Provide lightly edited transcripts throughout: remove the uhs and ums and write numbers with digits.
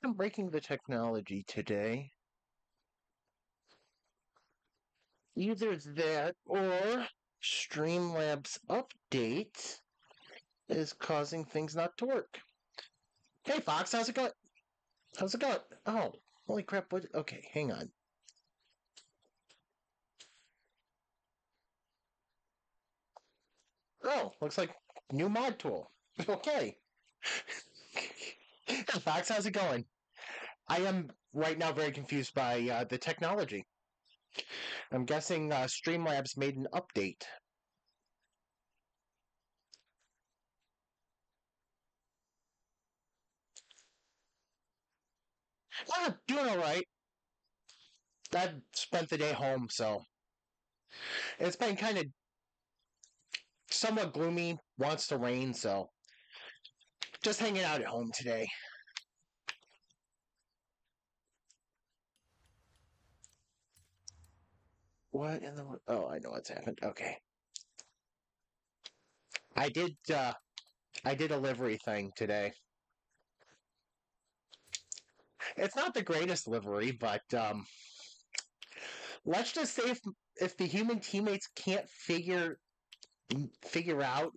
I'm breaking the technology today. Either that or Streamlabs update is causing things not to work. Hey Fox, how's it going? How's it going? Oh, holy crap, what? Okay, hang on. Oh, looks like new mod tool. Okay. Hey Fox, how's it going? I am right now very confused by the technology. I'm guessing Streamlabs made an update. Doing all right. I spent the day home, so it's been kind of somewhat gloomy. Wants to rain, so just hanging out at home today. What in the? Oh, I know what's happened. Okay, I did. I did a livery thing today. It's not the greatest livery, but let's just say if the human teammates can't figure out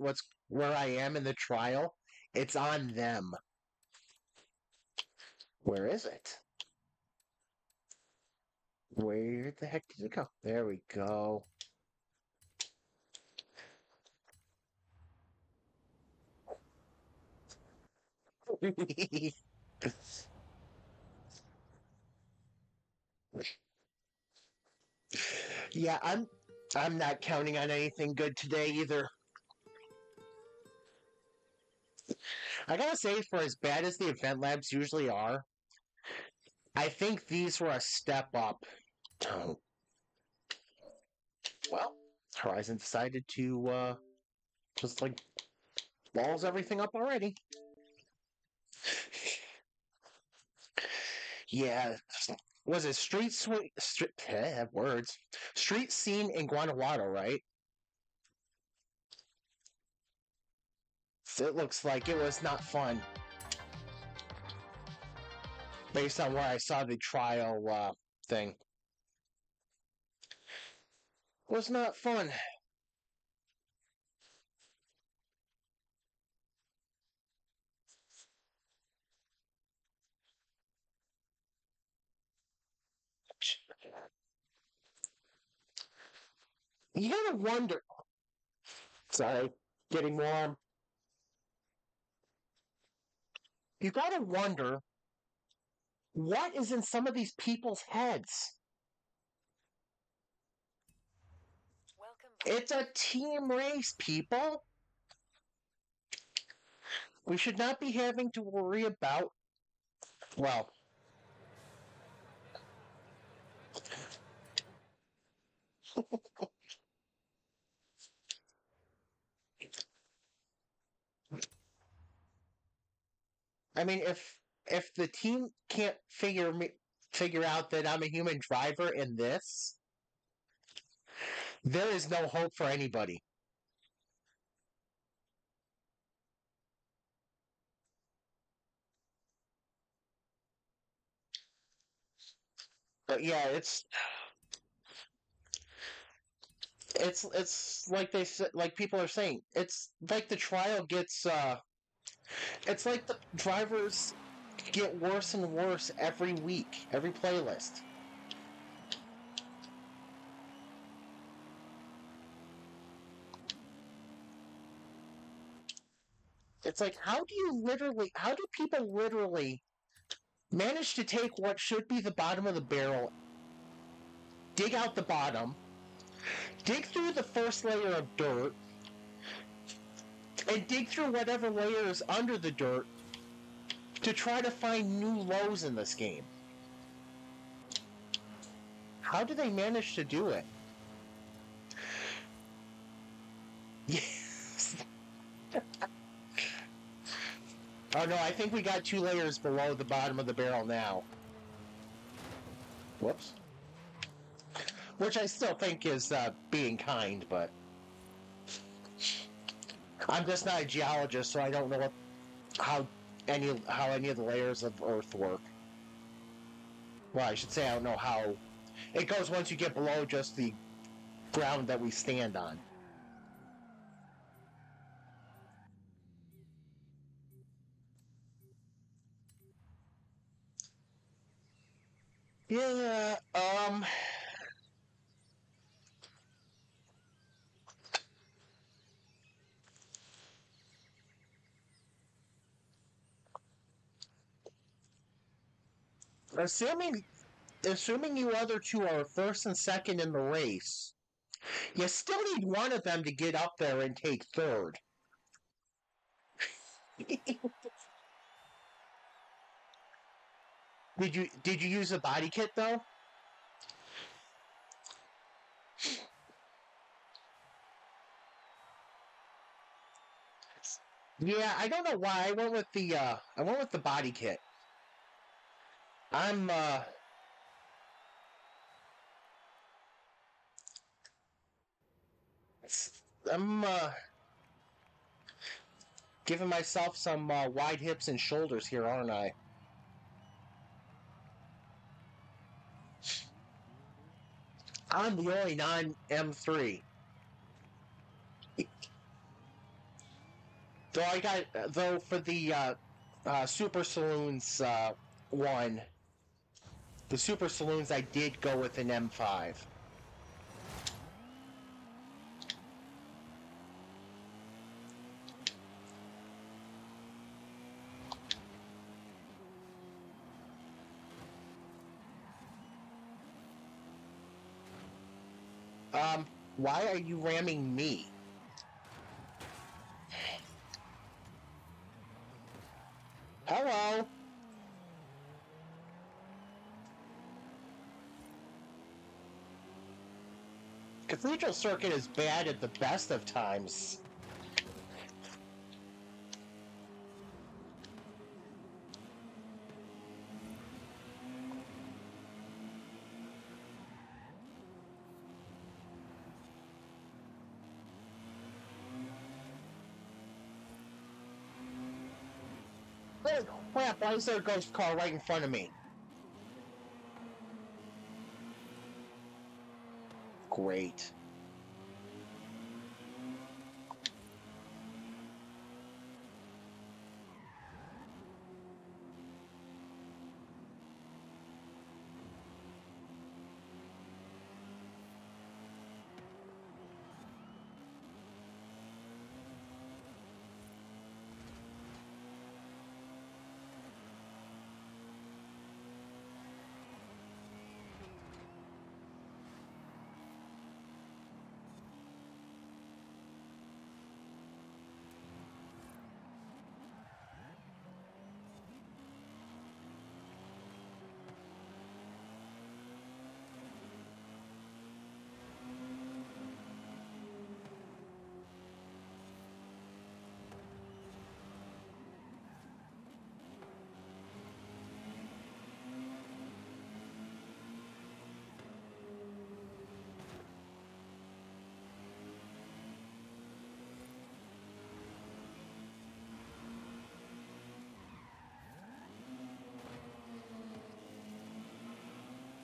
where I am in the trial, it's on them. Where is it? Where the heck did it go? There we go. Yeah, I'm not counting on anything good today either. I gotta say, for as bad as the event labs usually are, I think these were a step up. Oh, well, Horizon decided to just like balls everything up already. Yeah, was it words street scene in Guanajuato, right? So it looks like it was not fun based on where I saw the trial thing. Was not fun. You gotta wonder. Sorry, getting warm. You gotta wonder what is in some of these people's heads. It's a team race, people. We should not be having to worry about, well, I mean, if the team can't figure out that I'm a human driver in this, there is no hope for anybody. But yeah, it's like they said, like people are saying, it's like the trial gets it's like the drivers get worse and worse every week, every playlist. It's like how do people literally manage to take what should be the bottom of the barrel, dig out the bottom, dig through the first layer of dirt, and dig through whatever layer is under the dirt to try to find new lows in this game. How do they manage to do it? Yes. Oh no, I think we got 2 layers below the bottom of the barrel now. Whoops. Which I still think is being kind, but I'm just not a geologist, so I don't know how any of the layers of Earth work. Well, I should say I don't know how it goes once you get below just the ground that we stand on. Yeah, assuming you other two are first and second in the race, you still need one of them to get up there and take third. Did you use a body kit though? Yeah, I don't know why I went with the body kit. I'm I'm giving myself some wide hips and shoulders here, aren't I? I'm the only non M3. Though for the Super Saloons one, the Super Saloons I did go with an M5. Why are you ramming me? Hello? Cathedral Circuit is bad at the best of times. Oh crap, why is there a ghost car right in front of me? Great.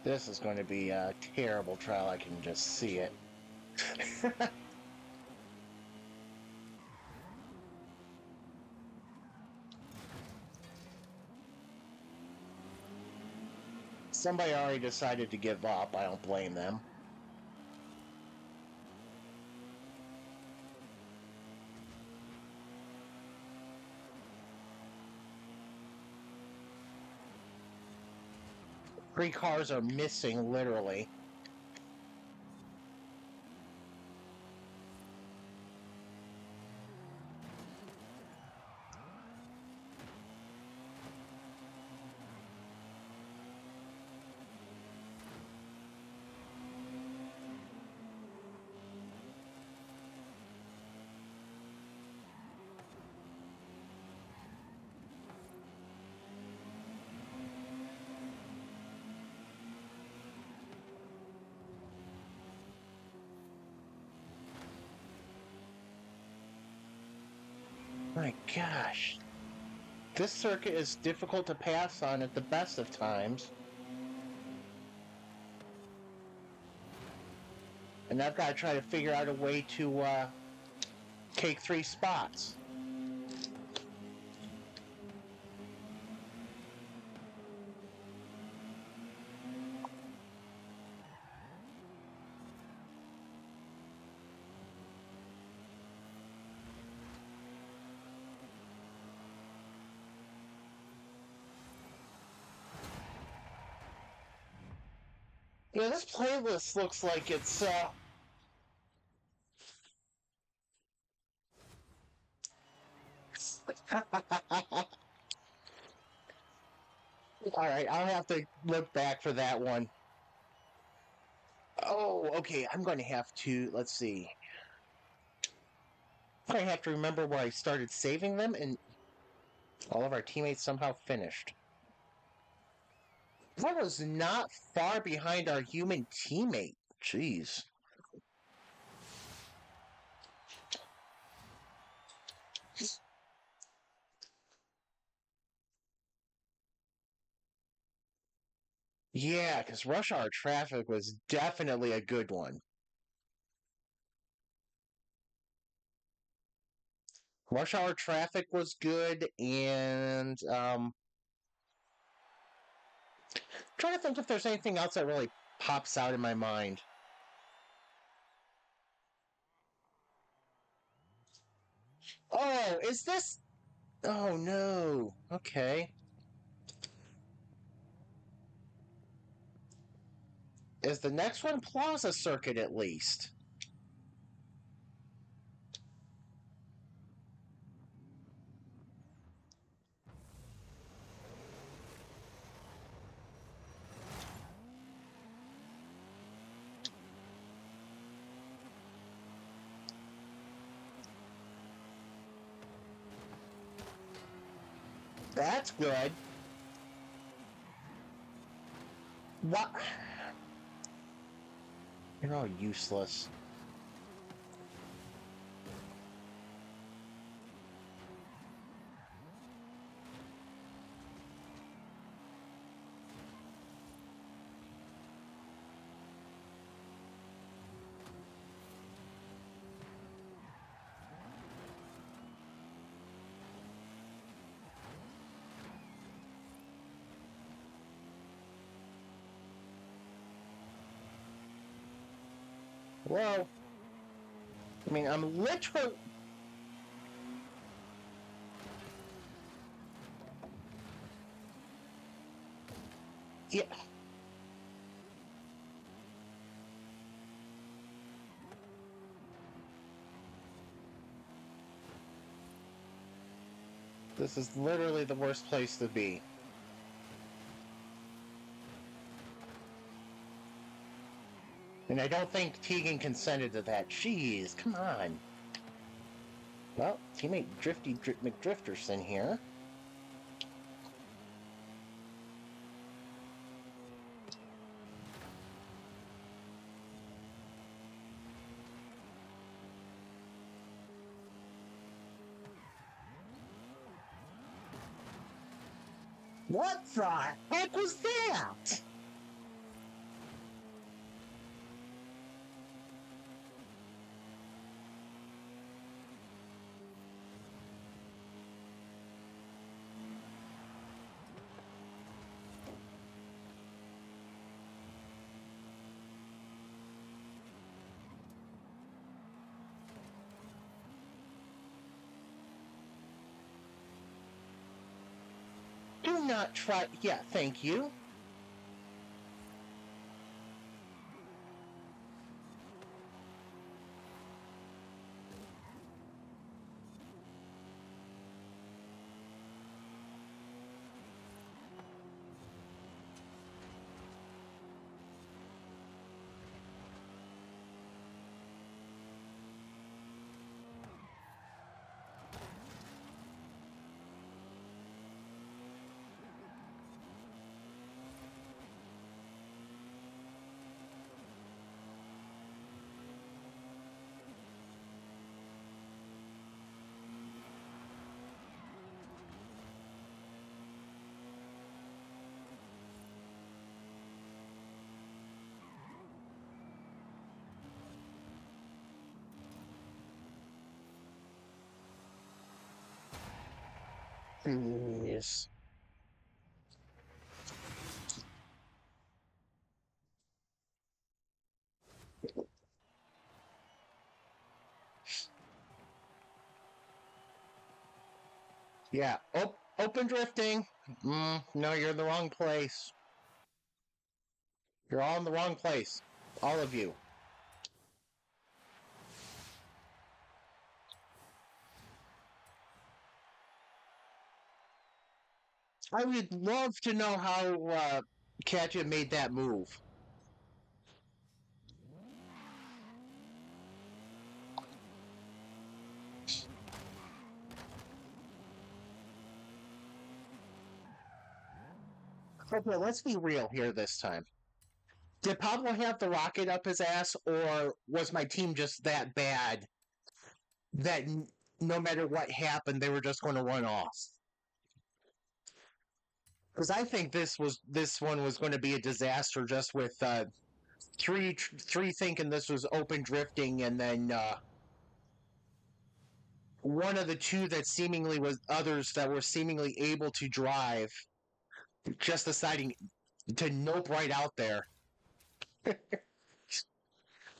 This is going to be a terrible trial, I can just see it. Somebody already decided to give up, I don't blame them. Three cars are missing, literally. My gosh. This circuit is difficult to pass on at the best of times. And I've got to try to figure out a way to take 3 spots. Yeah, this playlist looks like it's Alright, I'll have to look back for that one. Oh, okay, I'm going to have to, let's see. I'm going to have to remember where I started saving them, and all of our teammates somehow finished. I was not far behind our human teammate. Jeez. Yeah, because rush hour traffic was definitely a good one. Rush hour traffic was good, and trying to think if there's anything else that really pops out in my mind. Oh, is this? Oh no. Okay. Is the next one Plaza Circuit at least? That's good. What? You're all useless. Well, I mean, I'm literally. Yeah. This is literally the worst place to be. And I don't think Tegan consented to that. Jeez, come on. Well, teammate Drifty McDrifterson here. What the heck was that? not try... Yeah, thank you. Yes. Yeah. Open drifting. No, you're in the wrong place. You're all in the wrong place. All of you. I would love to know how Katja made that move. Okay, let's be real here this time. Did Pablo have the rocket up his ass, or was my team just that bad that no matter what happened, they were just going to run off? Because I think this one was going to be a disaster, just with three thinking this was open drifting, and then one of the two that seemingly was others that were seemingly able to drive, just deciding to nope right out there.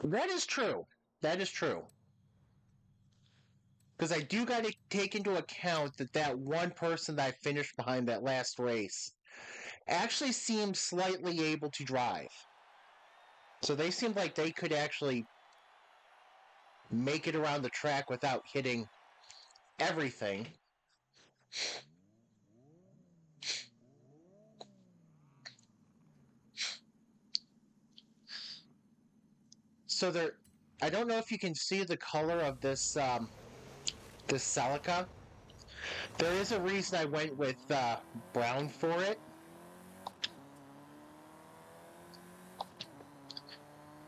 That is true. That is true. Because I do got to take into account that that one person that I finished behind that last race actually seemed slightly able to drive. So they seemed like they could actually make it around the track without hitting everything. So there, I don't know if you can see the color of this this Celica. There is a reason I went with brown for it.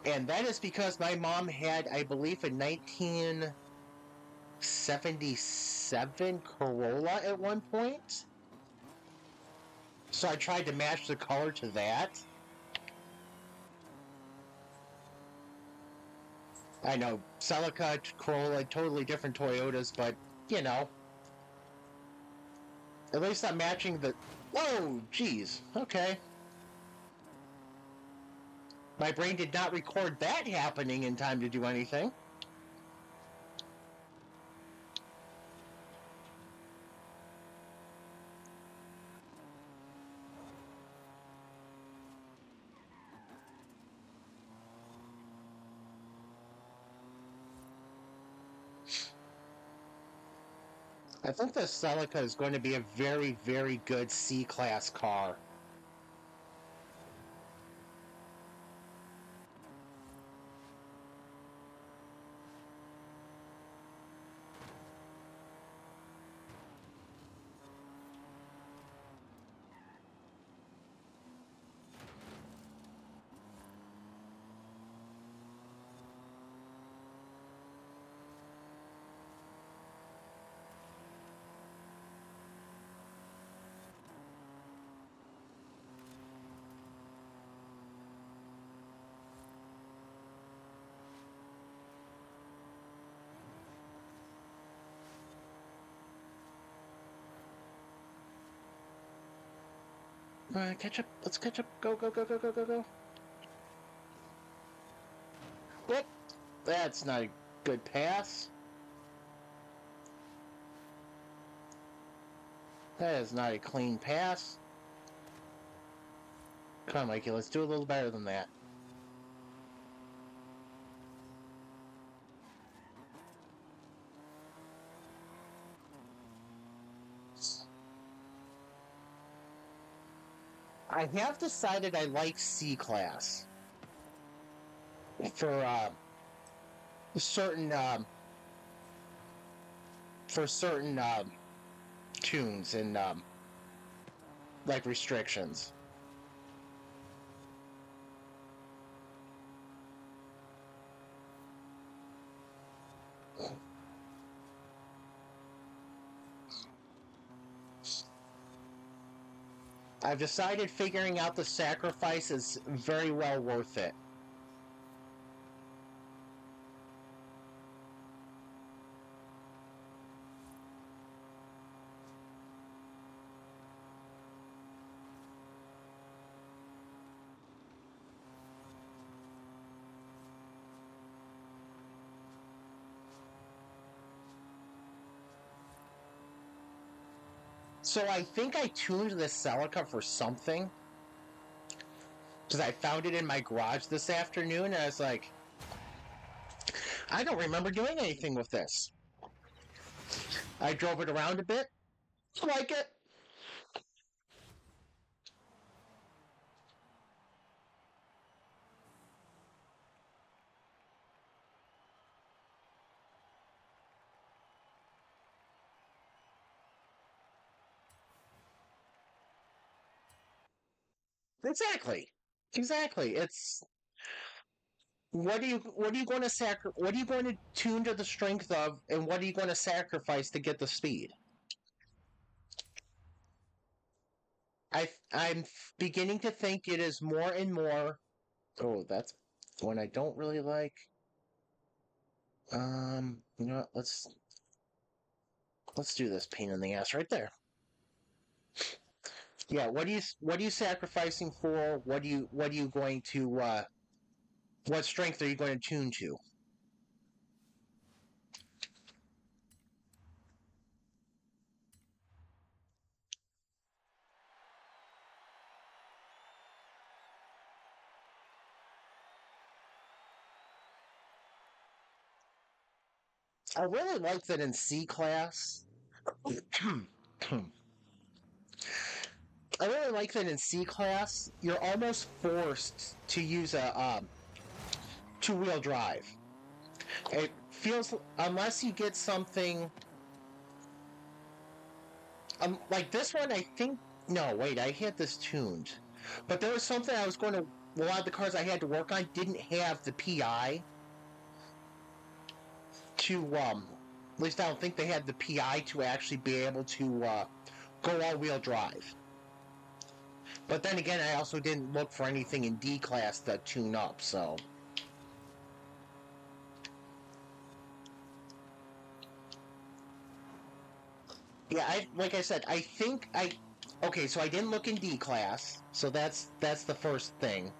And that is because my mom had, I believe, a 1977 Corolla at one point. So I tried to match the color to that. I know, Celica, Corolla, totally different Toyotas, but, you know. At least I'm matching the... Whoa, geez, okay. My brain did not record that happening in time to do anything. I think the Celica is going to be a very, very good C-Class car. Catch up. Let's catch up. Go, go, go, go, go, go, go. Whoop. That's not a good pass. That is not a clean pass. Come on, Mikey, let's do a little better than that. I have decided I like C-Class for certain tunes and like restrictions. I've decided figuring out the sacrifice is very well worth it. So I think I tuned this Celica for something. Because I found it in my garage this afternoon, and I was like, I don't remember doing anything with this. I drove it around a bit. I like it. Exactly. Exactly. It's what are you going to what are you going to tune to the strength of, and what are you going to sacrifice to get the speed? I'm beginning to think it is more and more. Oh, that's one I don't really like. You know what? Let's do this pain in the ass right there. Yeah, what are you sacrificing for? What are you going to what strength are you going to tune to? I really like that in C-Class. I really like that in C-Class, you're almost forced to use a two-wheel drive. It feels, unless you get something like this one. I think no, wait, I had this tuned, but there was something I was going to. A lot of the cars I had to work on didn't have the PI to At least I don't think they had the PI to actually be able to go all-wheel drive. But then again, I also didn't look for anything in D-Class to tune up, so. Yeah, like I said, I think I. Okay, so I didn't look in D-Class, so that's the first thing.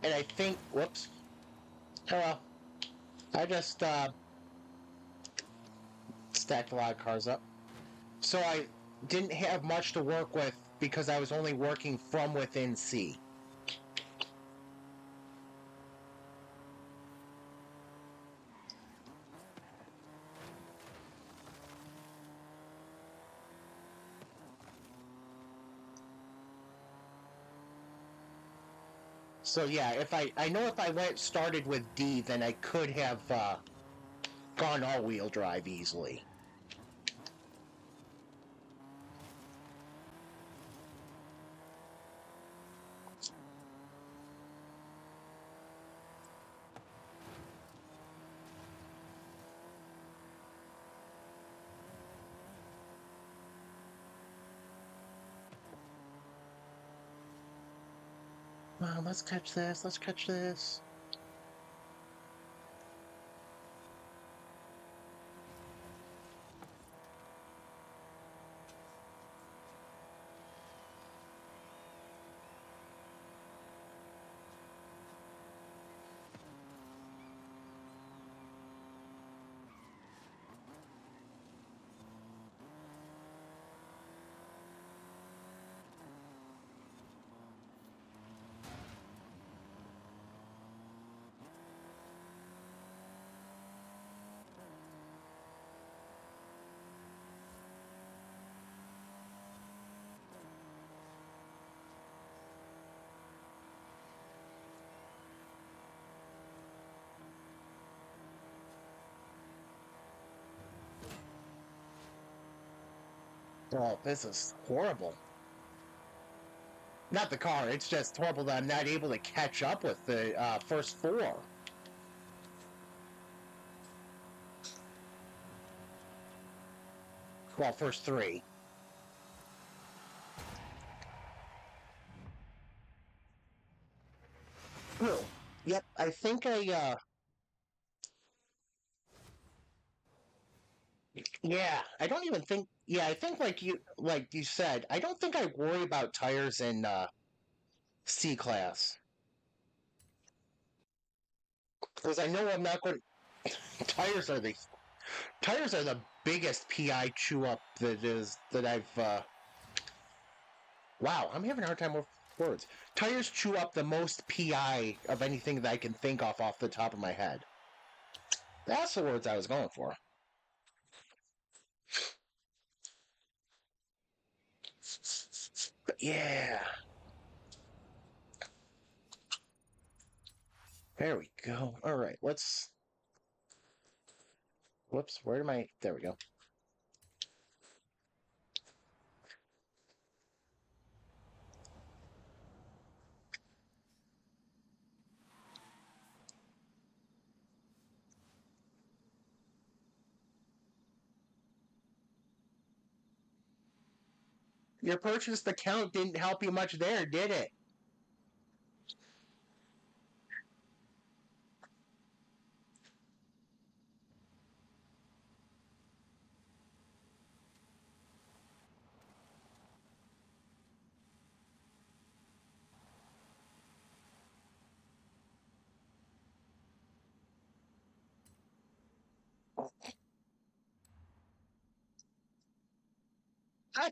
And I think, whoops. Oh well, I just stacked a lot of cars up. So I didn't have much to work with because I was only working from within C. So yeah, I know if I went started with D, then I could have gone all-wheel drive easily. Well, let's catch this. Let's catch this. Oh, this is horrible. Not the car, it's just horrible that I'm not able to catch up with the first four. Well, first three. Oh, yep, I think yeah, I don't even think, yeah, I think like you said, I don't think I worry about tires in C class. Because I know I'm not going, tires are the, tires are the biggest PI chew up that I've, wow, I'm having a hard time with words. Tires chew up the most PI of anything that I can think off the top of my head. That's the words I was going for. But yeah. There we go. All right, let's. Whoops, where am I? There we go. Your purchase account didn't help you much there, did it?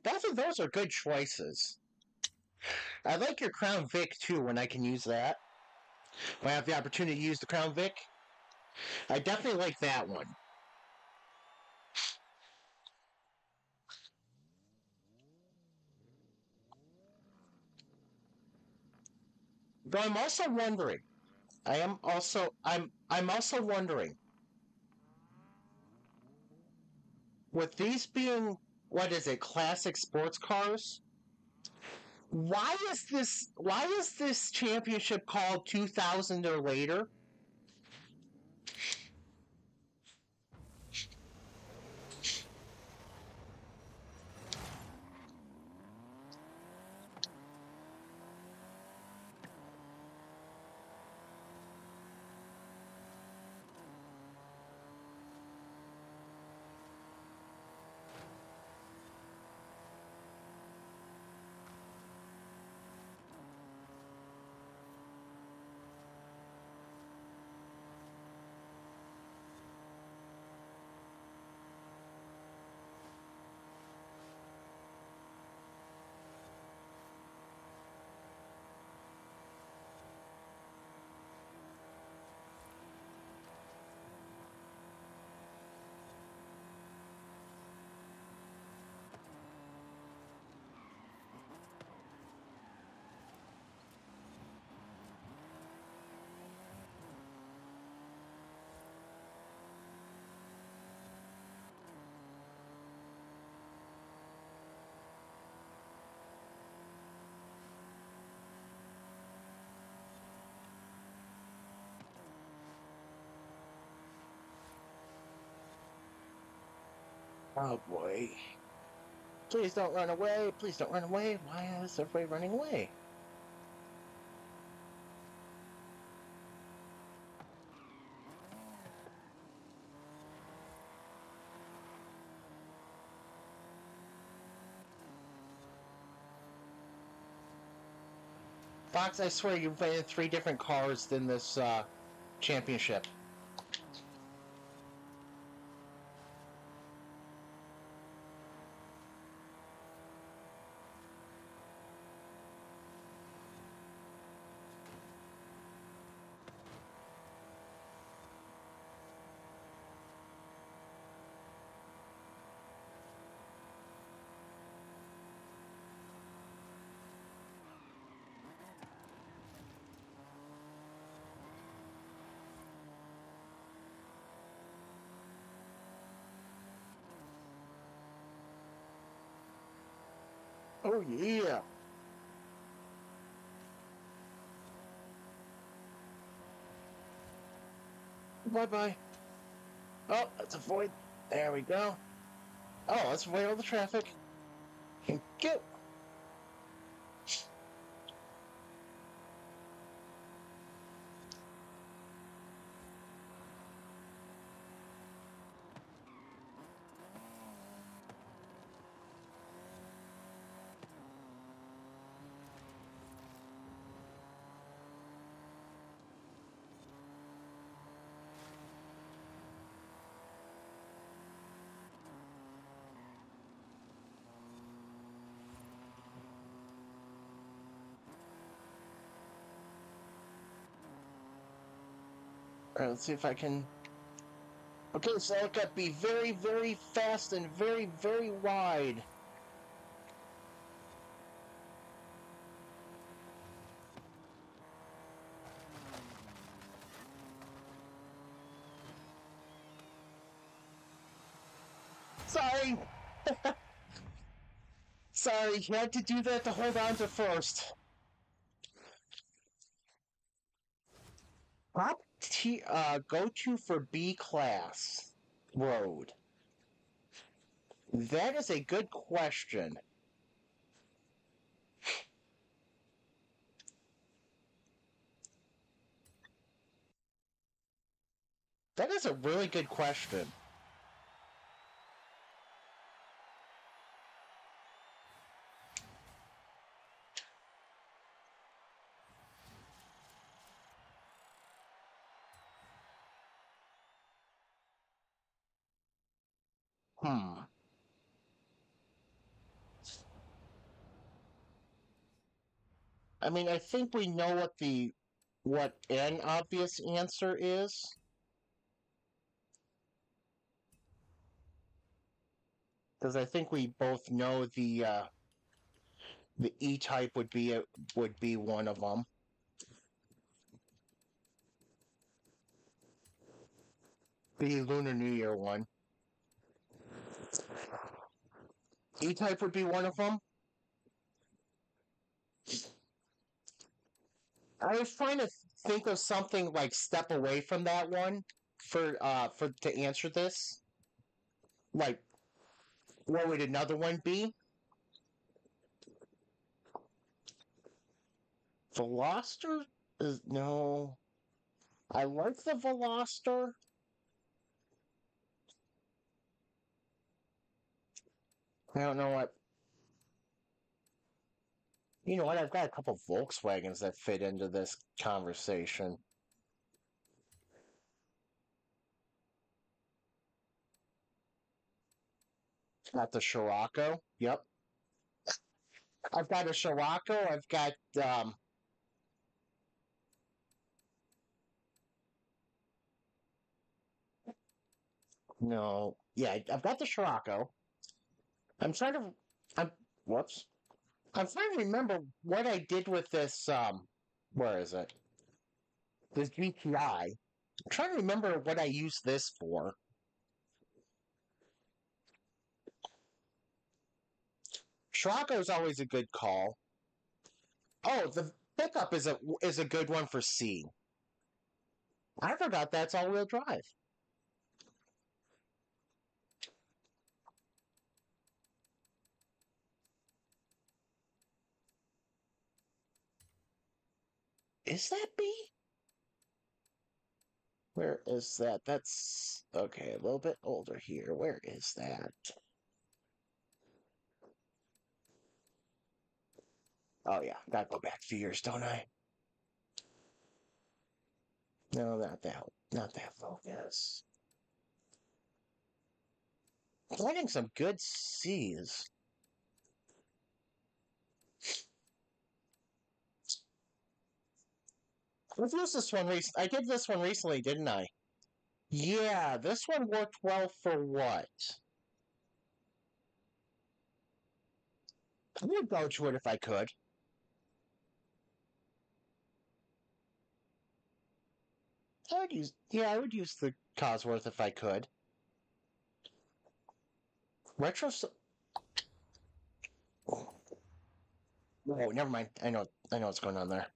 Both of those are good choices. I like your Crown Vic too when I can use that. When I have the opportunity to use the Crown Vic. I definitely like that one. But I'm also wondering. I'm also wondering, with these being what is it, classic sports cars? Why is this championship called 2000 or later? Oh boy. Please don't run away. Please don't run away. Why is everybody running away? Fox, I swear you've been in three different cars in this championship. Oh, yeah. Bye-bye. Oh, let's avoid. There we go. Oh, let's avoid all the traffic. And go. All right, let's see if I can. Okay, so I got to be very, very fast and very, very wide. Sorry. Sorry, you had to do that to hold on to first. Go to for B class road. That is a good question. That is a really good question. Hmm. I mean, I think we know what an obvious answer is. Because I think we both know the E-type would be one of them. The Lunar New Year one. E-type would be one of them. I was trying to think of something like step away from that one for to answer this. Like, what would another one be? Veloster is no. I like the Veloster. I don't know what. You know what? I've got a couple Volkswagens that fit into this conversation. Got the Scirocco. Yep. I've got a Scirocco. I've got no. Yeah, I've got the Scirocco. I'm trying to. I'm whoops. I'm trying to remember what I did with this. Where is it? This GTI. I'm trying to remember what I used this for. Scirocco is always a good call. Oh, the pickup is a good one for C. I forgot that's all-wheel drive. Is that B? Where is that? That's okay, a little bit older here. Where is that? Oh yeah, gotta go back a few years, don't I? No, not that. Not that focus. Finding some good C's. I've used this one recently. I did this one recently, didn't I? Yeah, this one worked well for what? I would go to it if I could. I would use the Cosworth if I could. Retro. Oh, never mind. I know what's going on there.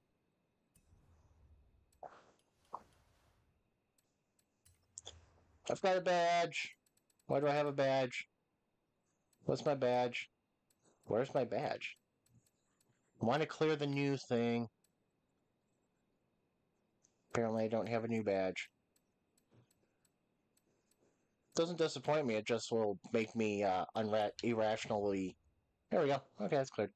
I've got a badge. Why do I have a badge? What's my badge? Where's my badge? I want to clear the new thing. Apparently, I don't have a new badge. Doesn't disappoint me. It just will make me irrationally. There we go. Okay, that's cleared.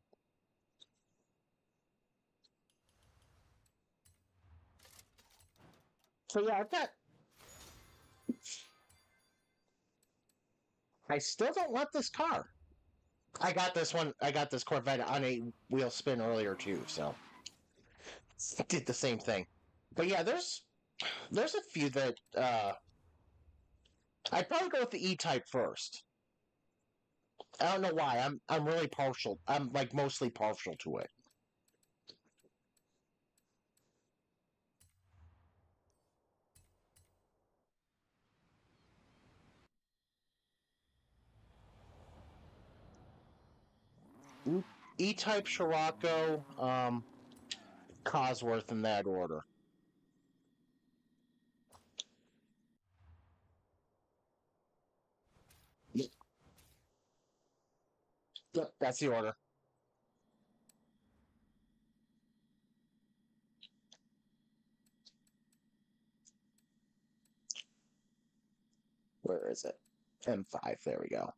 So yeah, I've got. I still don't want this car. I got this one. I got this Corvette on a wheel spin earlier too, so did the same thing. But yeah, there's a few that I'd probably go with the E-Type first. I don't know why. I'm really partial. I'm like mostly partial to it. E-Type, Scirocco, Cosworth in that order. Yep, that's the order. Where is it? M5. There we go.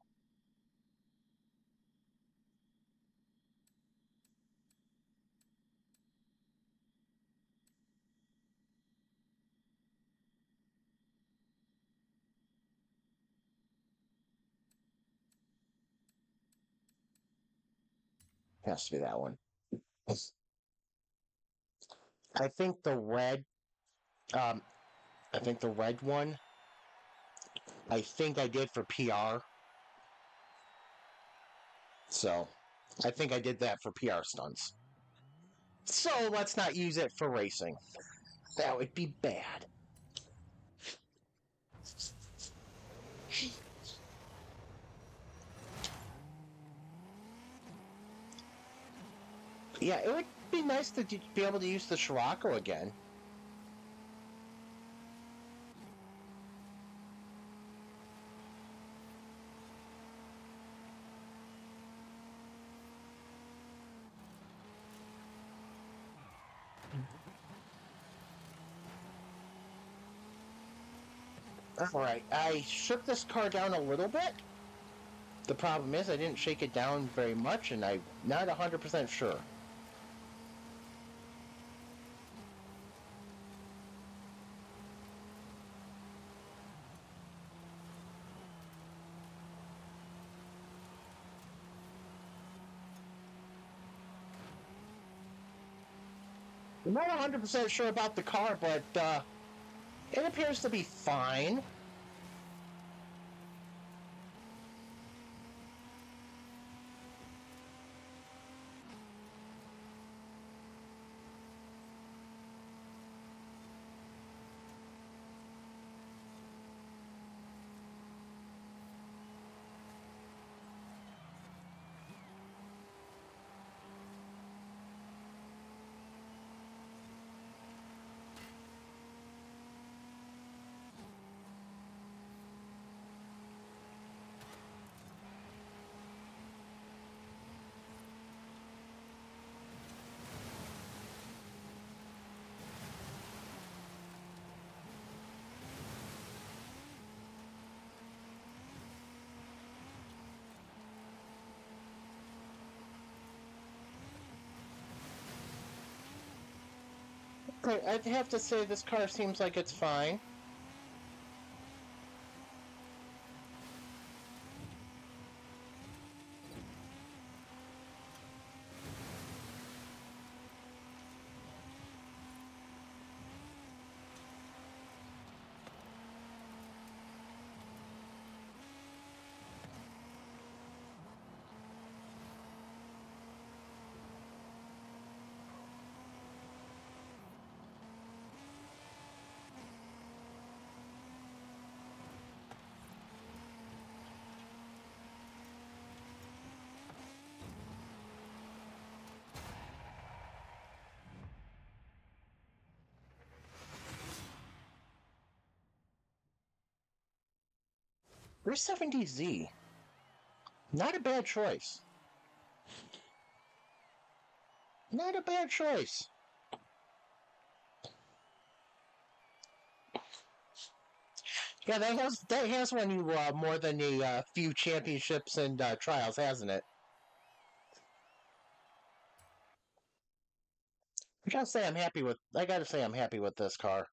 Has to be that one. I think the red. Um, I think the red one. I think I did for PR. So, I think I did that for PR stunts. So let's not use it for racing. That would be bad. Yeah, it would be nice to be able to use the Scirocco again. Alright, I shook this car down a little bit. The problem is I didn't shake it down very much, and I'm not 100% sure. I'm not 100% sure about the car, but it appears to be fine. Okay, I'd have to say this car seems like it's fine. 370Z. Not a bad choice. Not a bad choice. Yeah, that has won you more than a few championships and trials, hasn't it? I gotta say I'm happy with this car.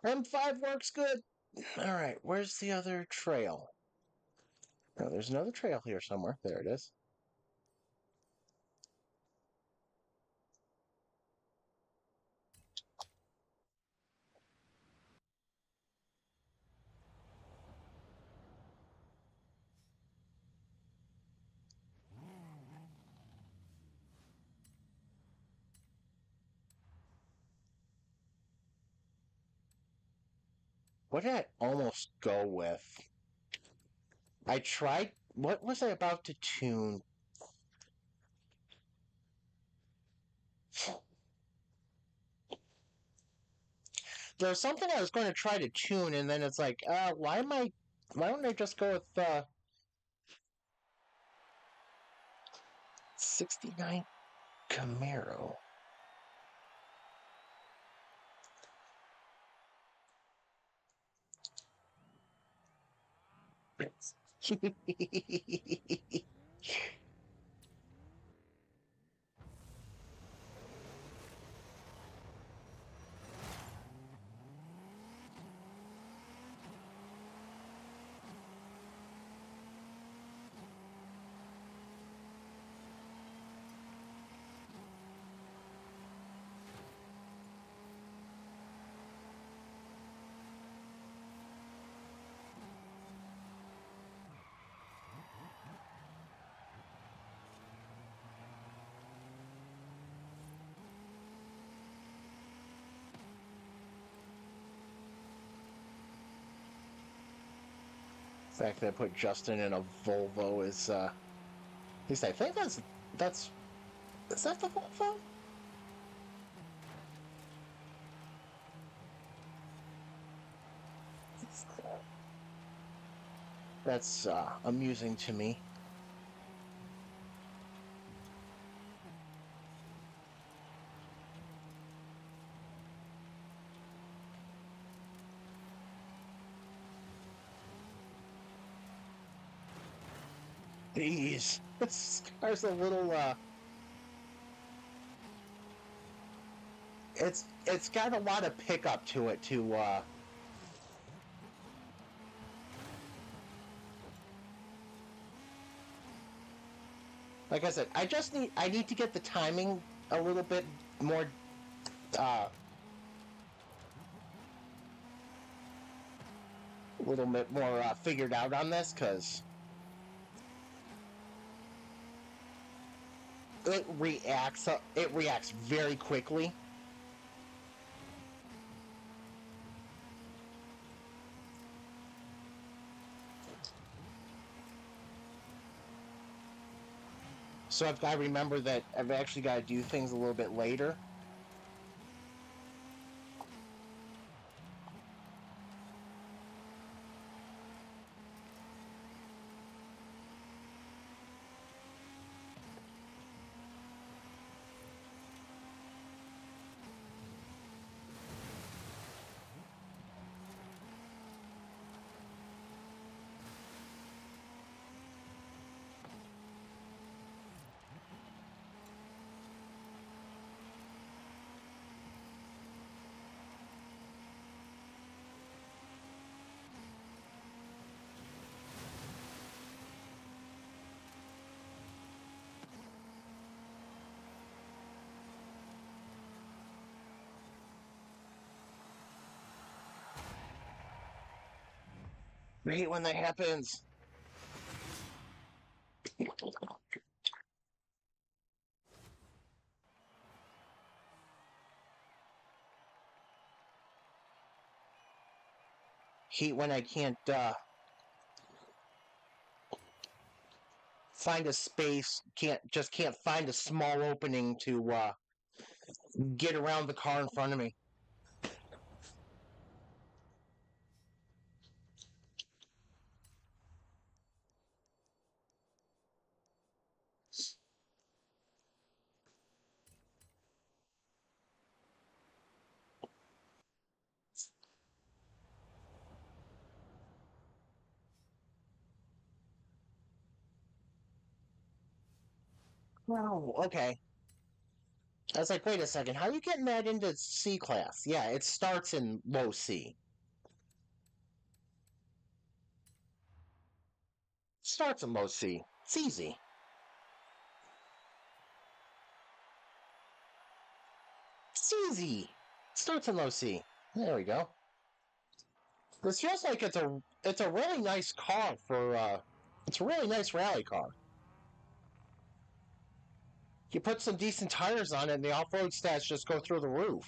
M5 works good. All right, where's the other trail? Oh, there's another trail here somewhere. There it is. What did I almost go with? I tried. What was I about to tune? There was something I was going to try to tune, and then it's like, why don't I just go with 69 Camaro? The fact that I put Justin in a Volvo is, at least I think that's, is that the Volvo? That's, amusing to me. Jeez. This car's a little, it's got a lot of pickup to it to, like I said, I need to get the timing a little bit more, a little bit more figured out on this, because it reacts very quickly. So I've got to remember that I've actually got to do things a little bit later. I hate when that happens. Hate when I can't, find a space, can't find a small opening to get around the car in front of me. Oh, okay. I was like, wait a second, how are you getting that into C class? Yeah, it starts in low C. Starts in low C. It's easy. It's easy. Starts in low C. There we go. This feels like it's a really nice car for it's a really nice rally car. You put some decent tires on it and the off-road stats just go through the roof.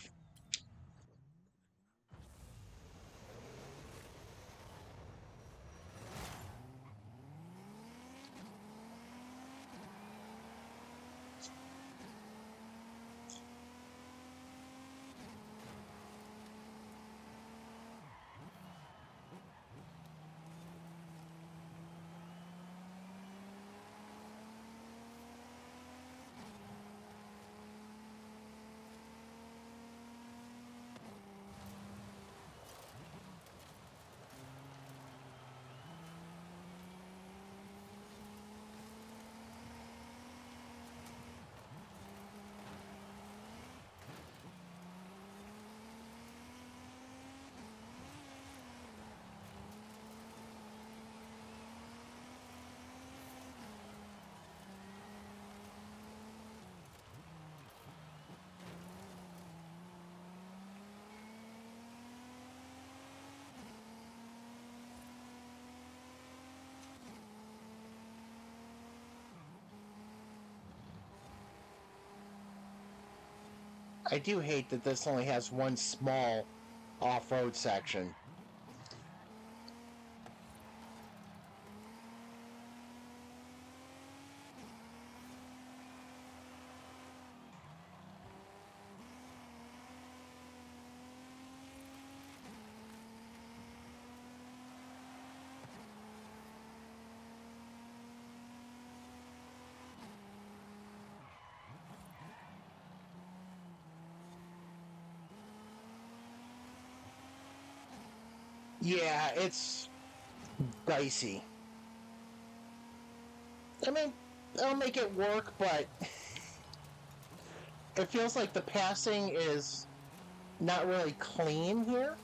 I do hate that this only has one small off-road section. Yeah, it's dicey. I mean, I'll make it work, but it feels like the passing is not really clean here.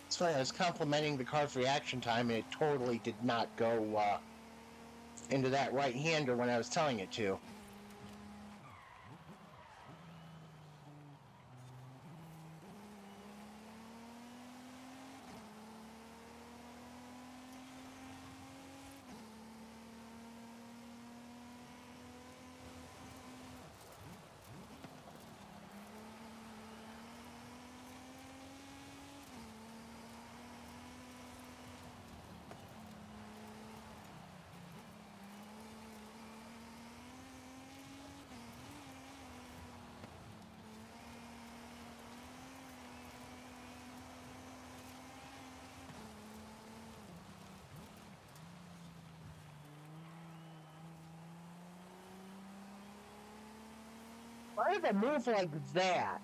It's funny, I was complimenting the car's reaction time, and it totally did not go into that right-hander when I was telling it to. Why did I move like that?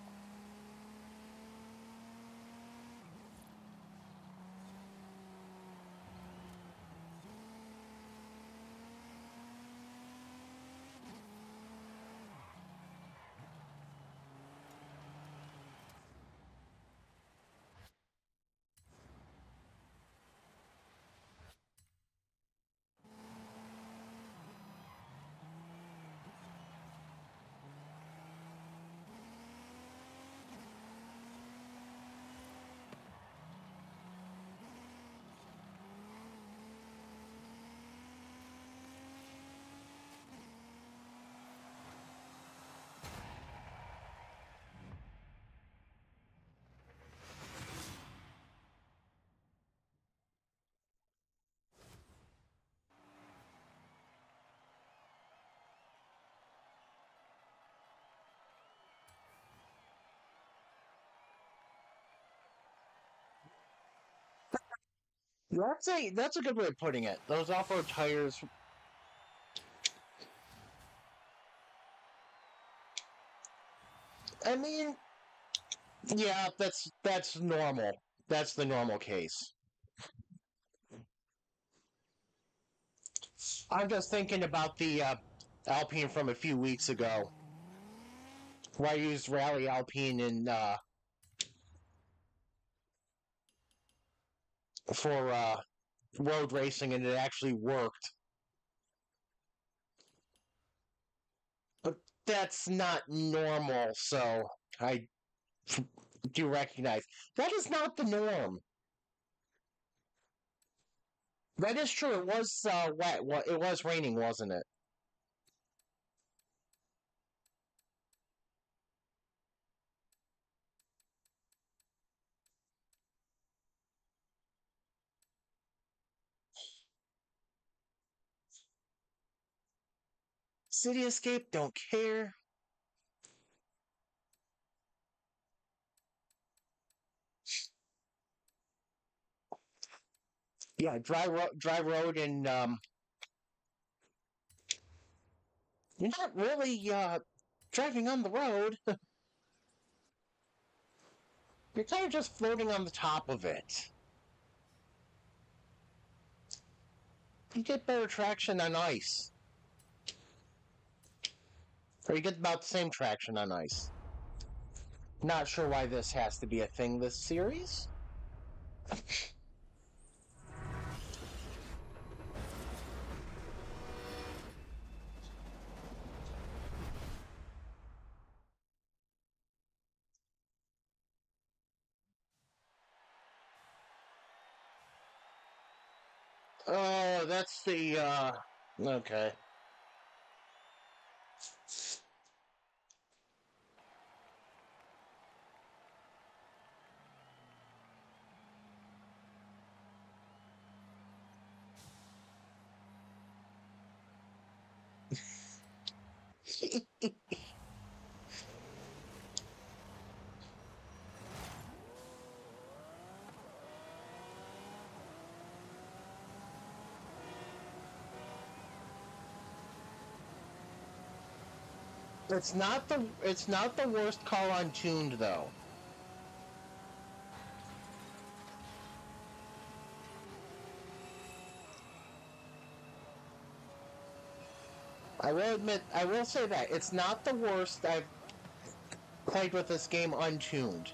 That's a good way of putting it. Those off-road tires. I mean, yeah, that's normal. That's the normal case. I'm just thinking about the Alpine from a few weeks ago, where I used Rally Alpine in for road racing, and it actually worked. But that's not normal, so I do recognize that is not the norm. That is true. It was wet. It was raining, wasn't it? City Escape, don't care. Yeah, dry road, and you're not really driving on the road. You're kind of just floating on the top of it. You get better traction on ice. Or you get about the same traction on ice. Not sure why this has to be a thing this series. Oh, that's the okay. It's not the worst call on tuned though. I will say that it's not the worst I've played with this game untuned.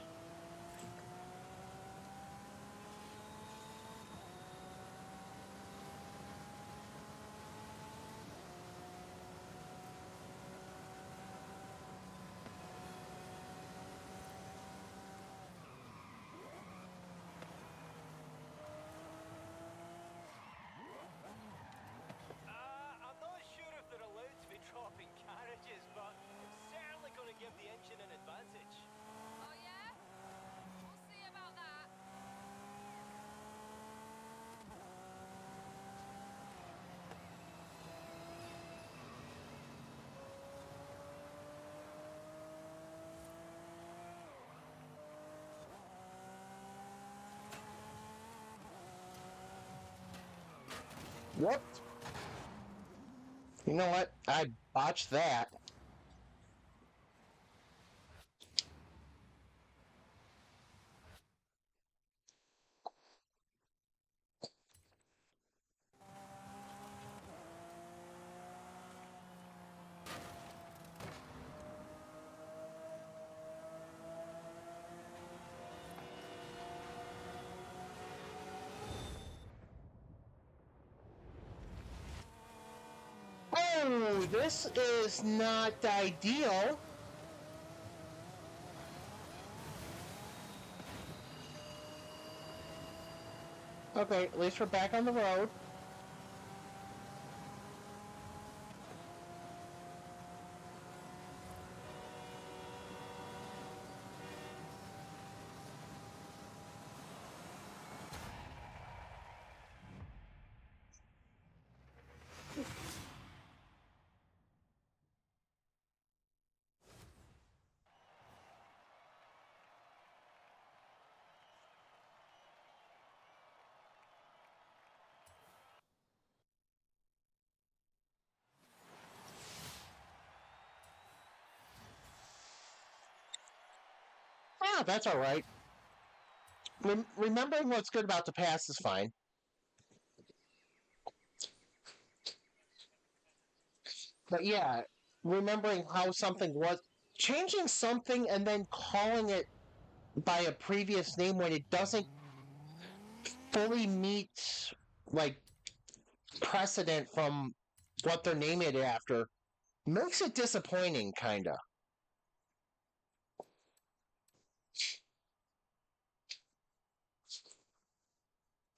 I'm not sure if they're allowed to be dropping carriages, but it's certainly going to give the engine an advantage. Oh yeah? We'll see about that. What? You know what? I botched that. Oh, this is not ideal. Okay, at least we're back on the road. Yeah, that's all right. Remembering what's good about the past is fine. But yeah, remembering how something was, changing something and then calling it by a previous name when it doesn't fully meet like precedent from what they're naming it after makes it disappointing, kinda.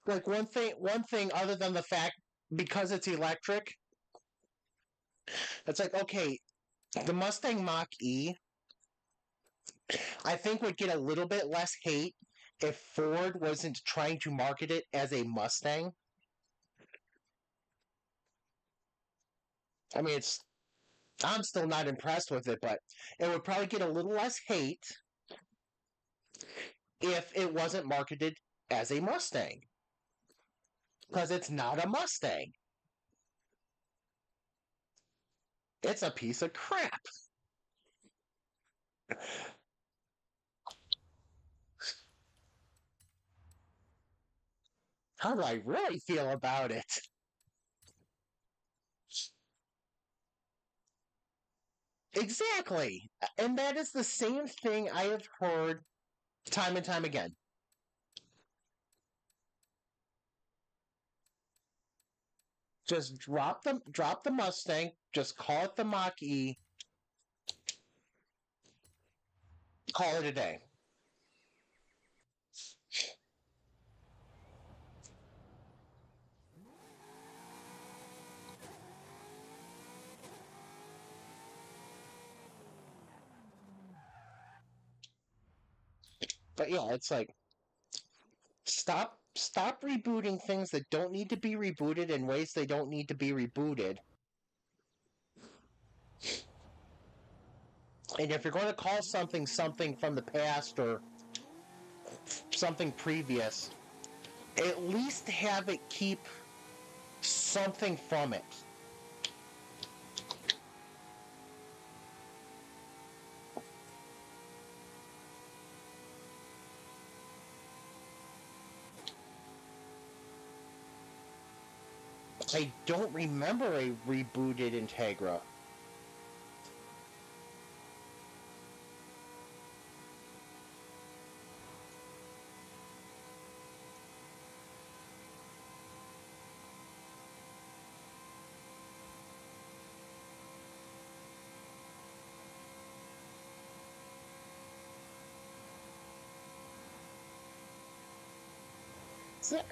Like one thing other than the fact because it's electric, it's like okay, the Mustang Mach E, I think would get a little bit less hate if Ford wasn't trying to market it as a Mustang. I mean, I'm still not impressed with it, but it would probably get a little less hate if it wasn't marketed as a Mustang because it's not a Mustang. It's a piece of crap. How do I really feel about it? Exactly. And that is the same thing I have heard time and time again. Just drop the Mustang, just call it the Mach E, call it a day. But yeah, it's like stop rebooting things that don't need to be rebooted in ways they don't need to be rebooted. And if you're going to call something something from the past or something previous, at least have it keep something from it. I don't remember a rebooted Integra.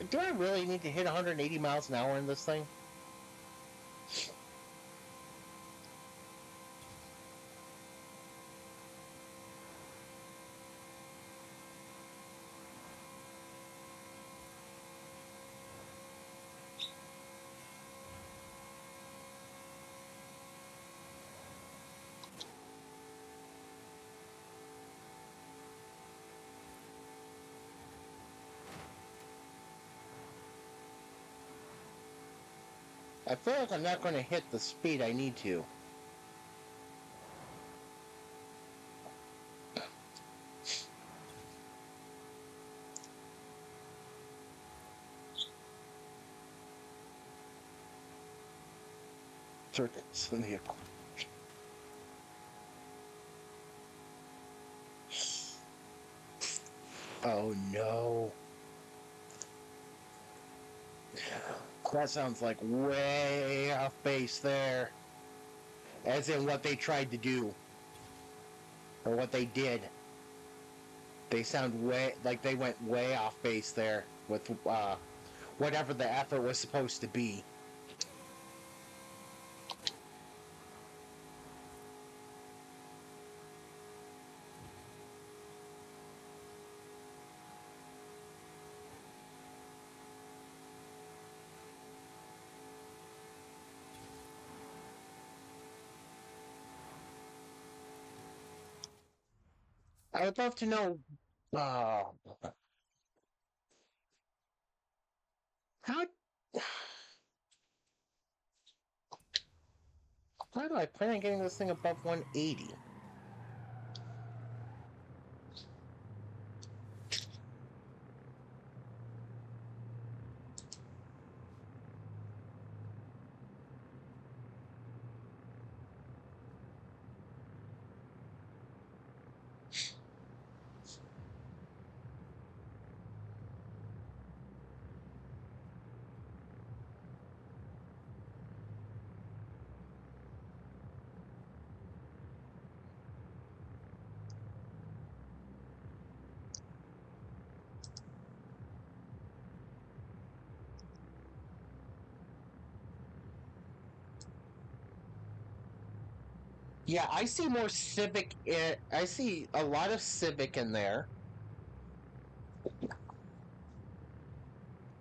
Do I really need to hit 180 miles an hour in this thing? I feel like I'm not going to hit the speed I need to. Circuits in the Oh no. That sounds like way off base there. As in what they tried to do. Or what they did. They sound way like they went way off base there with whatever the effort was supposed to be. I would love to know uh, how how do I plan on getting this thing above 180? Yeah, I see more Civic. I see a lot of Civic in there.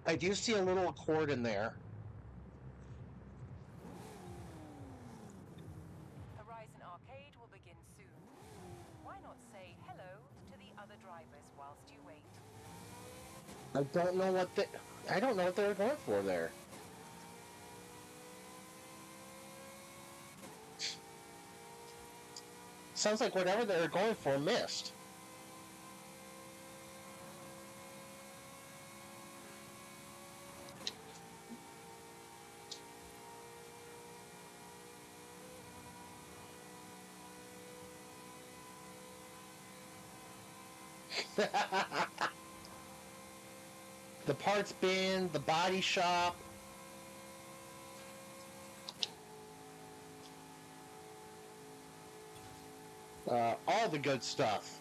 I do see a little Accord in there. Horizon Arcade will begin soon. Why not say hello to the other drivers whilst you wait? I don't know what I don't know what they're going for there. Sounds like whatever they're going for missed. The parts bin, the body shop. All the good stuff.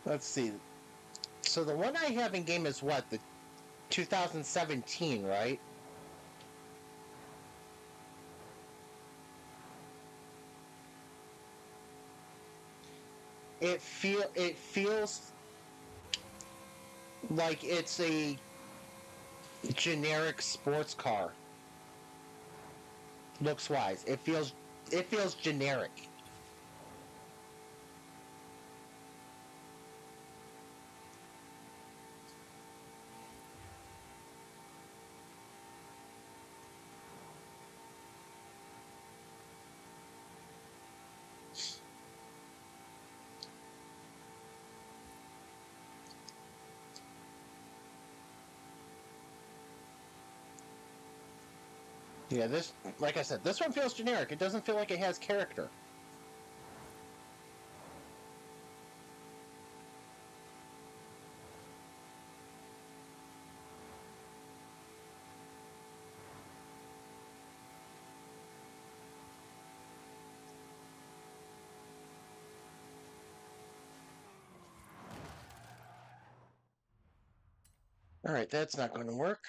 Let's see. So the one I have in game is what? The 2017, right? It feels like it's a generic sports car. Looks wise. It feels generic. Yeah, this, like I said, this one feels generic. It doesn't feel like it has character. All right, that's not going to work.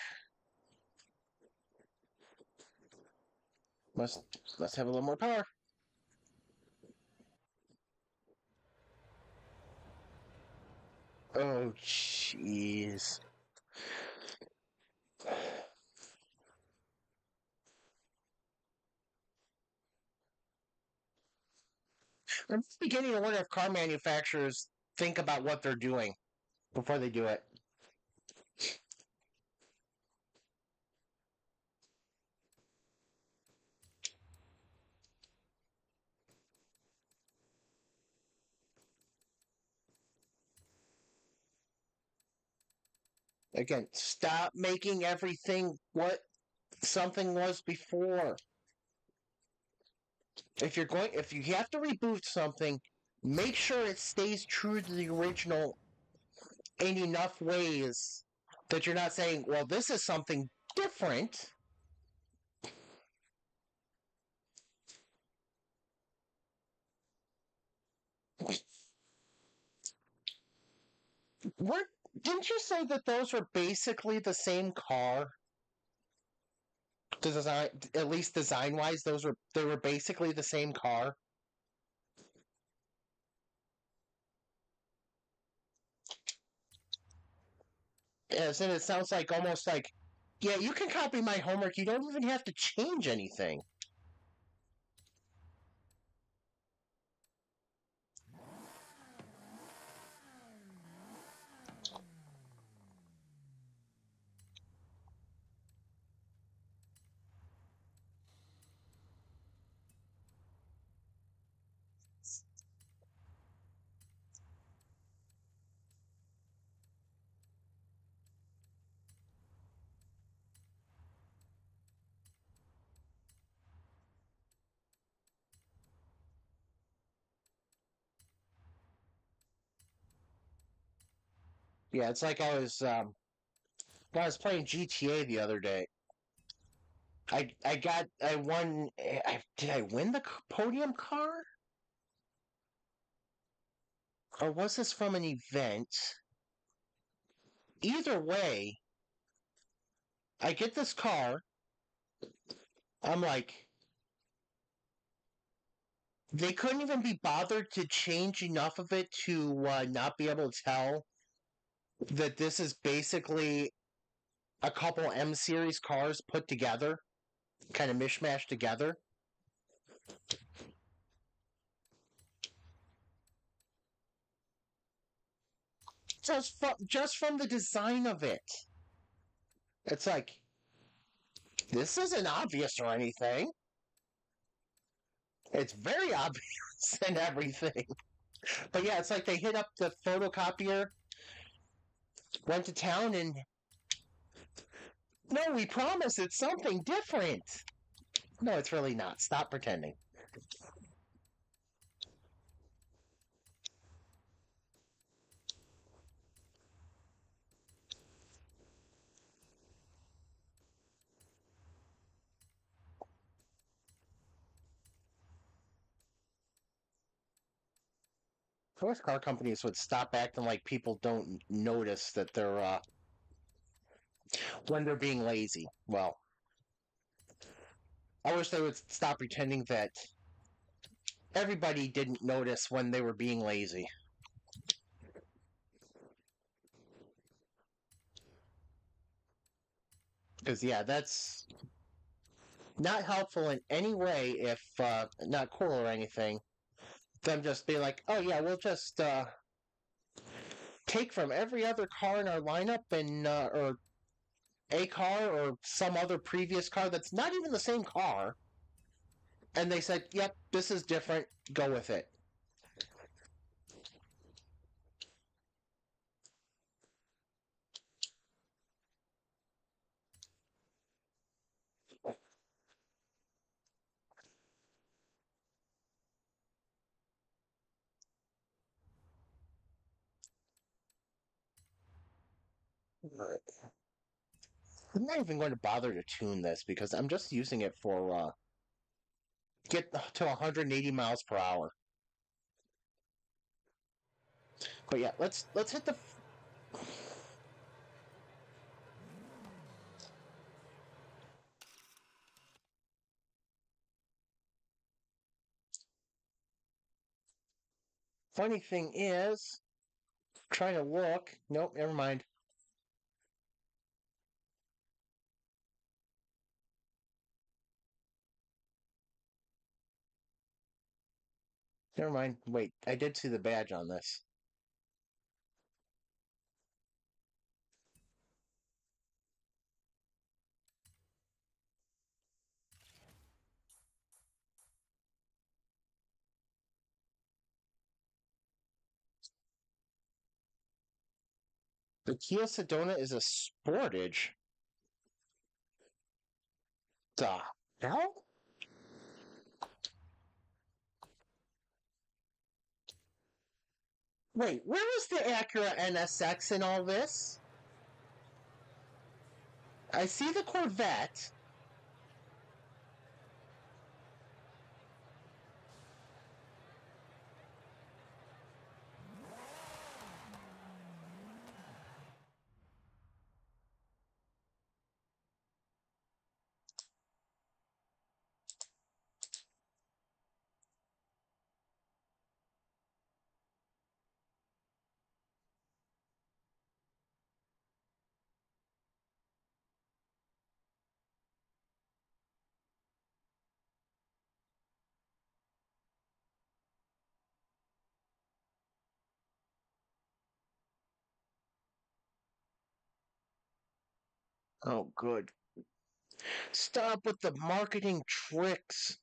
Let's have a little more power. Oh, jeez. I'm beginning to wonder if car manufacturers think about what they're doing before they do it. Again, stop making everything what something was before. If you have to reboot something, make sure it stays true to the original in enough ways that you're not saying, well, this is something different. What didn't you say that those were basically the same car? Design, at least design wise, they were basically the same car. Yes, and it sounds like almost like, yeah, you can copy my homework. You don't even have to change anything. Yeah, it's like when I was playing GTA the other day. I won. Did I win the podium car? Or was this from an event? Either way, I get this car. I'm like, they couldn't even be bothered to change enough of it to not be able to tell that this is basically a couple M series cars put together, kind of mishmashed together. Just from the design of it, it's like this isn't obvious or anything. It's very obvious and everything. But yeah, it's like they hit up the photocopier, went to town, and no, we promise it's something different. No, it's really not. Stop pretending. I wish car companies would stop acting like people don't notice that they're when they're being lazy. Well, I wish they would stop pretending that everybody didn't notice when they were being lazy. Because yeah, that's not helpful in any way. If not cool or anything, them just be like, oh yeah, we'll just take from every other car in our lineup and or a car or some other previous car that's not even the same car, and they said, yep, this is different, go with it. I'm not even going to bother to tune this because I'm just using it for get to 180 miles per hour. But yeah, let's hit the. Funny thing is, trying to look. Nope, never mind. Never mind. Wait, I did see the badge on this. The Kia Sedona is a Sportage. The hell? Wait, where was the Acura NSX in all this? I see the Corvette. Oh, good. Stop with the marketing tricks.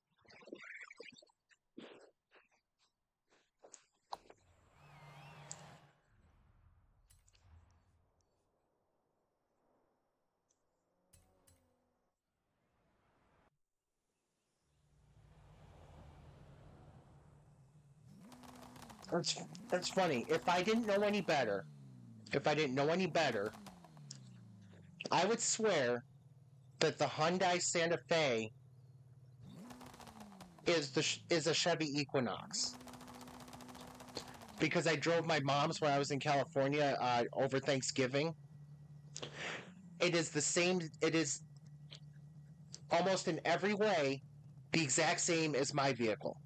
That's, that's funny. If I didn't know any better, if I didn't know any better, I would swear that the Hyundai Santa Fe is a Chevy Equinox. Because I drove my mom's when I was in California over Thanksgiving. It is the same. It is almost in every way the exact same as my vehicle.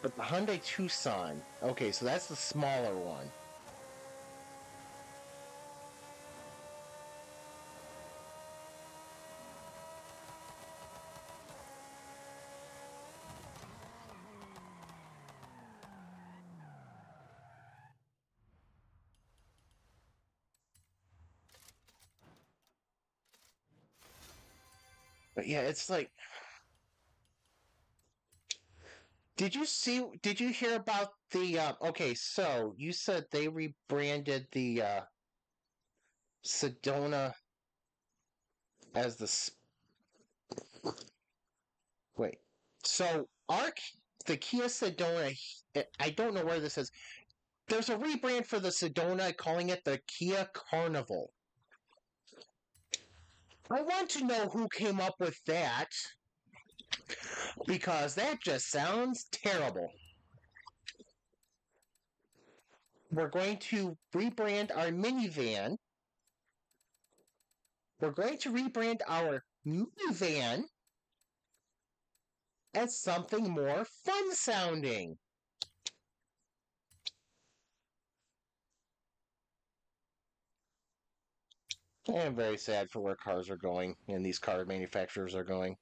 But the Hyundai Tucson, okay, so that's the smaller one. But yeah, it's like, did you hear about the, okay, so you said they rebranded the, Sedona as wait, so the Kia Sedona, I don't know where this is. There's a rebrand for the Sedona, calling it the Kia Carnival. I want to know who came up with that, because that just sounds terrible. We're going to rebrand our minivan. We're going to rebrand our minivan as something more fun sounding. I am very sad for where cars are going and these car manufacturers are going.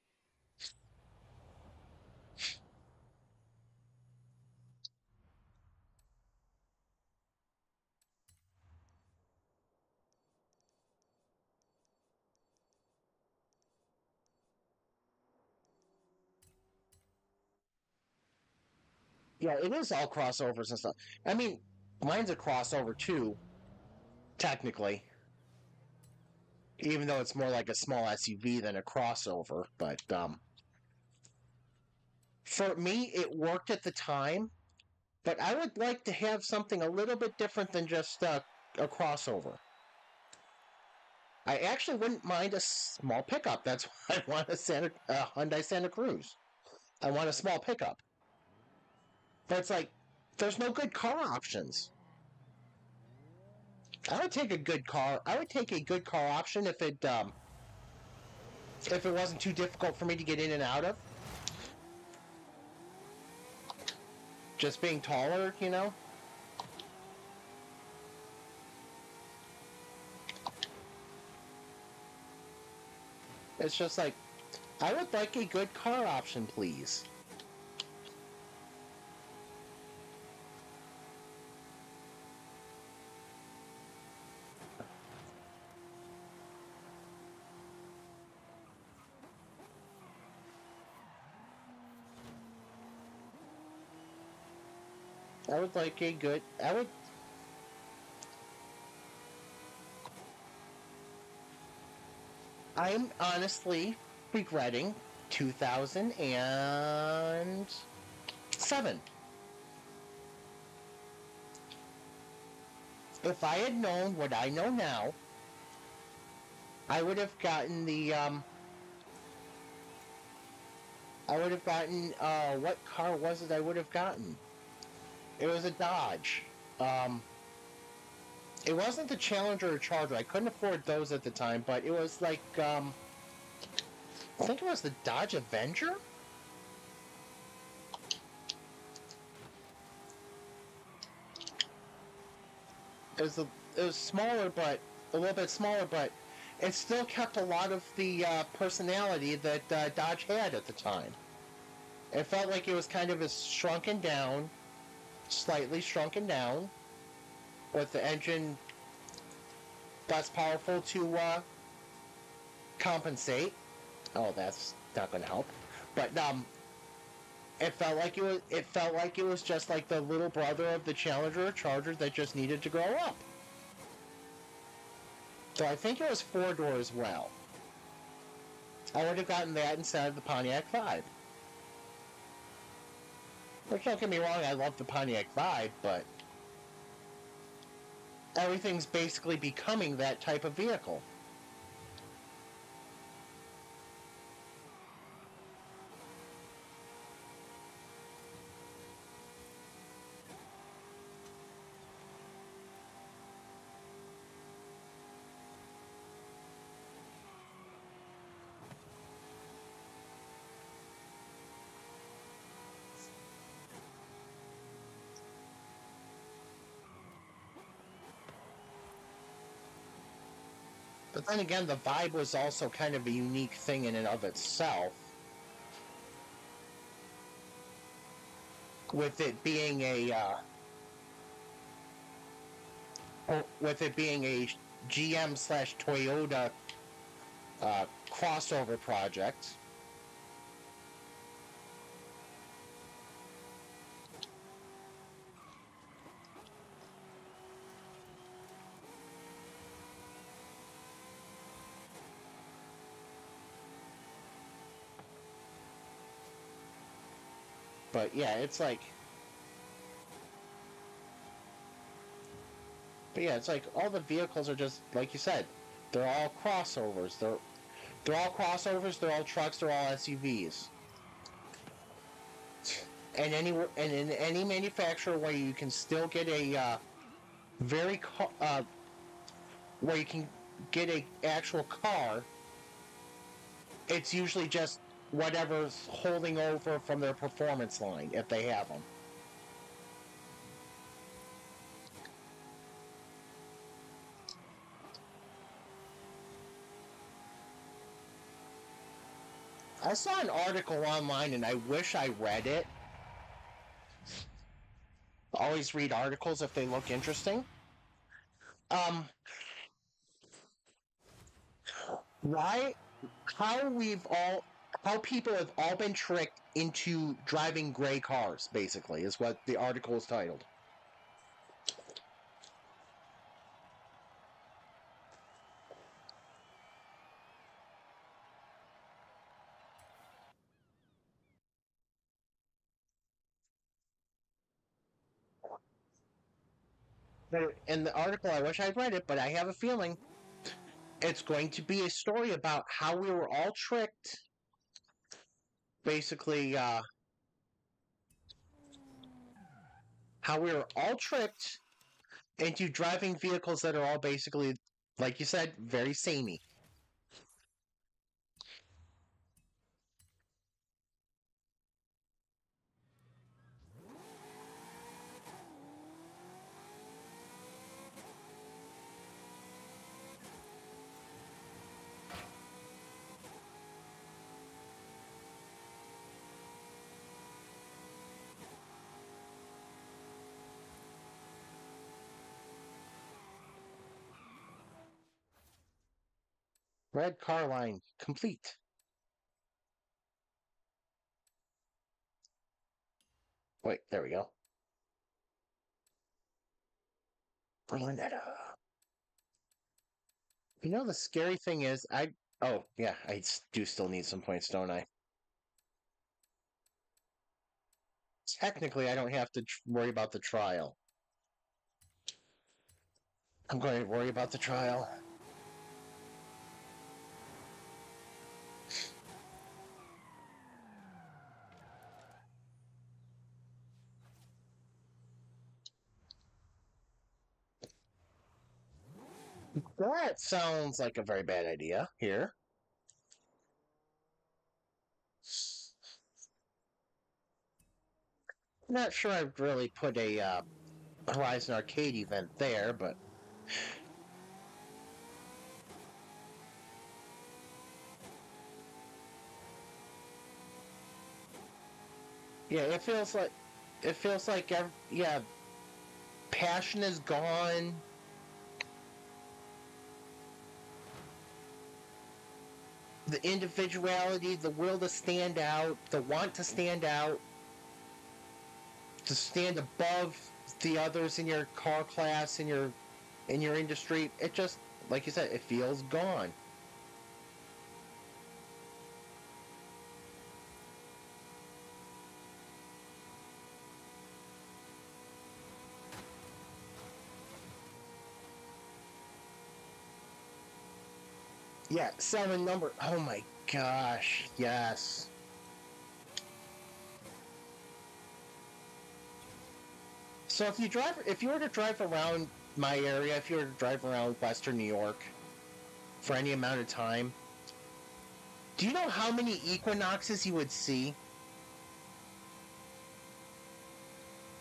Yeah, it is all crossovers and stuff. I mean, mine's a crossover too, technically. Even though it's more like a small SUV than a crossover, but for me it worked at the time, but I would like to have something a little bit different than just a crossover. I actually wouldn't mind a small pickup. That's why I want a Hyundai Santa Cruz. I want a small pickup. But it's like, there's no good car options. I would take a good car. I would take a good car option if it wasn't too difficult for me to get in and out of. Just being taller, you know? It's just like, I would like a good car option, please. I would like a good... I'm honestly regretting 2007. If I had known what I know now, I would have gotten what car was it I would have gotten? It was a Dodge. It wasn't the Challenger or Charger. I couldn't afford those at the time, but it was like, I think it was the Dodge Avenger? It was smaller, but a little bit smaller, but it still kept a lot of the personality that Dodge had at the time. It felt like it was kind of slightly shrunken down, with the engine less powerful to compensate. Oh, that's not going to help. But it felt like it was just like the little brother of the Challenger or Charger that just needed to grow up. So I think it was four-door as well. I would have gotten that instead of the Pontiac Vibe. Which, don't get me wrong, I love the Pontiac Vibe, but everything's basically becoming that type of vehicle. But then again, the Vibe was also kind of a unique thing in and of itself. With it being a GM/Toyota crossover project. But yeah, it's like... But yeah, it's like all the vehicles are just, like you said, they're all crossovers. They're all crossovers, they're all trucks, they're all SUVs. And in any manufacturer where you can still get a where you can get a actual car, it's usually just whatever's holding over from their performance line, if they have them. I saw an article online and I wish I read it. Always read articles if they look interesting. Why, how people have all been tricked into driving gray cars, basically, is what the article is titled. In the article, I wish I'd read it, but I have a feeling it's going to be a story about how we were all tricked, basically, how we were all tricked into driving vehicles that are all basically, like you said, very samey. Red car line complete. Wait, there we go. Berlinetta. You know, the scary thing is, oh, yeah, I do still need some points, don't I? Technically, I don't have to worry about the trial. I'm going to worry about the trial. That sounds like a very bad idea here. Not sure I'd really put a Horizon Arcade event there, but... Yeah, it feels like, yeah, passion is gone. The individuality, the will to stand out, the want to stand out, to stand above the others in your car class, in your industry, it just, like you said, it feels gone. Yeah, selling number. Oh my gosh, yes. So if you were to drive around my area, if you were to drive around Western New York for any amount of time, do you know how many Equinoxes you would see?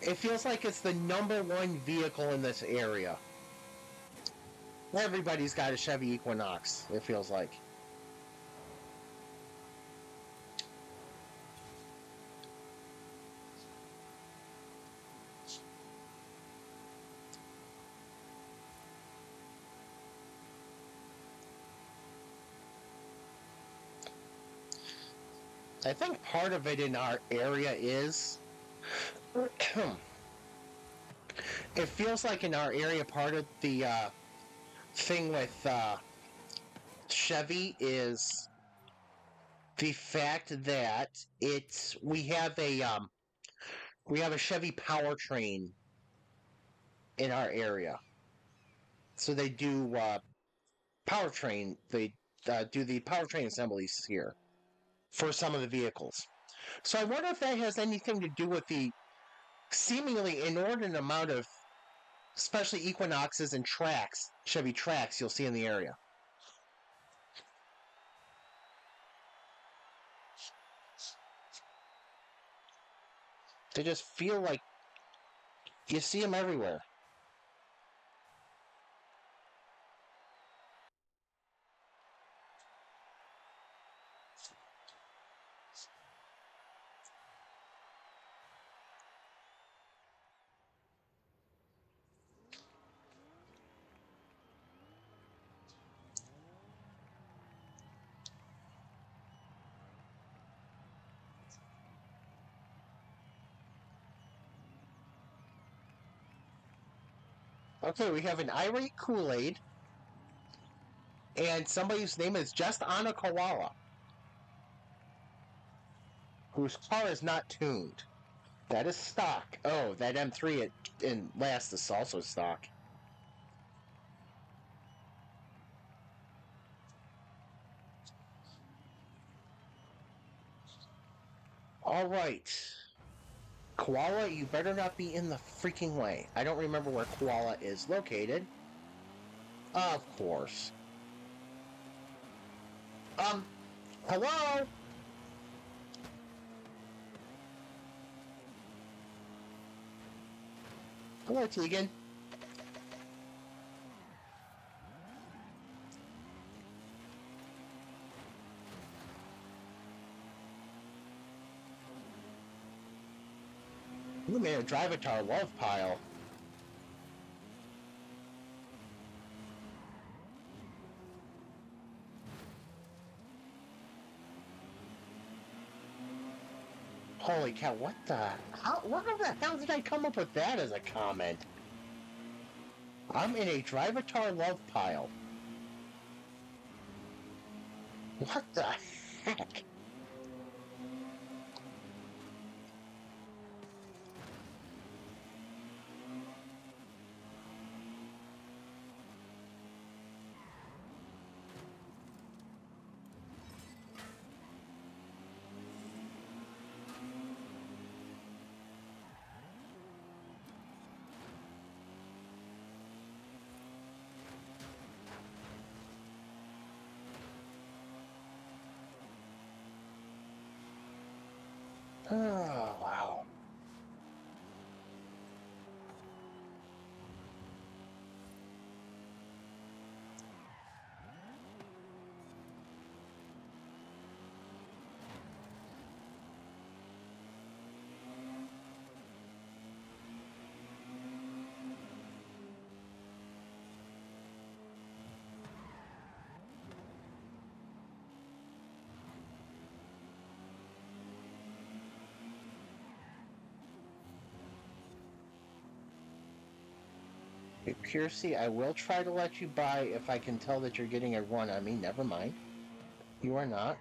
It feels like it's the number one vehicle in this area. Everybody's got a Chevy Equinox, it feels like. I think part of it in our area is it feels like in our area part of the thing with Chevy is the fact that we have a Chevy powertrain in our area. So they do powertrain. They do the powertrain assemblies here for some of the vehicles. So I wonder if that has anything to do with the seemingly inordinate amount of, especially Equinoxes and Trax, Chevy Trax, you'll see in the area. They just feel like you see them everywhere. Okay, we have an irate Kool-Aid, and somebody whose name is just Anna Koala, whose car is not tuned. That is stock. Oh, that M3 in last is also stock. All right. Koala, you better not be in the freaking way. I don't remember where Koala is located. Of course. Hello? Hello, Tegan. You made a Drivatar love pile. Holy cow, what the hell did I come up with that as a comment? I'm in a Drivatar love pile. What the heck? Oh, wow. Kiersey, I will try to let you buy if I can tell that you're getting a run on me. Never mind. You are not.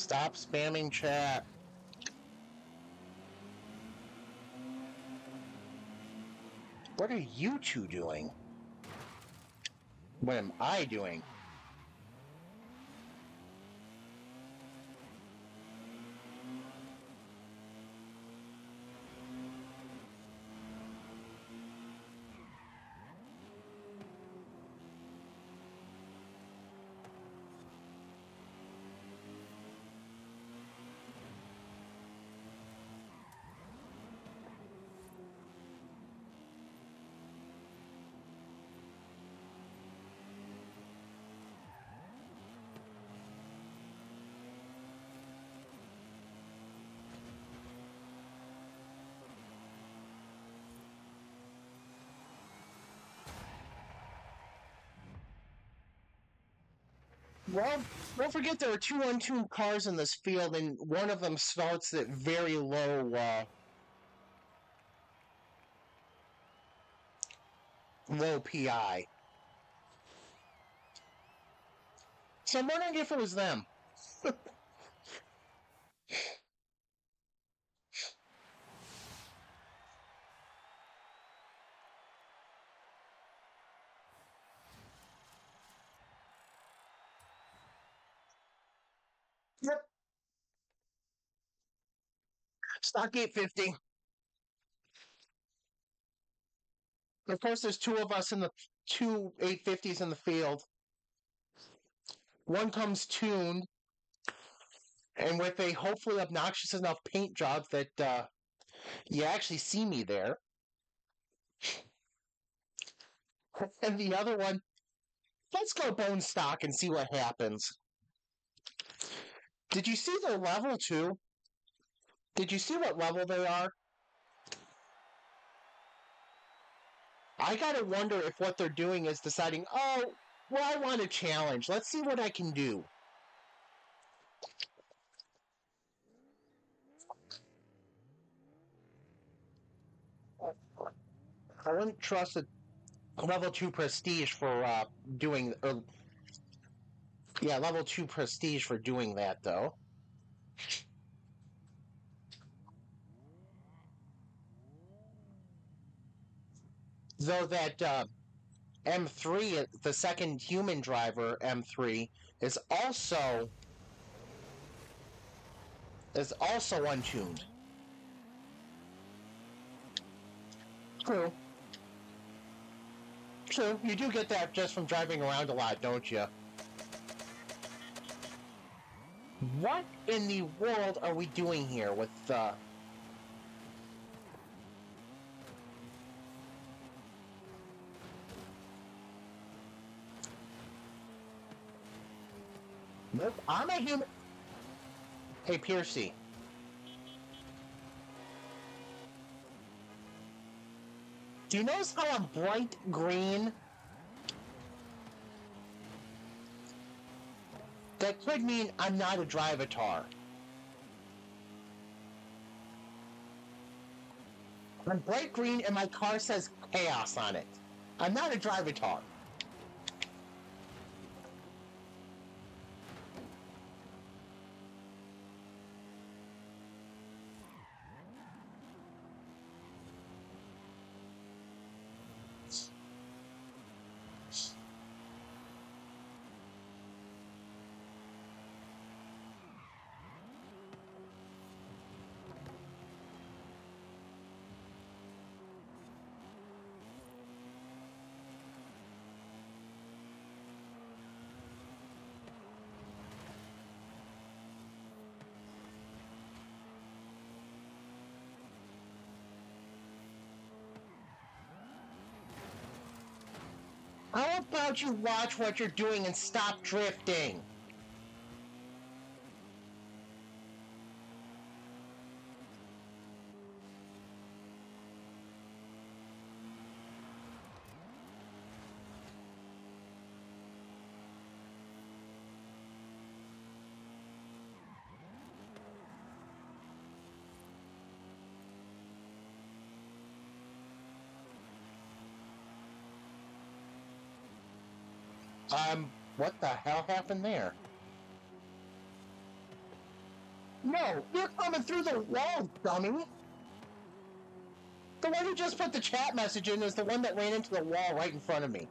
Stop spamming chat. What are you two doing? What am I doing? Well, don't forget there are two untuned cars in this field, and one of them starts at very low PI. So I'm wondering if it was them. Yep. Stock 850. Of course, there's two of us in the two 850s in the field. One comes tuned, and with a hopefully obnoxious enough paint job that you actually see me there. And the other one, let's go bone stock and see what happens. Did you see their level too? Did you see what level they are? I gotta wonder if what they're doing is deciding, oh, well, I want a challenge. Let's see what I can do. I wouldn't trust a level 2 prestige for doing... yeah, level 2 prestige for doing that, though. Though that M3, the second human driver, M3, is also untuned. True. True. You do get that just from driving around a lot, don't you? What in the world are we doing here with Nope, I'm a human. Hey, Piercy. Do you notice how I'm bright green? That could mean I'm not a drivatar. I'm bright green and my car says chaos on it. I'm not a drivatar. How about you watch what you're doing and stop drifting? What the hell happened there? No, you're coming through the wall, dummy! The one who just put the chat message in is the one that ran into the wall right in front of me.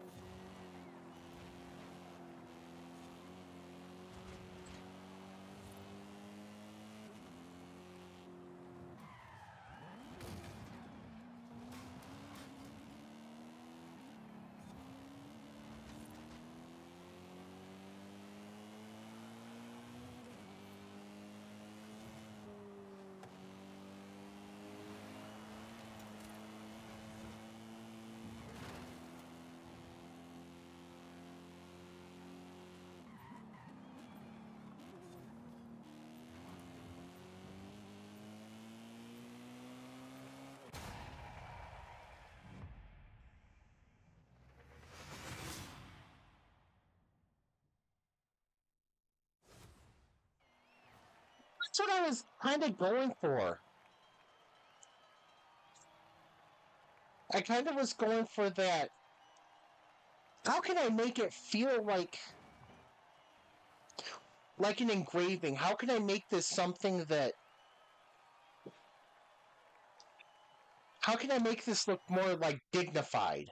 That's what I was kind of going for. I kind of was going for that. How can I make it feel like an engraving? How can I make this something that... How can I make this look more, like, dignified?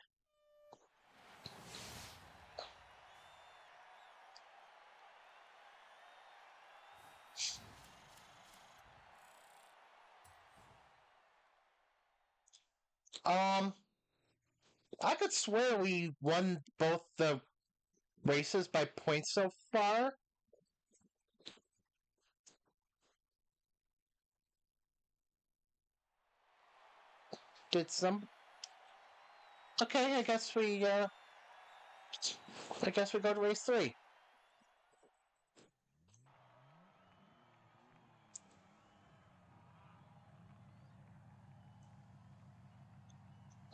I could swear we won both the races by points so far. Did some... Okay, I guess we go to race 3.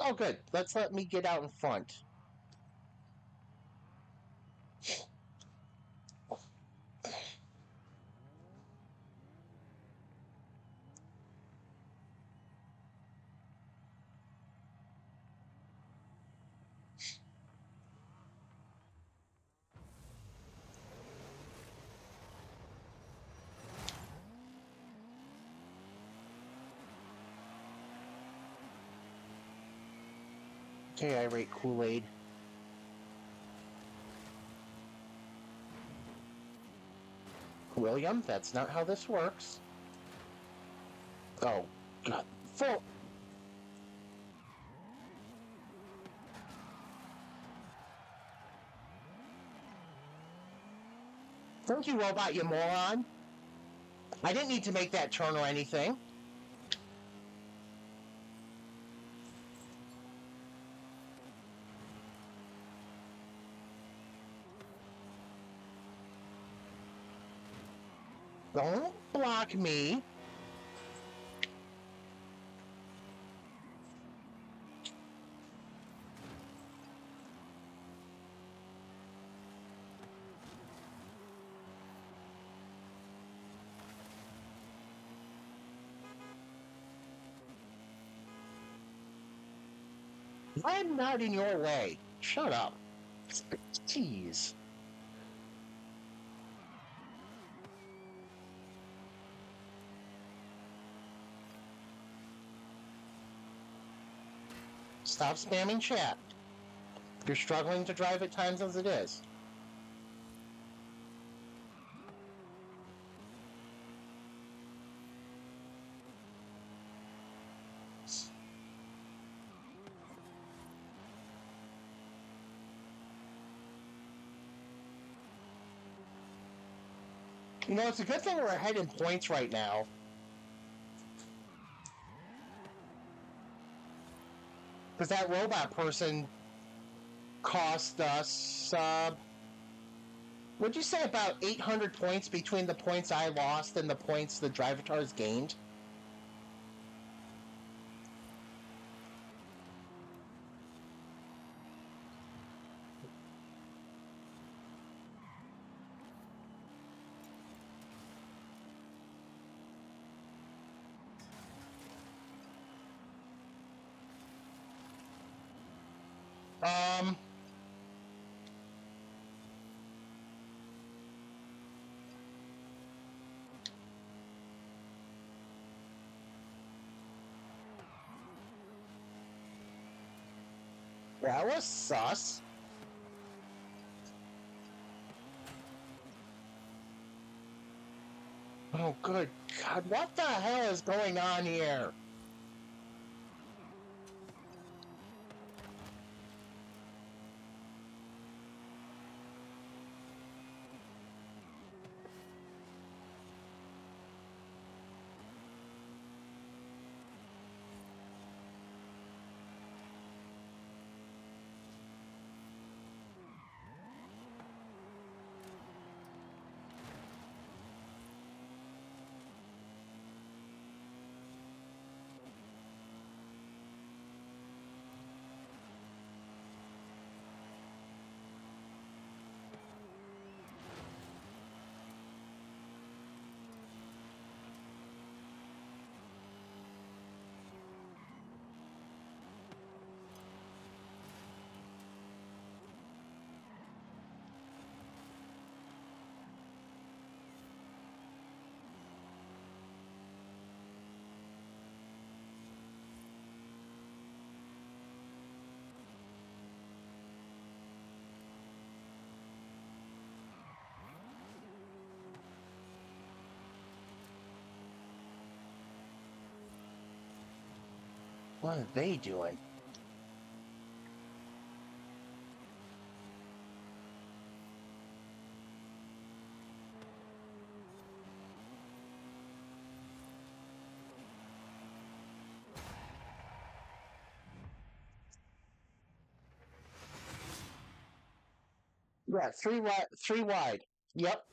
Oh, good. Let me get out in front. Okay, I rate Kool-Aid. William, that's not how this works. Oh, God. Full... Thank you, robot, you moron. I didn't need to make that turn or anything. Don't block me. I'm not in your way. Shut up. Jeez. Stop spamming chat. You're struggling to drive at times as it is. You know, it's a good thing we're ahead in points right now. Because that robot person cost us, what'd you say, about 800 points between the points I lost and the points the Drivatars gained? That was sus. Oh, good God. What the hell is going on here? What are they doing? Yeah, three wide. Three wide. Yep.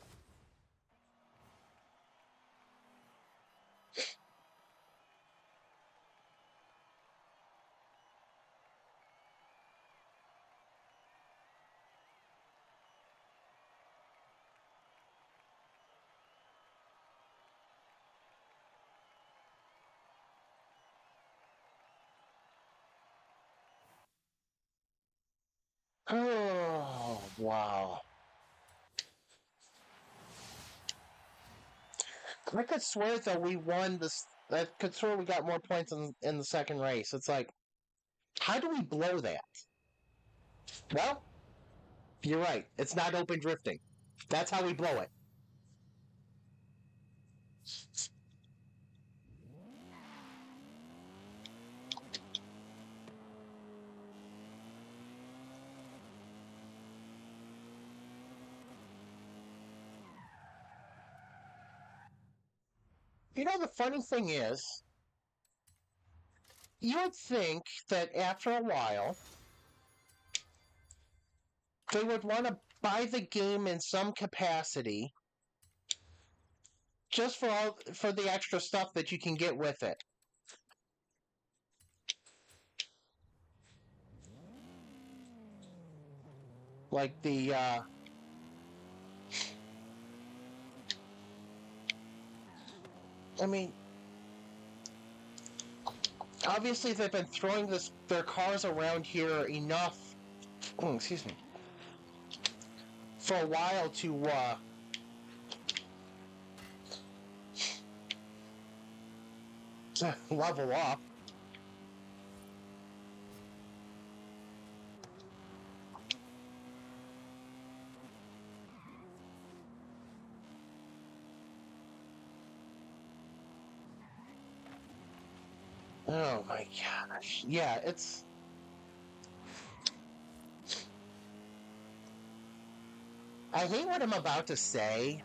Oh, wow. I could swear that we won this. I could swear we got more points in the second race. It's like, how do we blow that? Well, you're right. It's not open drifting. That's how we blow it. You know, the funny thing is, you would think that after a while, they would want to buy the game in some capacity just for the extra stuff that you can get with it. Like the I mean, obviously they've been throwing their cars around here enough. Oh, excuse me. For a while to level up. Oh my gosh. Yeah, it's... I hate what I'm about to say.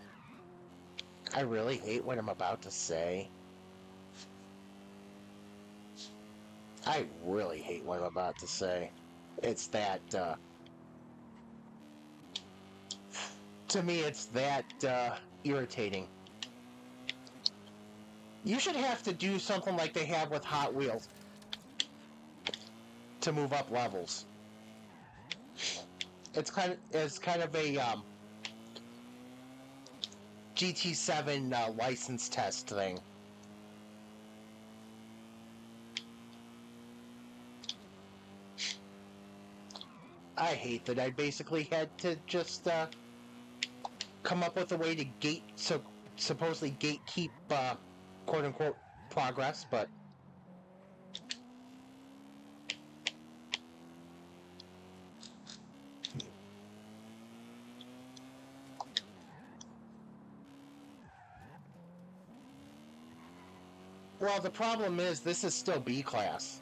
I really hate what I'm about to say. I really hate what I'm about to say. It's that, to me, it's that, irritating. You should have to do something like they have with Hot Wheels to move up levels. It's kind of a GT7 license test thing. I hate that I basically had to just come up with a way to supposedly gatekeep quote unquote progress, but Well, the problem is this is still B class.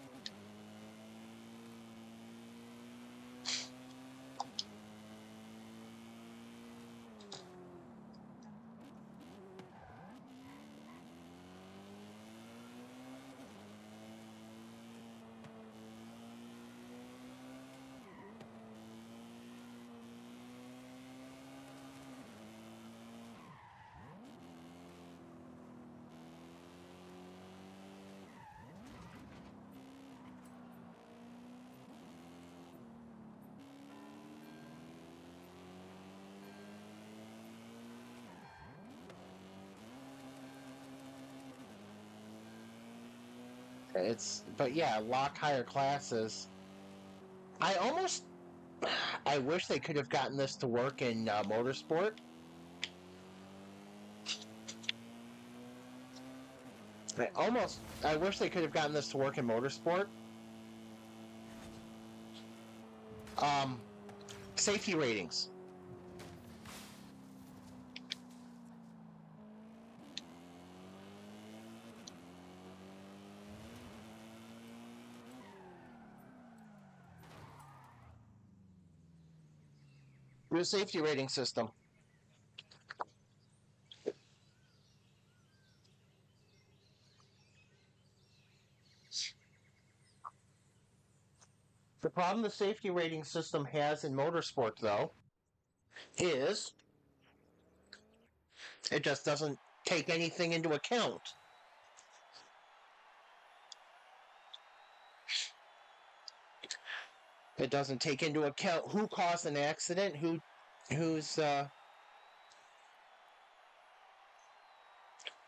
But yeah, lock higher classes. I almost, I wish they could have gotten this to work in Motorsport. I wish they could have gotten this to work in Motorsport. Safety ratings. The safety rating system. The problem the safety rating system has in Motorsport, though, is it just doesn't take anything into account. It doesn't take into account who caused an accident, who's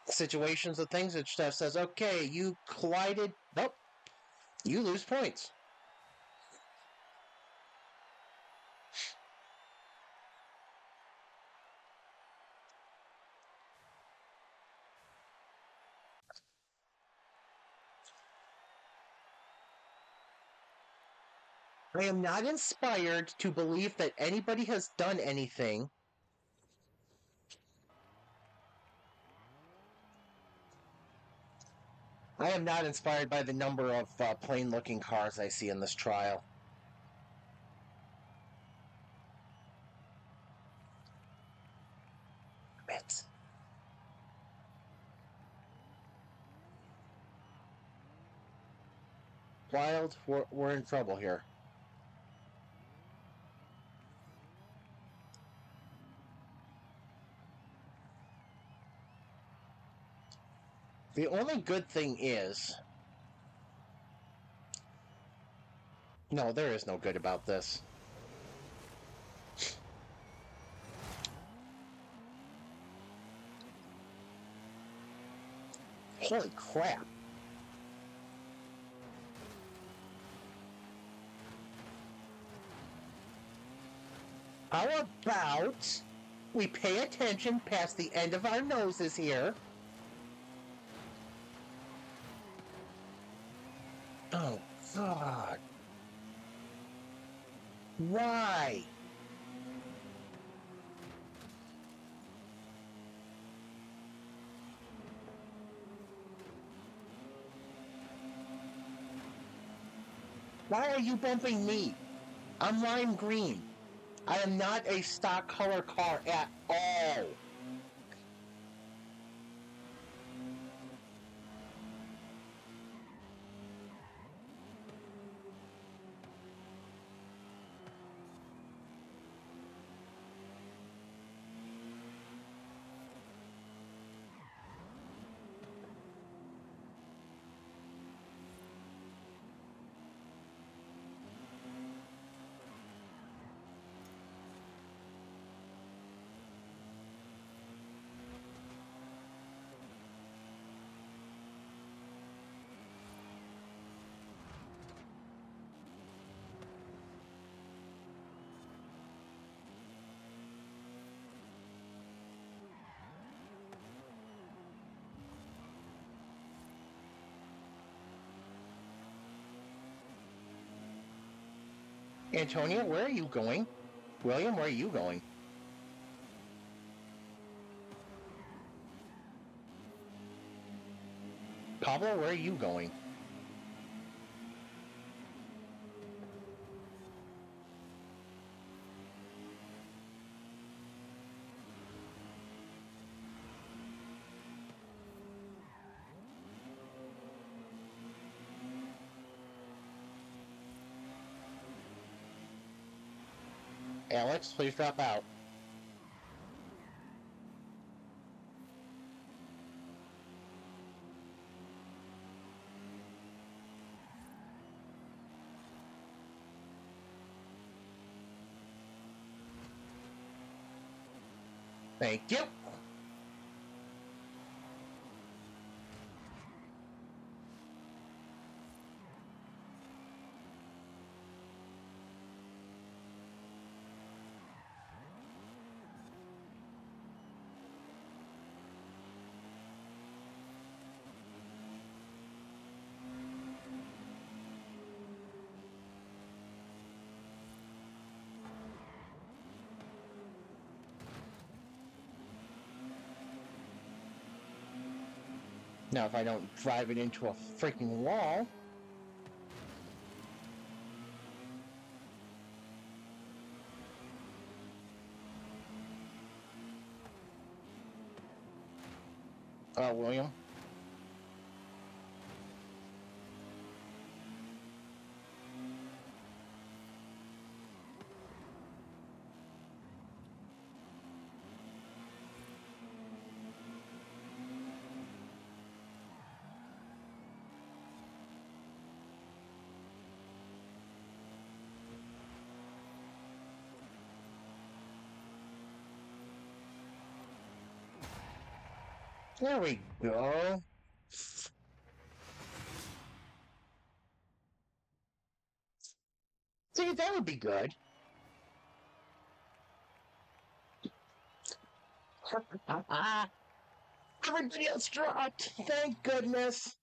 situations of things. It just says, okay, you collided. Nope, you lose points. I am not inspired to believe that anybody has done anything I am not inspired by the number of plain-looking cars I see in this trial. Bits. Wild, we're in trouble here. The only good thing is... No, there is no good about this. Holy crap. How about we pay attention past the end of our noses here? Oh, God. Why? Why are you bumping me? I'm lime green. I am not a stock color car at all. Antonio, where are you going? William, where are you going? Come Pablo, where are you going? Alex, please drop out. Thank you. Now, if I don't drive it into a freaking wall. William. There we go. See, that would be good. Everybody else dropped. Thank goodness.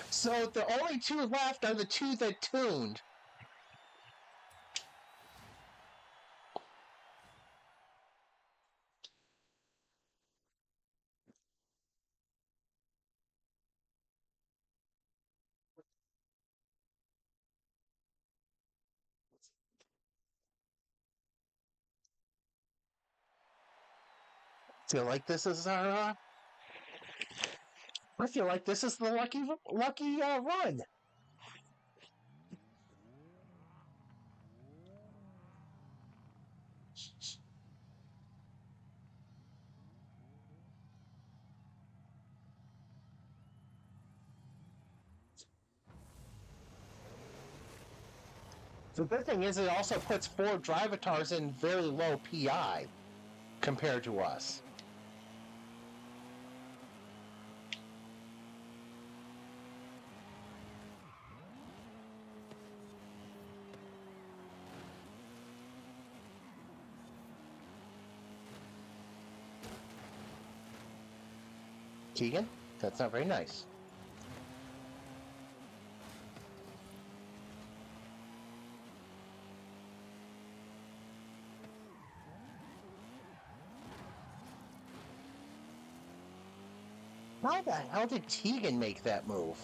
So the only two left are the two that tuned. Feel like this is our. I feel like this is the lucky run. The good thing is it also puts 4 Drivatars in very low PI compared to us. Keegan, that's not very nice. How the hell did Tegan make that move?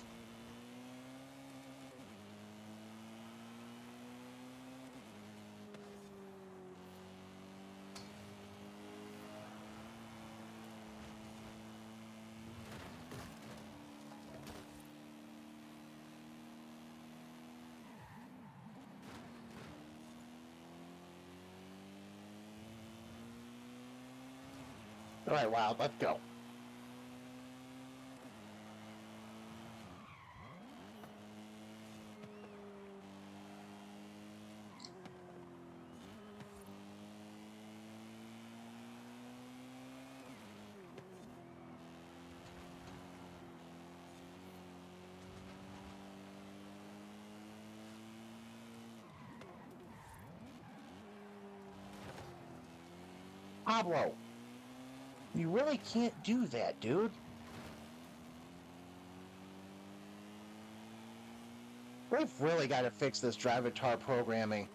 All right, Wild, let's go. Pablo, you really can't do that, dude. They've really got to fix this Drivatar programming.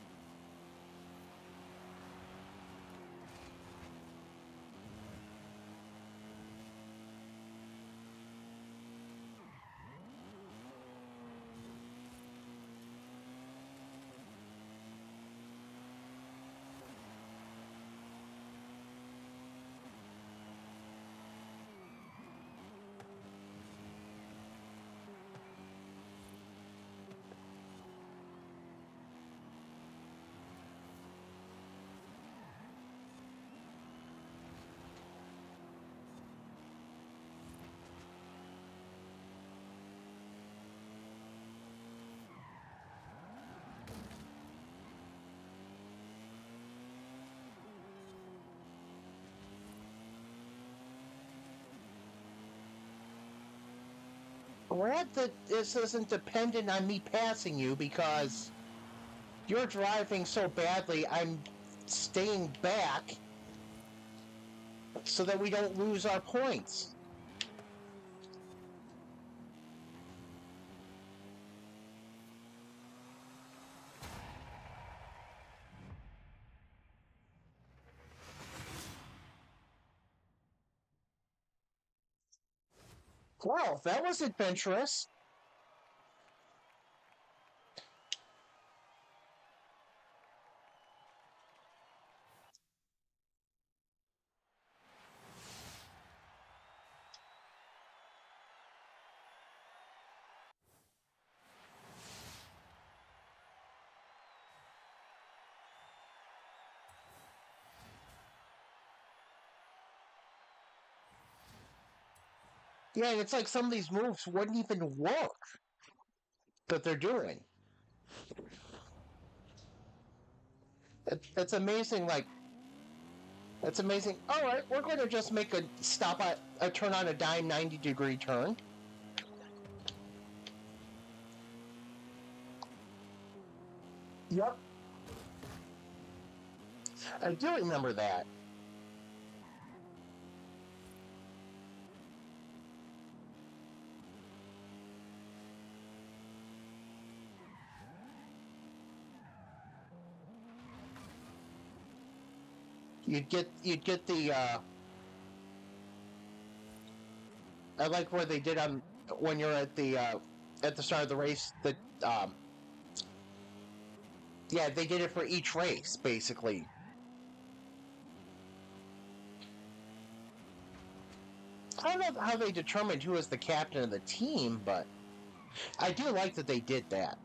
Glad that this isn't dependent on me passing you because you're driving so badly, I'm staying back so that we don't lose our points. Well, that was adventurous. Yeah, and it's like some of these moves wouldn't even work that they're doing. It's amazing, like, it's amazing. All right, we're going to just make a stop at a turn on a dime 90-degree turn. Yep. I do remember that. You'd get the I like where they did on when you're at the start of the race that yeah, they did it for each race basically. I don't know how they determined who was the captain of the team, but I do like that they did that.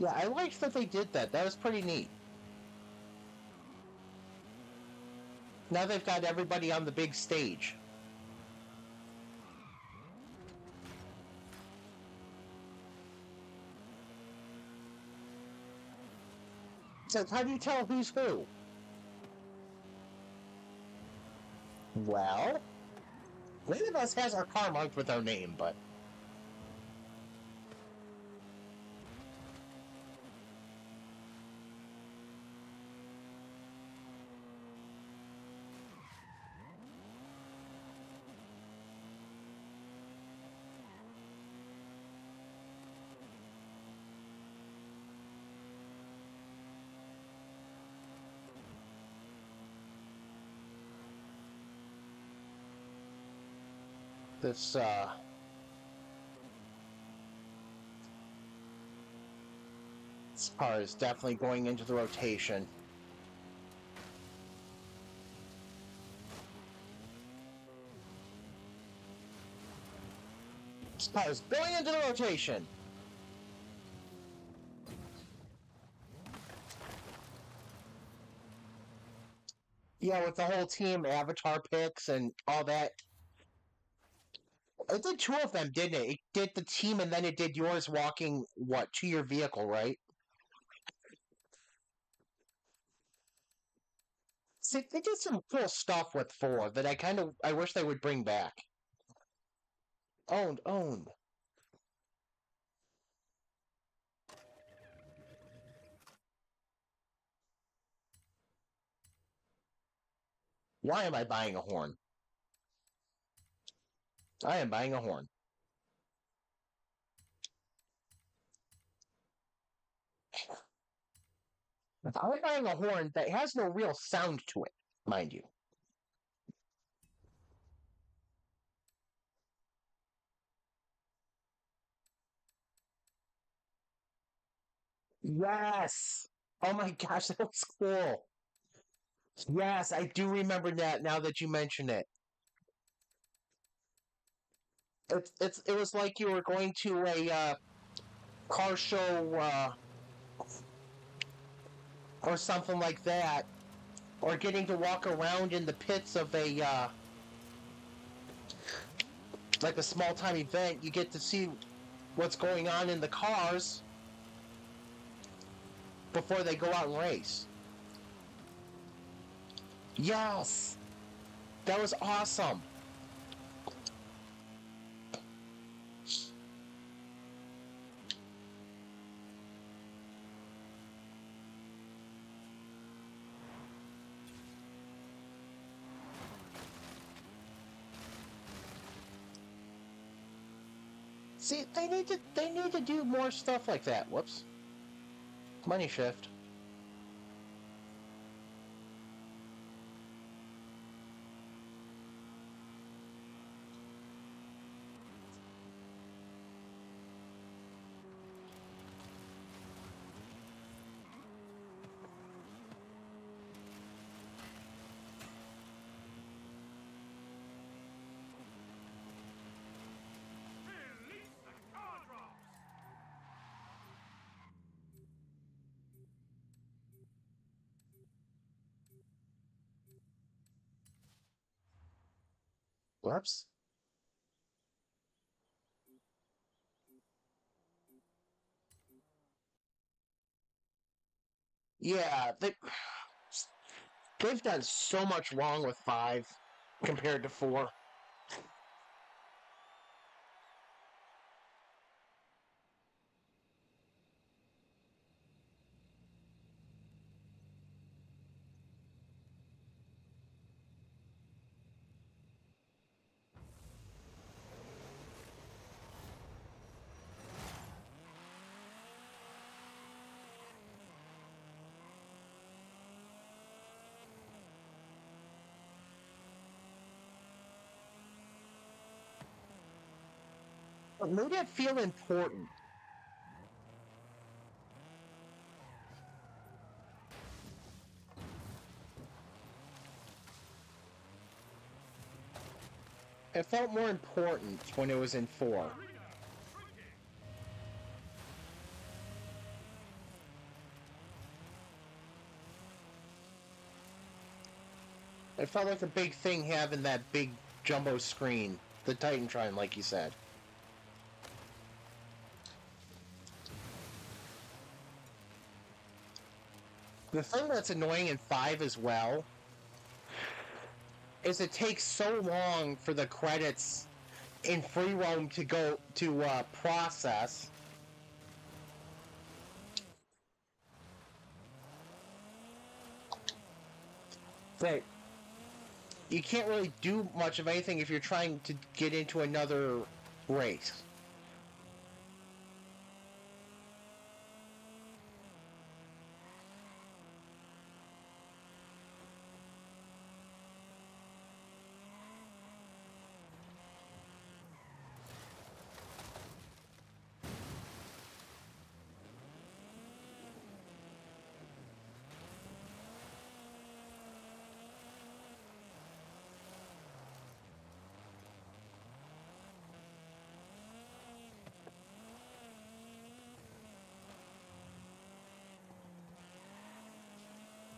Yeah, I liked that they did that. That was pretty neat. Now they've got everybody on the big stage. So how do you tell who's who? Well, none of us has our car marked with our name, but this this car is definitely going into the rotation. This car is going into the rotation. Yeah, with the whole team avatar picks and all that. It did two of them, didn't it? It did the team and then it did yours walking, what, to your vehicle, right? See, they did some cool stuff with 4 that I wish they would bring back. Owned. Why am I buying a horn? I am buying a horn. I'm buying a horn that has no real sound to it, mind you. Yes! Oh my gosh, that was cool. Yes, I do remember that now that you mention it. It was like you were going to a car show or something like that, or getting to walk around in the pits of like a small-time event, you get to see what's going on in the cars before they go out and race. Yes! That was awesome! See, they need to do more stuff like that. Whoops. Money shift. Whoops. Yeah, they've done so much wrong with 5 compared to 4. It made it feel important. It felt more important when it was in 4. It felt like a big thing having that big jumbo screen. The Titantron, like you said. The thing that's annoying in 5 as well is it takes so long for the credits in free roam to go to process. That you can't really do much of anything if you're trying to get into another race.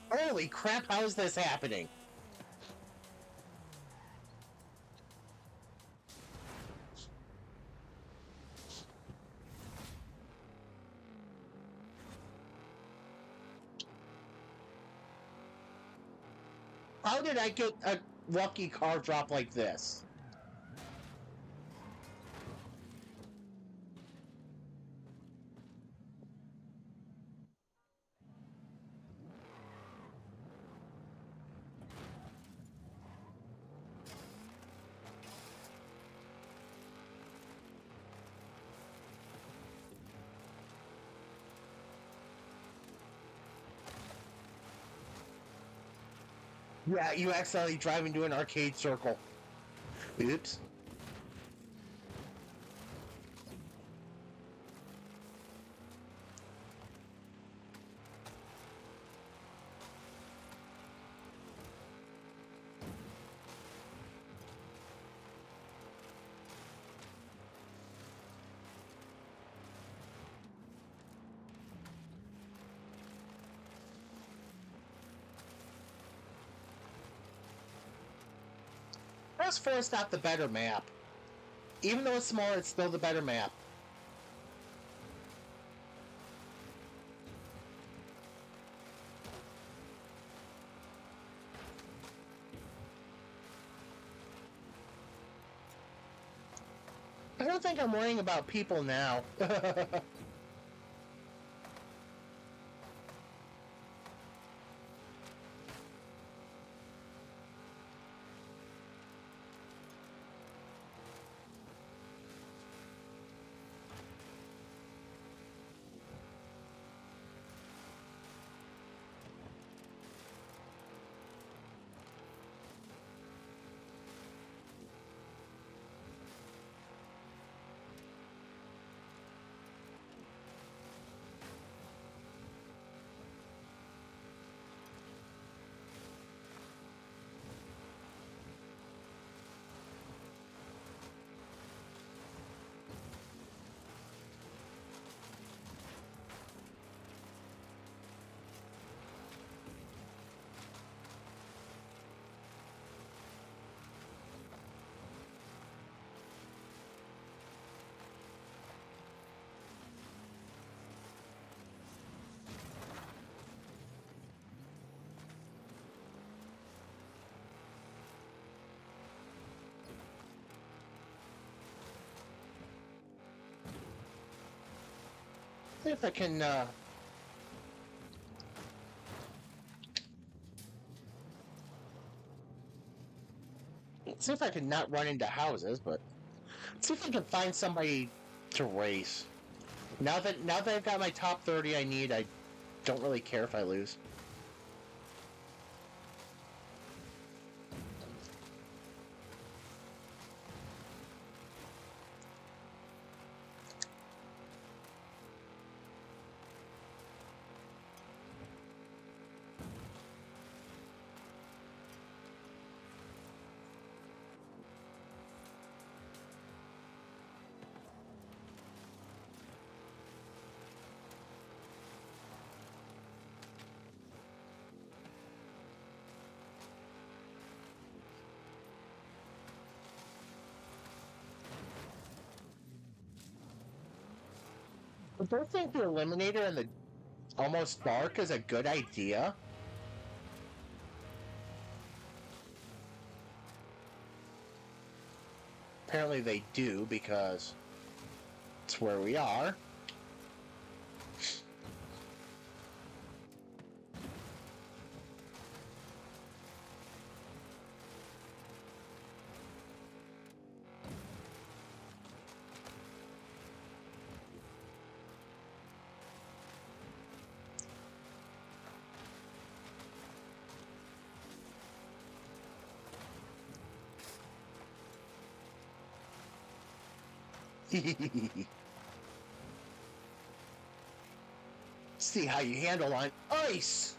Holy crap, how is this happening? How did I get a lucky car drop like this? Yeah, you accidentally drive into an arcade circle. Oops. Press 4 stop the better map. Even though it's smaller, it's still the better map. I don't think I'm worrying about people now. See if I can, see if I can not run into houses, but see if I can find somebody to race. Now that I've got my top 30 I need, I don't really care if I lose. I don't think the Eliminator and the Almost Dark is a good idea. Apparently they do, because it's where we are. See how you handle on ice.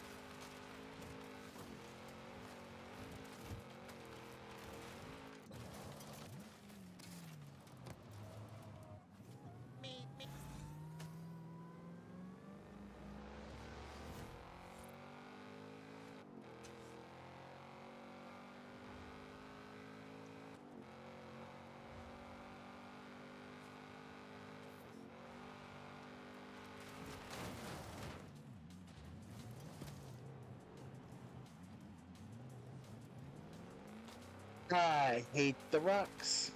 I hate the rocks.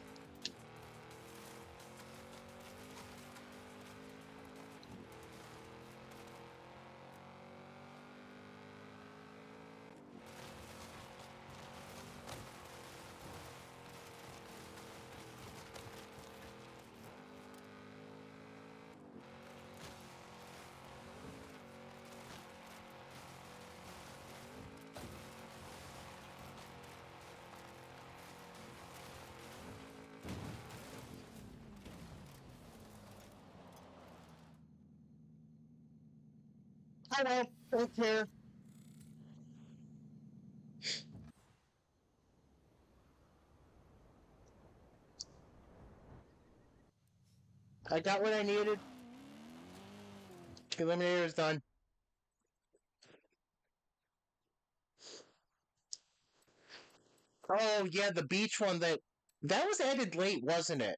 I know, don't care. I got what I needed. Eliminator is done. Oh yeah, the beach one that was added late, wasn't it?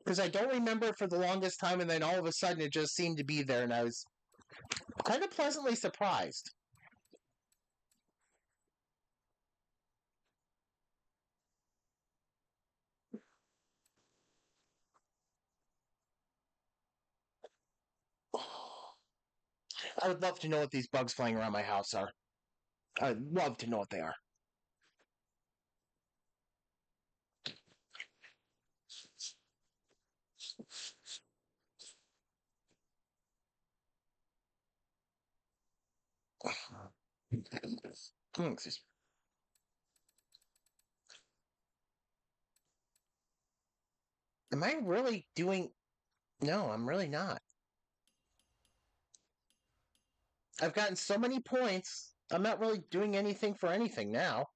Because I don't remember it for the longest time, and then all of a sudden it just seemed to be there, and I was kind of pleasantly surprised. I would love to know what these bugs flying around my house are. I'd love to know what they are. Excuse me. Am I really doing... No, I'm really not. I've gotten so many points, I'm not really doing anything for anything now.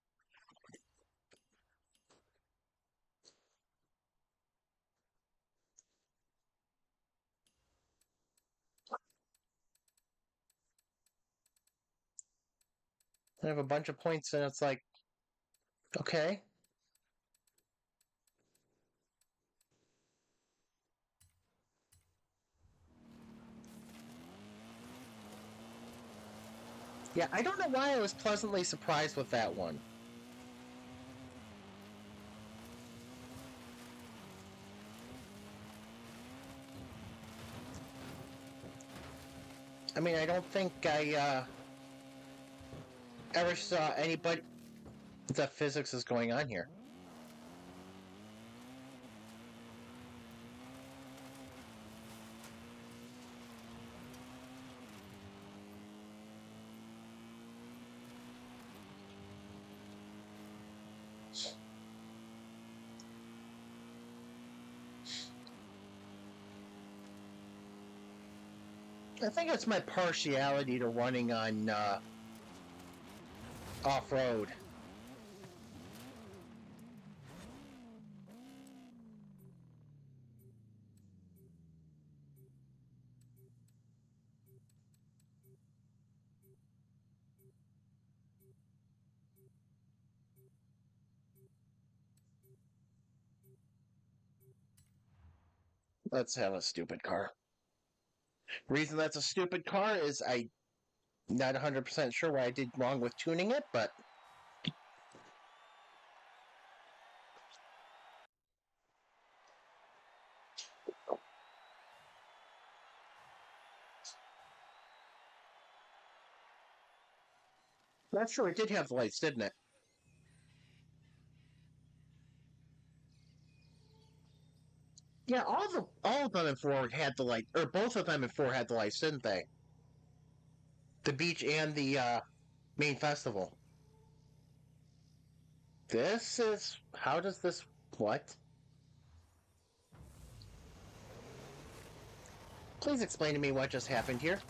I have a bunch of points, and it's like, okay. Yeah, I don't know why I was pleasantly surprised with that one. I mean, I don't think I ever saw anybody... What the physics is going on here? I think it's my partiality to running on off-road. Let's have a stupid car. Reason that's a stupid car is I'm not 100% sure what I did wrong with tuning it, but... Not sure it did have the lights, didn't it? Yeah, all of them in 4 had the light, or both of them in 4 had the lights, didn't they? The beach and the main festival. This is... How does this... What? Please explain to me what just happened here.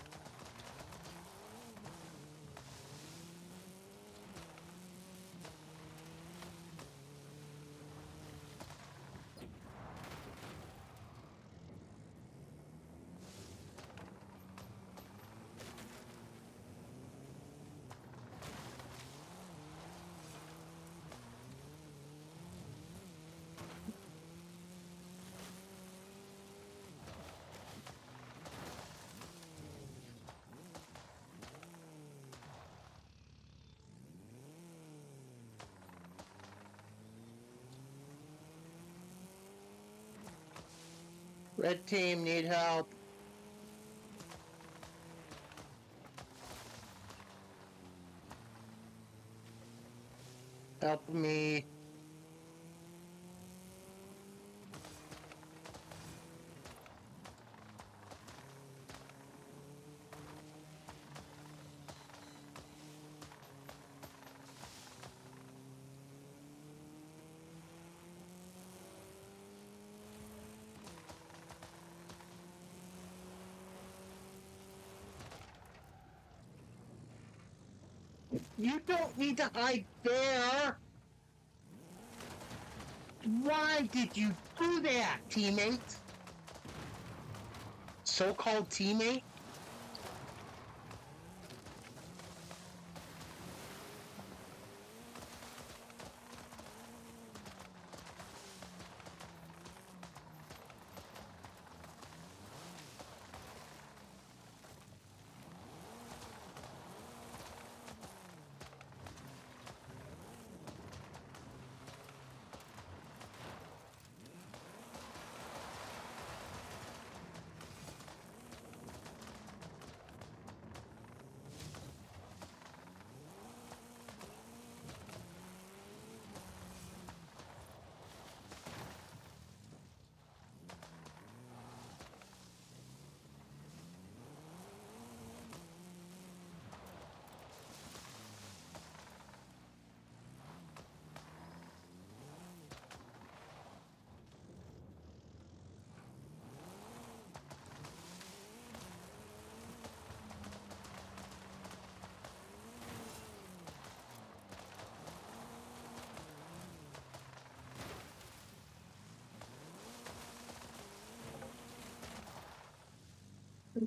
Red team, need help. Help me. You don't need to hide there! Why did you do that, teammate? So-called teammate?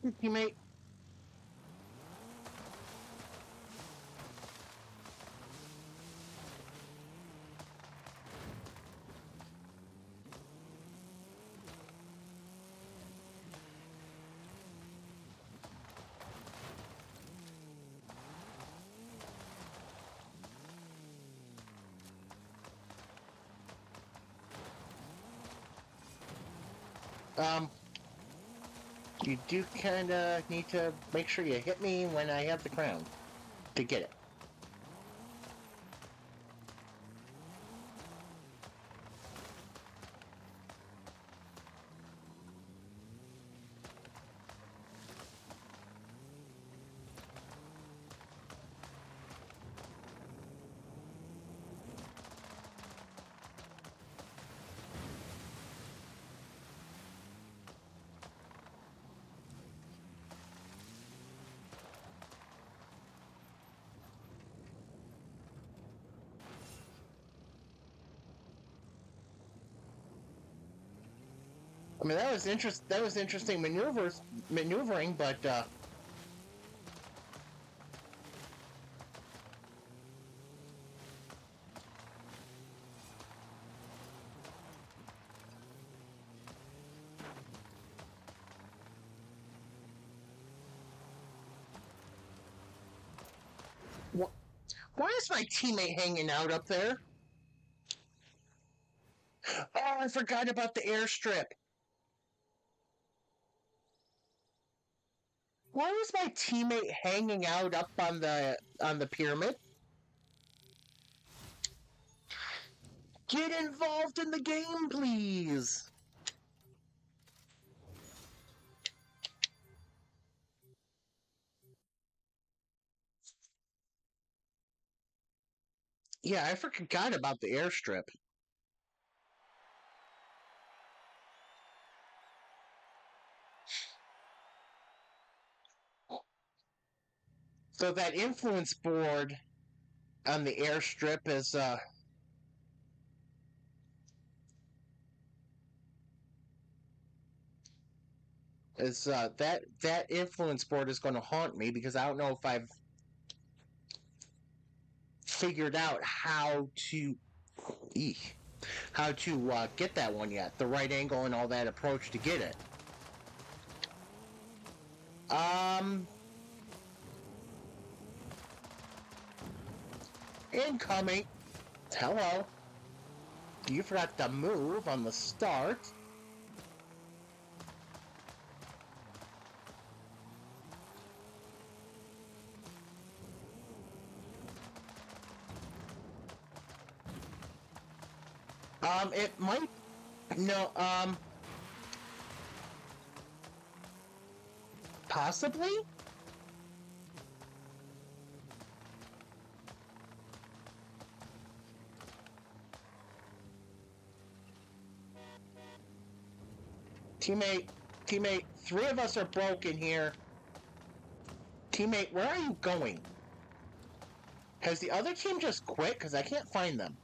Teammate. You do kind of need to make sure you hit me when I have the crown to get it. I mean, that was interesting maneuvering, but why is my teammate hanging out up there? Oh, I forgot about the airstrip. Why is my teammate hanging out up on the pyramid? Get involved in the game, please. Yeah, I forgot about the airstrip. So that influence board on the airstrip is that influence board is going to haunt me because I don't know if I've figured out how to get that one yet, the right angle and all that approach to get it. Incoming. Hello. You forgot to move on the start. It might... No, possibly? Teammate, three of us are broken here. Teammate, where are you going? Has the other team just quit? Because I can't find them.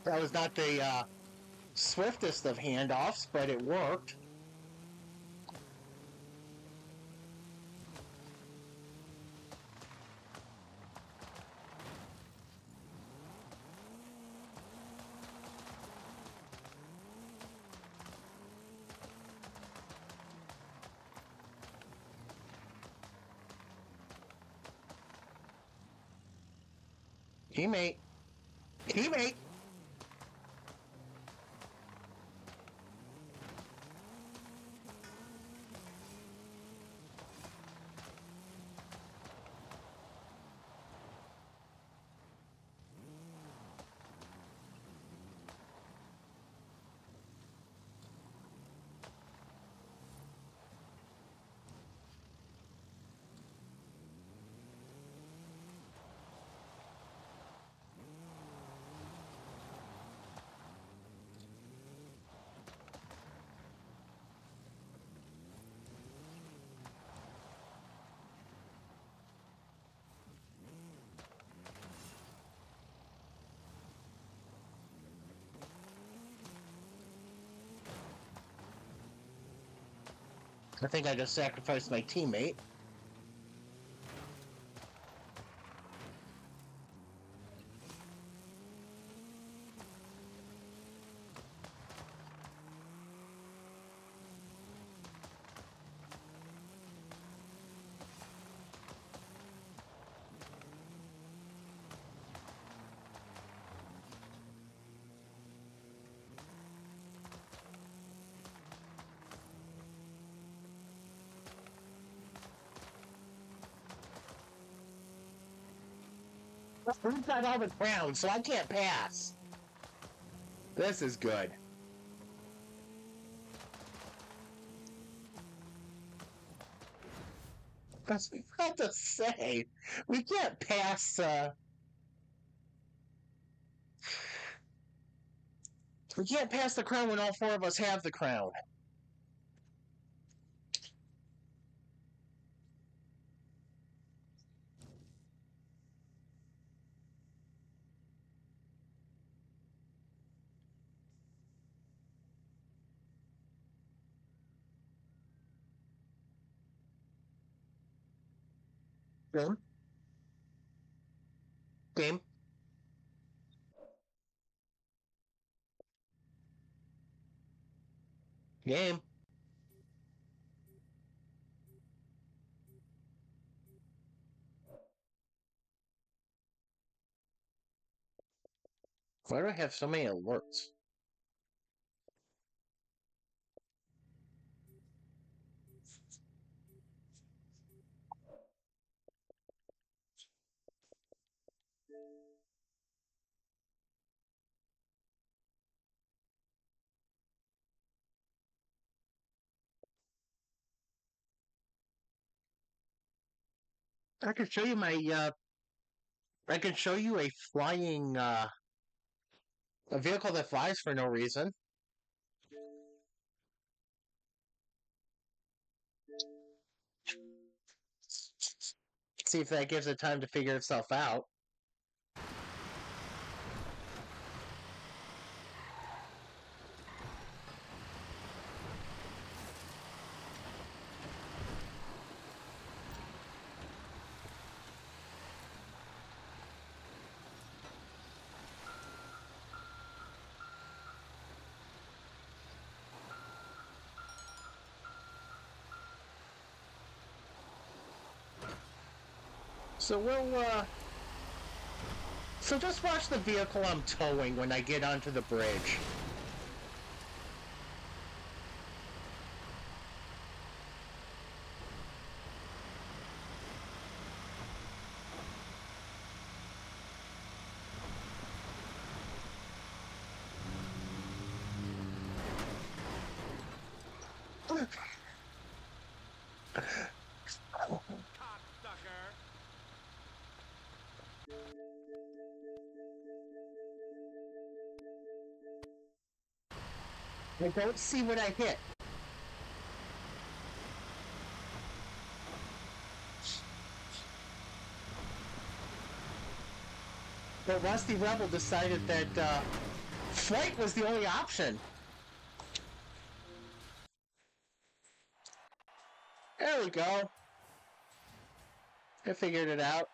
That was not the swiftest of handoffs, but it worked. Teammate. Teammate! I think I just sacrificed my teammate. We've got all the ground, so I can't pass. This is good. That's what I have to say. We can't pass, we can't pass the crown when all four of us have the crown. Game? Game? Game? Why do I have so many alerts? I can show you I can show you a flying, a vehicle that flies for no reason. See if that gives it time to figure itself out. So so just watch the vehicle I'm towing when I get onto the bridge. I don't see what I hit. But Rusty Rebel decided that flight was the only option. There we go. I figured it out.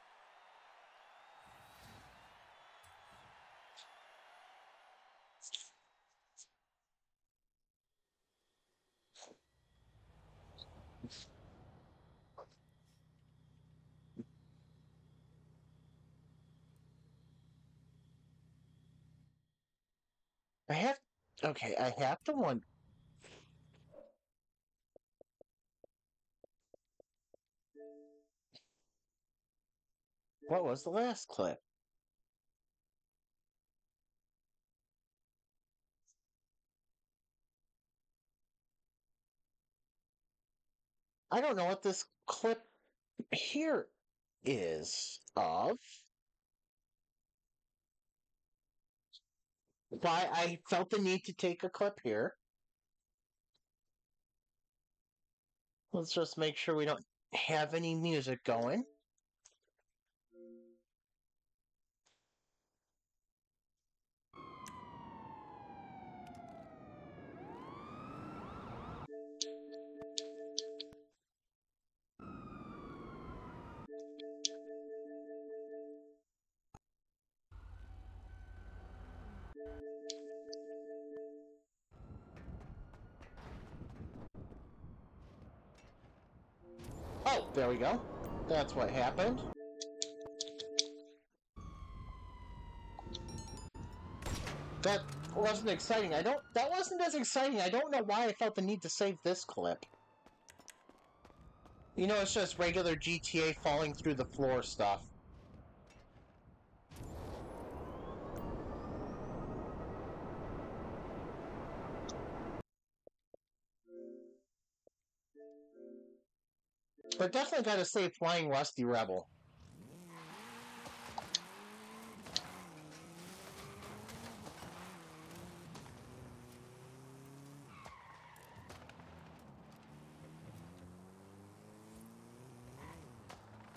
I have... Okay, I have to wonder... What was the last clip? I don't know what this clip here is of. Why I felt the need to take a clip here. Let's just make sure we don't have any music going. There we go. That's what happened. That wasn't exciting. That wasn't as exciting. I don't know why I felt the need to save this clip. You know, it's just regular GTA falling through the floor stuff. But definitely gotta save Flying Rusty Rebel.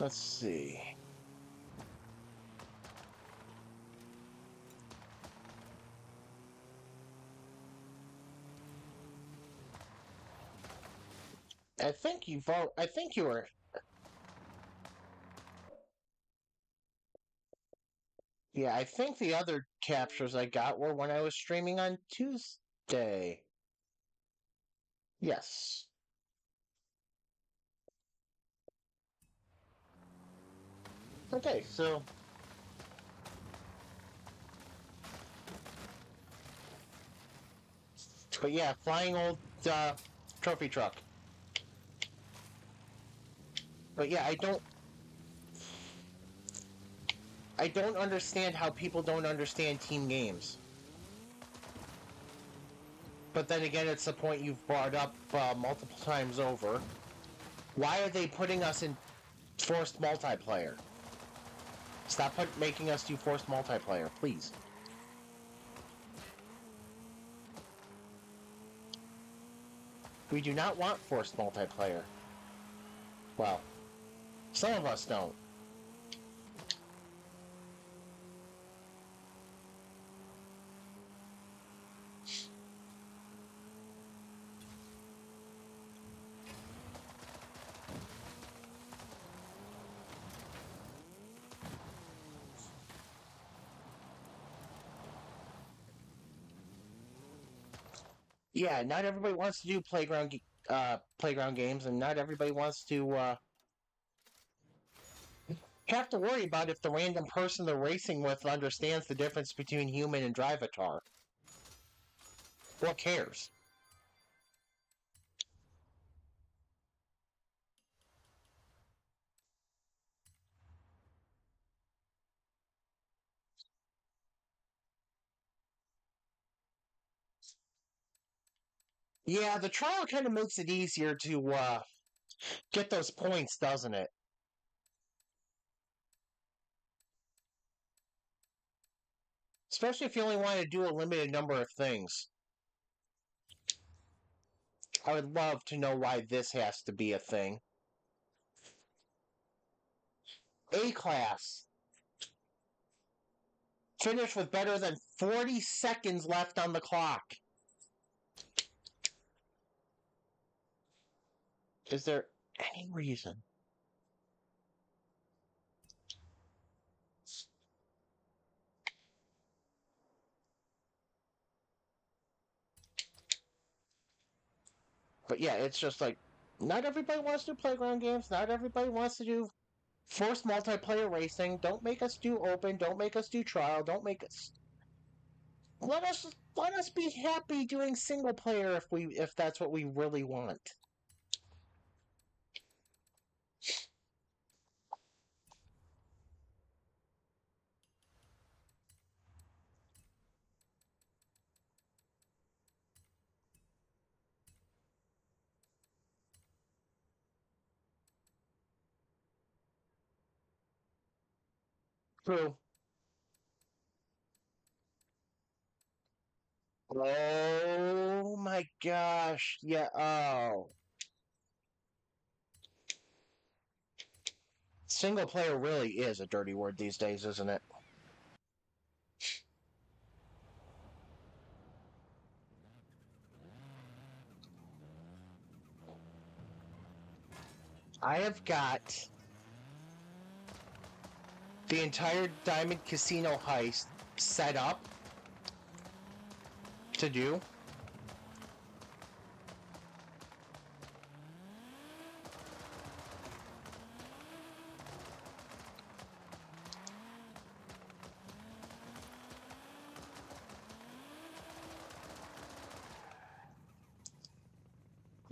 Let's see. I think you were. Yeah, I think the other captures I got were when I was streaming on Tuesday. Yes. Okay, so... But yeah, flying old trophy truck. But yeah, I don't understand how people don't understand team games. But then again, it's the point you've brought up multiple times over. Why are they putting us in forced multiplayer? Stop making us do forced multiplayer, please. We do not want forced multiplayer. Well, some of us don't. Yeah, not everybody wants to do playground games, and not everybody wants to have to worry about if the random person they're racing with understands the difference between human and drivatar. What cares? Yeah, the trial kind of makes it easier to get those points, doesn't it? Especially if you only want to do a limited number of things. I would love to know why this has to be a thing. A-Class. Finished with better than 40 seconds left on the clock. Is there any reason? But yeah, it's just like, not everybody wants to do playground games. Not everybody wants to do forced multiplayer racing. Don't make us do open. Don't make us do trial. Don't make us... Let us be happy doing single player if that's what we really want. True. Oh my gosh. Yeah, oh. Single player really is a dirty word these days, isn't it? I have got the entire Diamond Casino heist set up to do.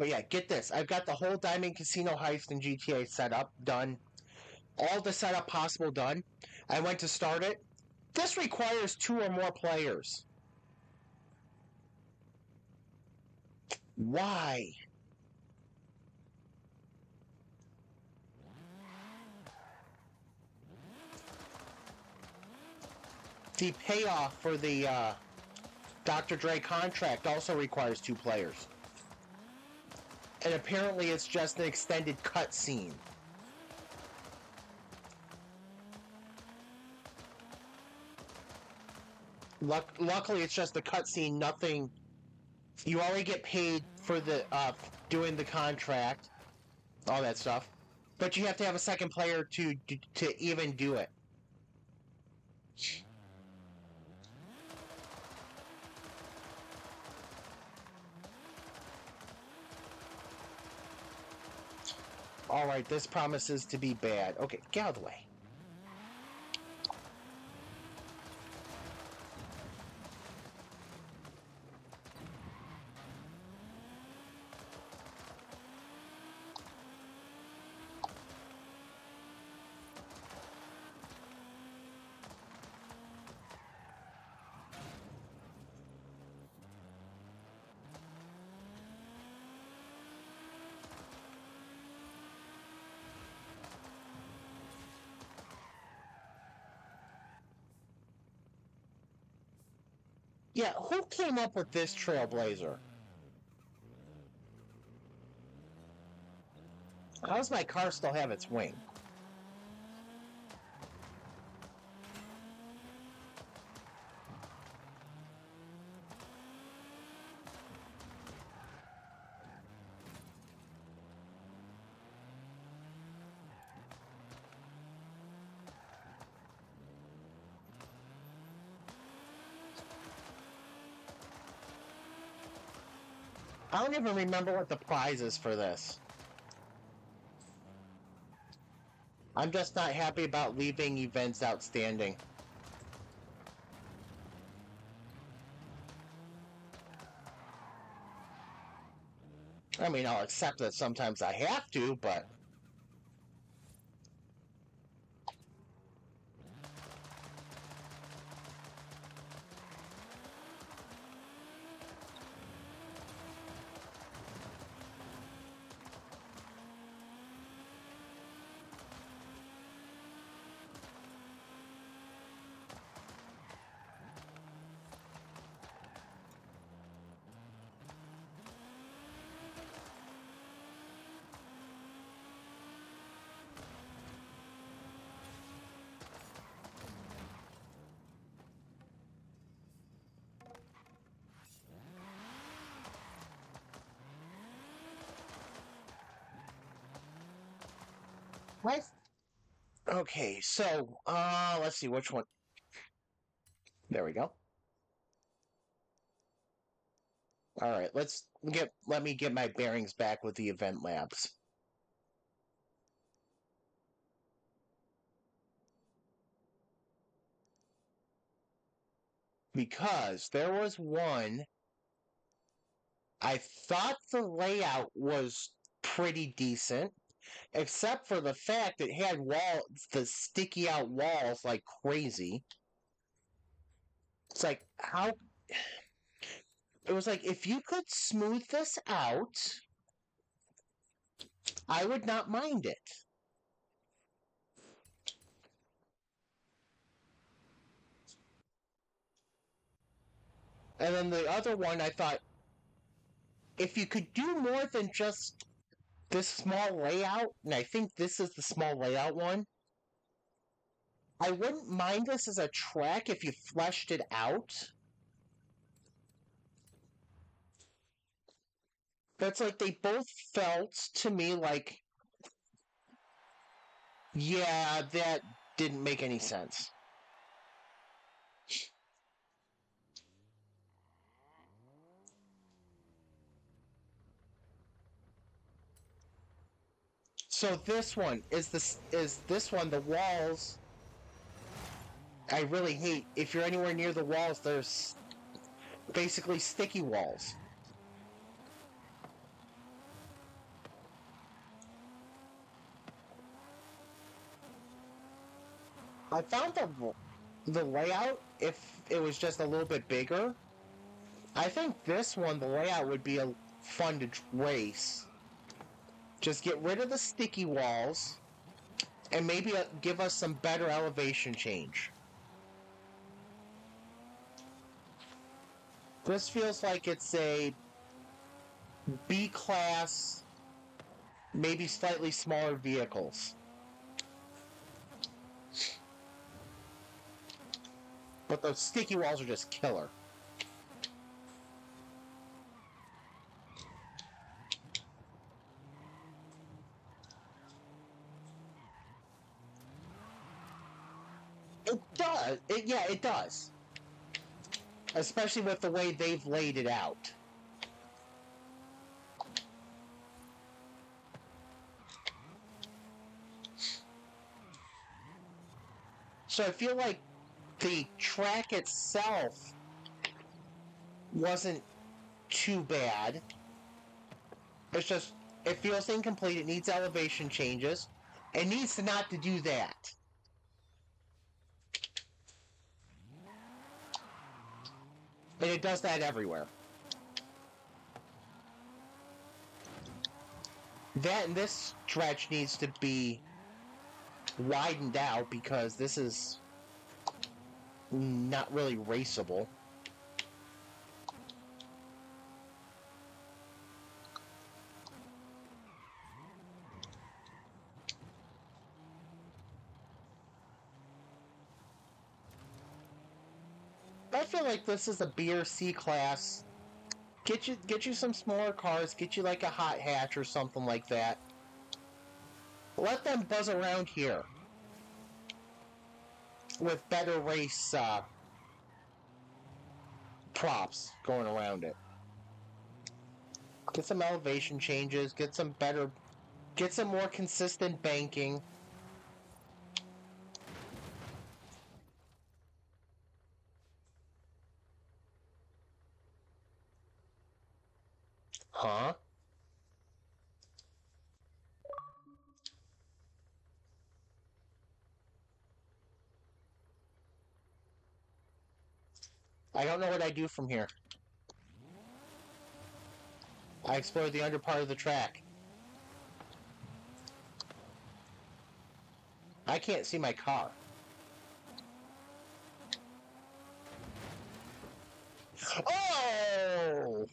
But yeah, get this. I've got the whole Diamond Casino heist in GTA set up, done. All the setup possible done. I went to start it. This requires 2 or more players. Why? The payoff for the Dr. Dre contract also requires 2 players. And apparently it's just an extended cutscene. Luckily it's just a cutscene, nothing... You already get paid for the doing the contract, all that stuff. But you have to have a second player to even do it. Alright, this promises to be bad. Okay, get out of the way. Yeah, who came up with this Trailblazer? How does my car still have its wing? I don't even remember what the prize is for this. I'm just not happy about leaving events outstanding. I mean, I'll accept that sometimes I have to, but... What? Okay, so, let's see, which one? There we go. Alright, let me get my bearings back with the event labs. Because there was one, I thought the layout was pretty decent, except for the fact it had the sticky out walls like crazy. It's like, how... It was like, if you could smooth this out, I would not mind it. And then the other one, I thought, if you could do more than just this small layout, and I think this is the small layout one, I wouldn't mind this as a track if you fleshed it out. But it's like they both felt to me like, yeah, that didn't make any sense. So this one is this one, the walls. I really hate if you're anywhere near the walls, there's basically sticky walls. I found the layout, if it was just a little bit bigger, I think this one, the layout would be fun to race. Just get rid of the sticky walls, and maybe give us some better elevation change. This feels like it's a B-class, maybe slightly smaller vehicles. But those sticky walls are just killer. It does. Yeah, it does. Especially with the way they've laid it out. So I feel like the track itself wasn't too bad. It's just, it feels incomplete. It needs elevation changes. It needs to not to do that. And it does that everywhere. That and this stretch needs to be widened out because this is not really raceable. I feel like this is a B or C class. Get you some smaller cars, get you like a hot hatch or something like that. Let them buzz around here with better race props going around it. Get some elevation changes, get some more consistent banking. Huh? I don't know what I do from here. I explored the under part of the track. I can't see my car. Oh!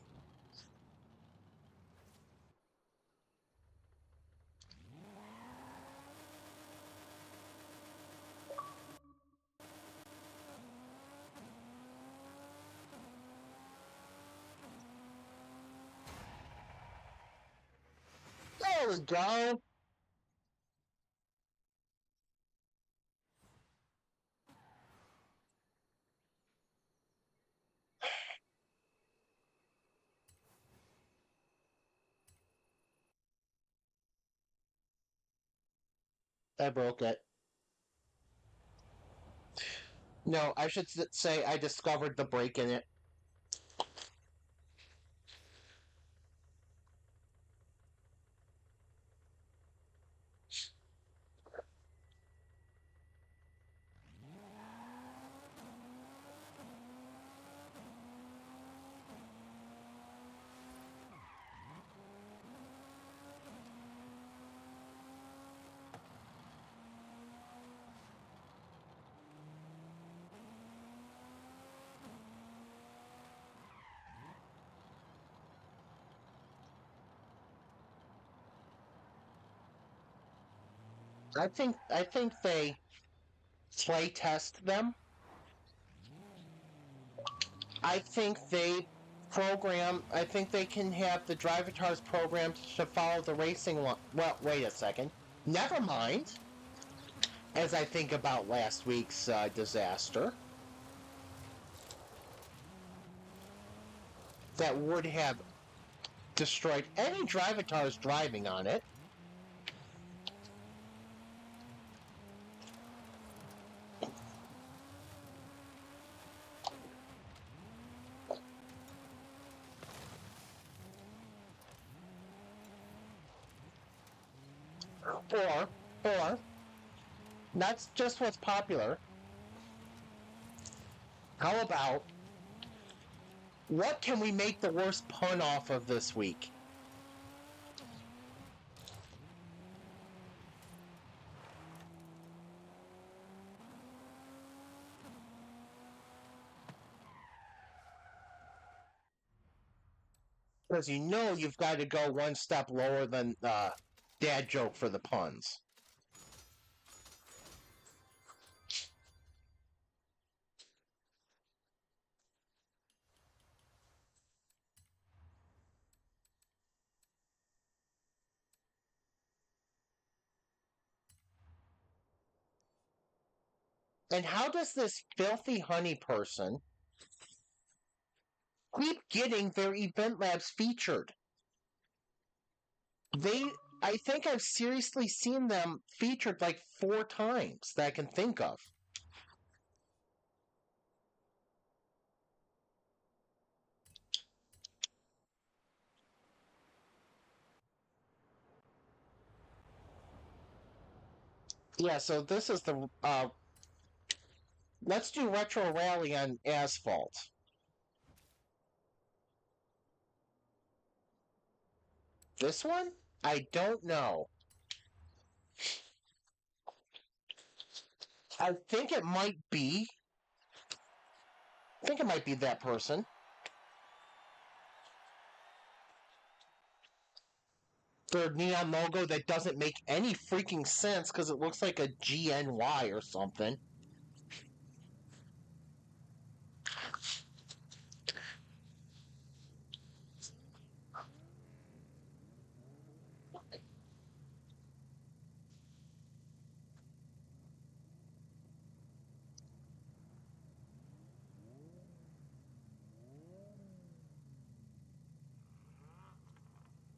There we go. I broke it. No, I should say I discovered the break in it. I think they play test them. I think I think they can have the Drivatars programmed to follow the racing law. Well, wait a second. Never mind. As I think about last week's disaster. That would have destroyed any Drivatars driving on it. Or That's just what's popular. How about what can we make the worst pun off of this week? Because you know you've got to go one step lower than dad joke for the puns. And how does this filthy honey person keep getting their Event Labs featured? I think I've seriously seen them featured like 4 times that I can think of. Yeah, so this is the let's do Retro Rally on Asphalt. This one? I don't know. I think it might be. I think it might be that person. Their neon logo that doesn't make any freaking sense because it looks like a GNY or something.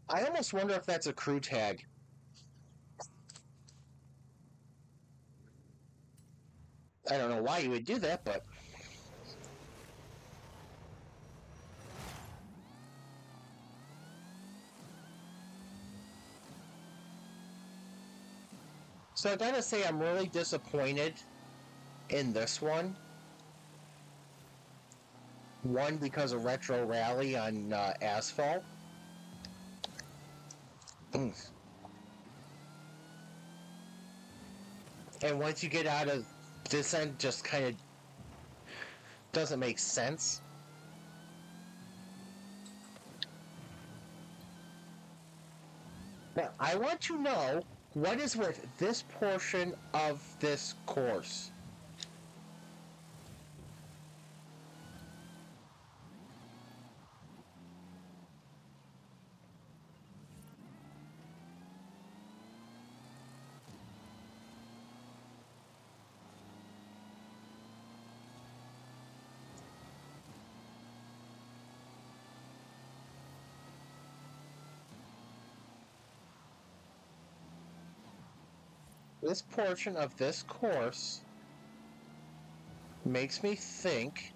I almost wonder if that's a crew tag. I don't know why you would do that, but... So I gotta say I'm really disappointed in this one. One, because of Retro Rally on Asphalt. And once you get out of this end, just kind of doesn't make sense. Now, I want to know what is with this portion of this course. This portion of this course makes me think,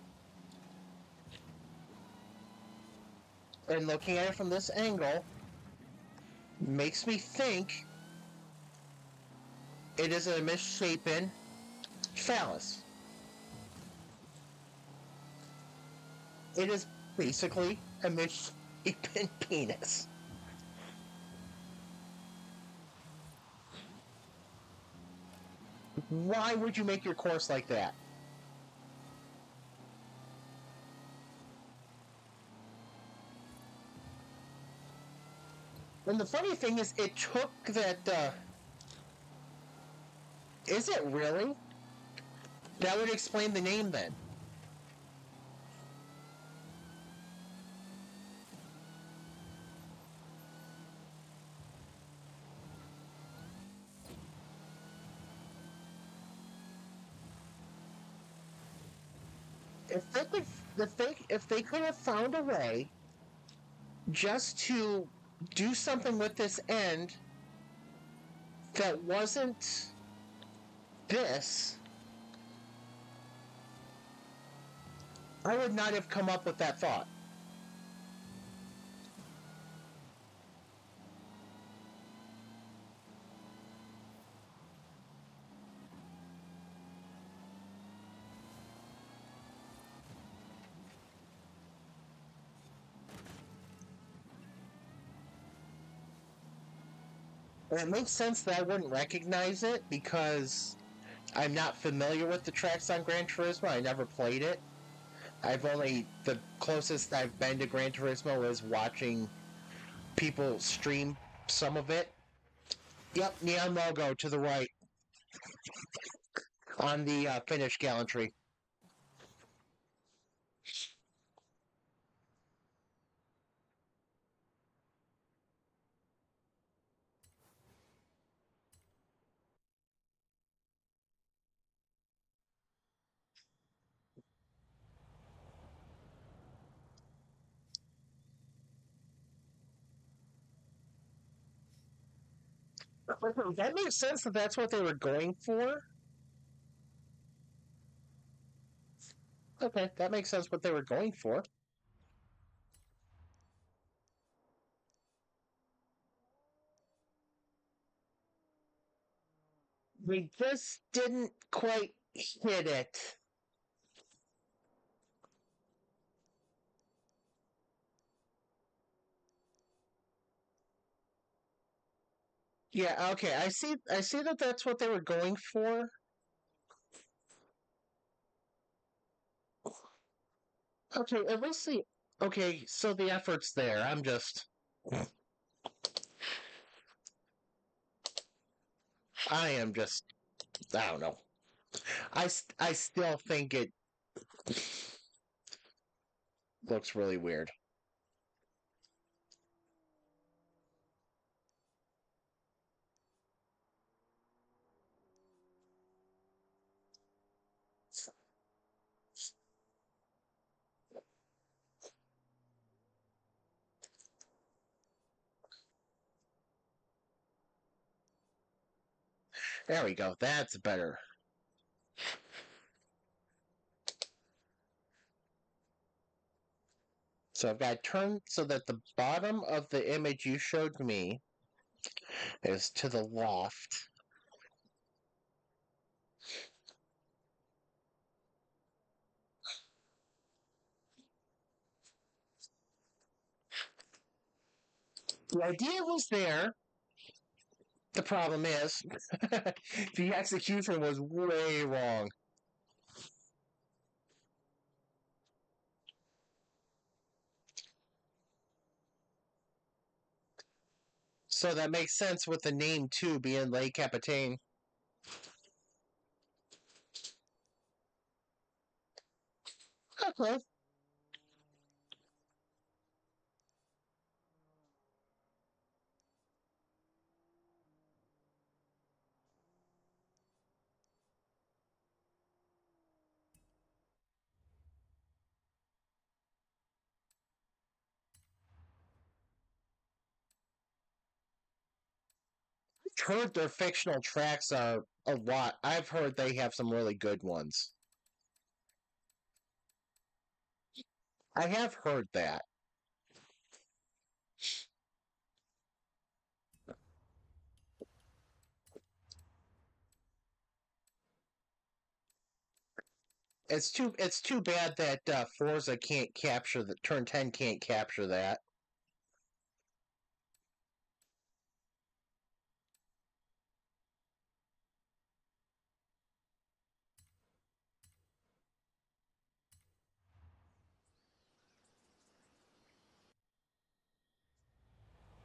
and looking at it from this angle, makes me think it is a misshapen phallus. It is basically a misshapen penis. Why would you make your course like that? And the funny thing is, it took that, is it really? That would explain the name then. If they could have found a way just to do something with this end that wasn't this, I would not have come up with that thought. it makes sense that I wouldn't recognize it because I'm not familiar with the tracks on Gran Turismo. I never played it. The closest I've been to Gran Turismo is watching people stream some of it. Yep, neon logo to the right on the Finnish gallantry. That makes sense that that's what they were going for. Okay, that makes sense what they were going for. We just didn't quite hit it. Yeah, okay. I see that that's what they were going for. Okay, at least the okay, so the effort's there. I am just I don't know. I still think it looks really weird. There we go. That's better. So I've got to turn so that the bottom of the image you showed me is to the left. The idea was there. The problem is, the execution was way wrong. So that makes sense with the name too being Le Capitaine. Okay. I've heard their fictional tracks are a lot. I've heard they have some really good ones. I have heard that. It's too bad that Forza can't capture the Turn 10 can't capture that.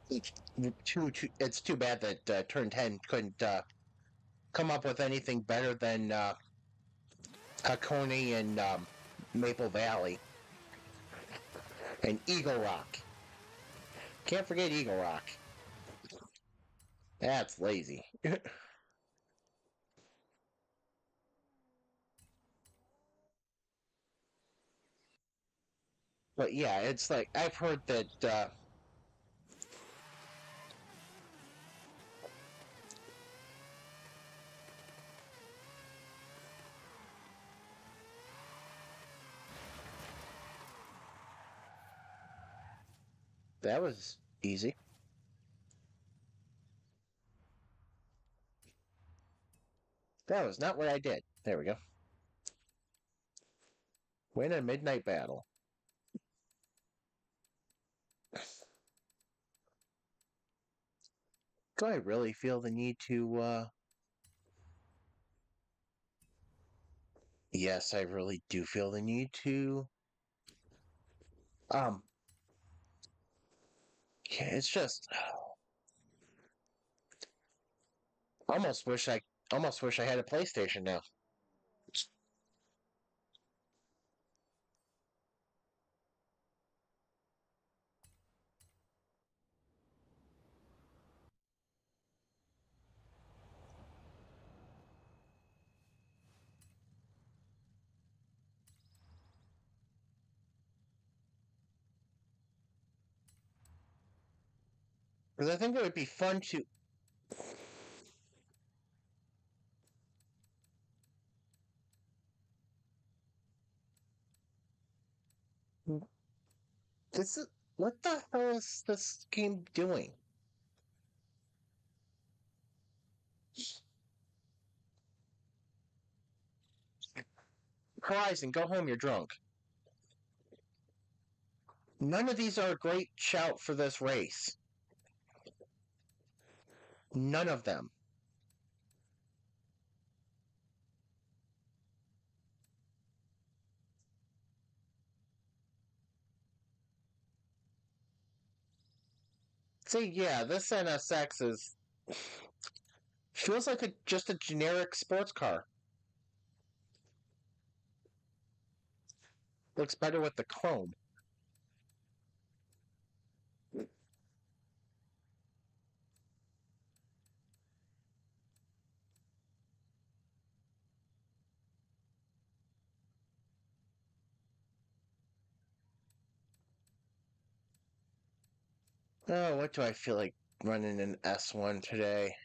It's too bad that Turn 10 couldn't come up with anything better than Hakone and Maple Valley and Eagle Rock. Can't forget Eagle Rock. That's lazy. But yeah, it's like I've heard that that was easy. That was not what I did. There we go. Win a midnight battle. Do I really feel the need to, Yes, I really do feel the need to, um, yeah, it's just, almost wish I, almost wish I had a PlayStation now. Because I think it would be fun to, this is, what the hell is this game doing? Horizon, go home, you're drunk. None of these are a great shout for this race. None of them. See, yeah, this NSX is feels like just a generic sports car. Looks better with the chrome. Oh, what do I feel like running an S1 today?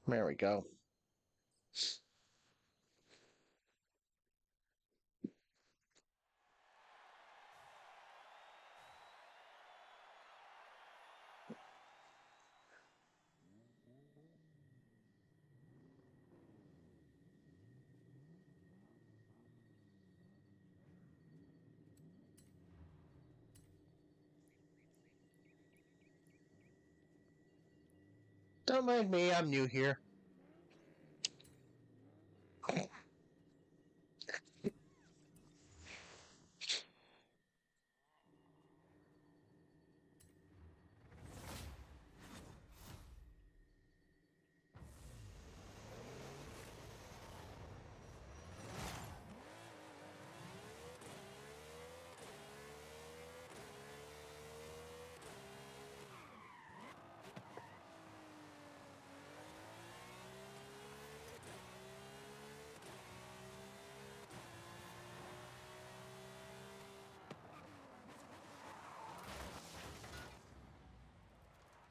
There we go. Don't mind me, I'm new here.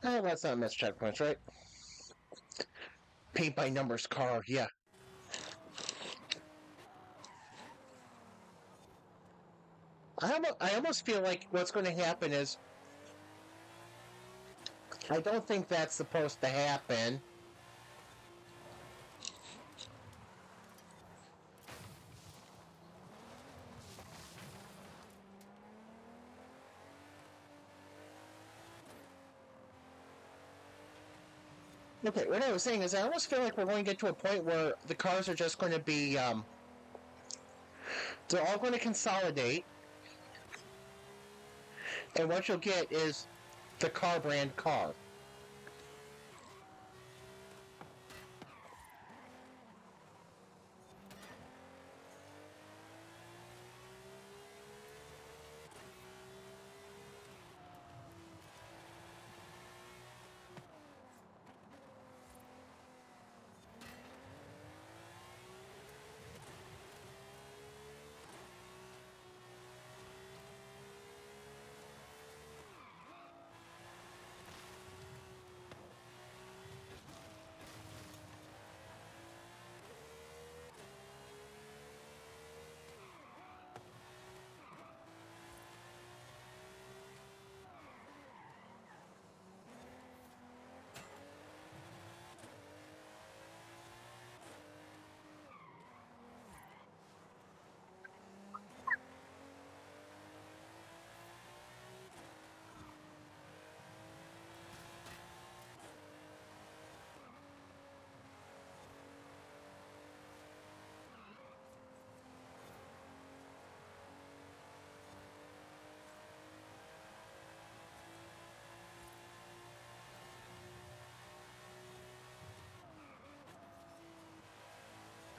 Oh, let's not miss checkpoints, right? Paint by numbers car, yeah. I almost feel like what's going to happen is I don't think that's supposed to happen. Okay, what I was saying is I almost feel like we're going to get to a point where the cars are just going to be, they're all going to consolidate, and what you'll get is the car brand car.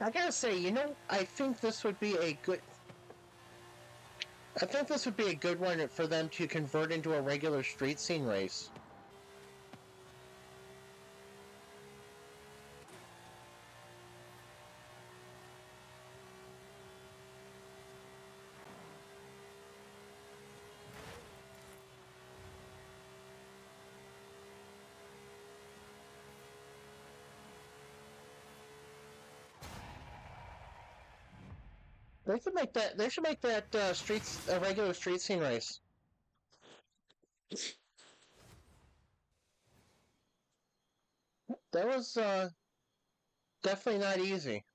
I gotta say, I think this would be a good. I think this would be a good one for them to convert into a regular street scene race. They should make that. They should make that streets a regular street scene race. That was definitely not easy.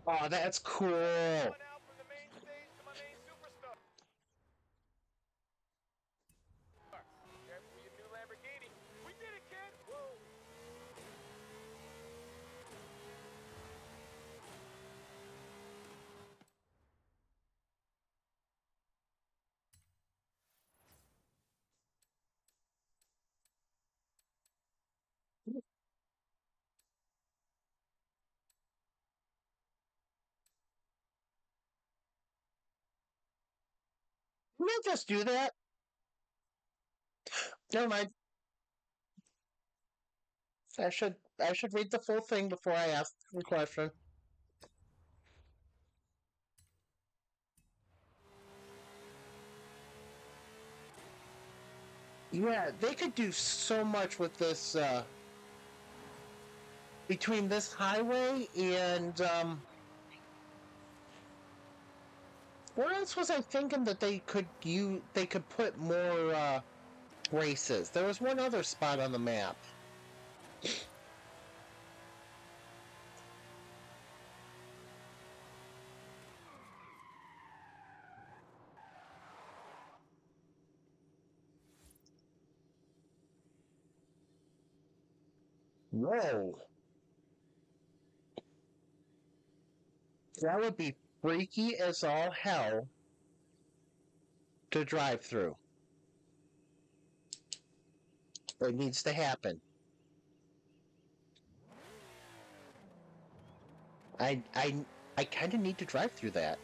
Oh, that's cool. Coming out from the main stage to my main superstar. Careful with your new Lamborghini. We did it, kid! Woo! We'll just do that. Never mind. I should read the full thing before I ask the question. Yeah, they could do so much with this between this highway and where else was I thinking that they could put more races? There was one other spot on the map. Whoa. That would be freaky as all hell to drive through. It needs to happen. I kind of need to drive through that.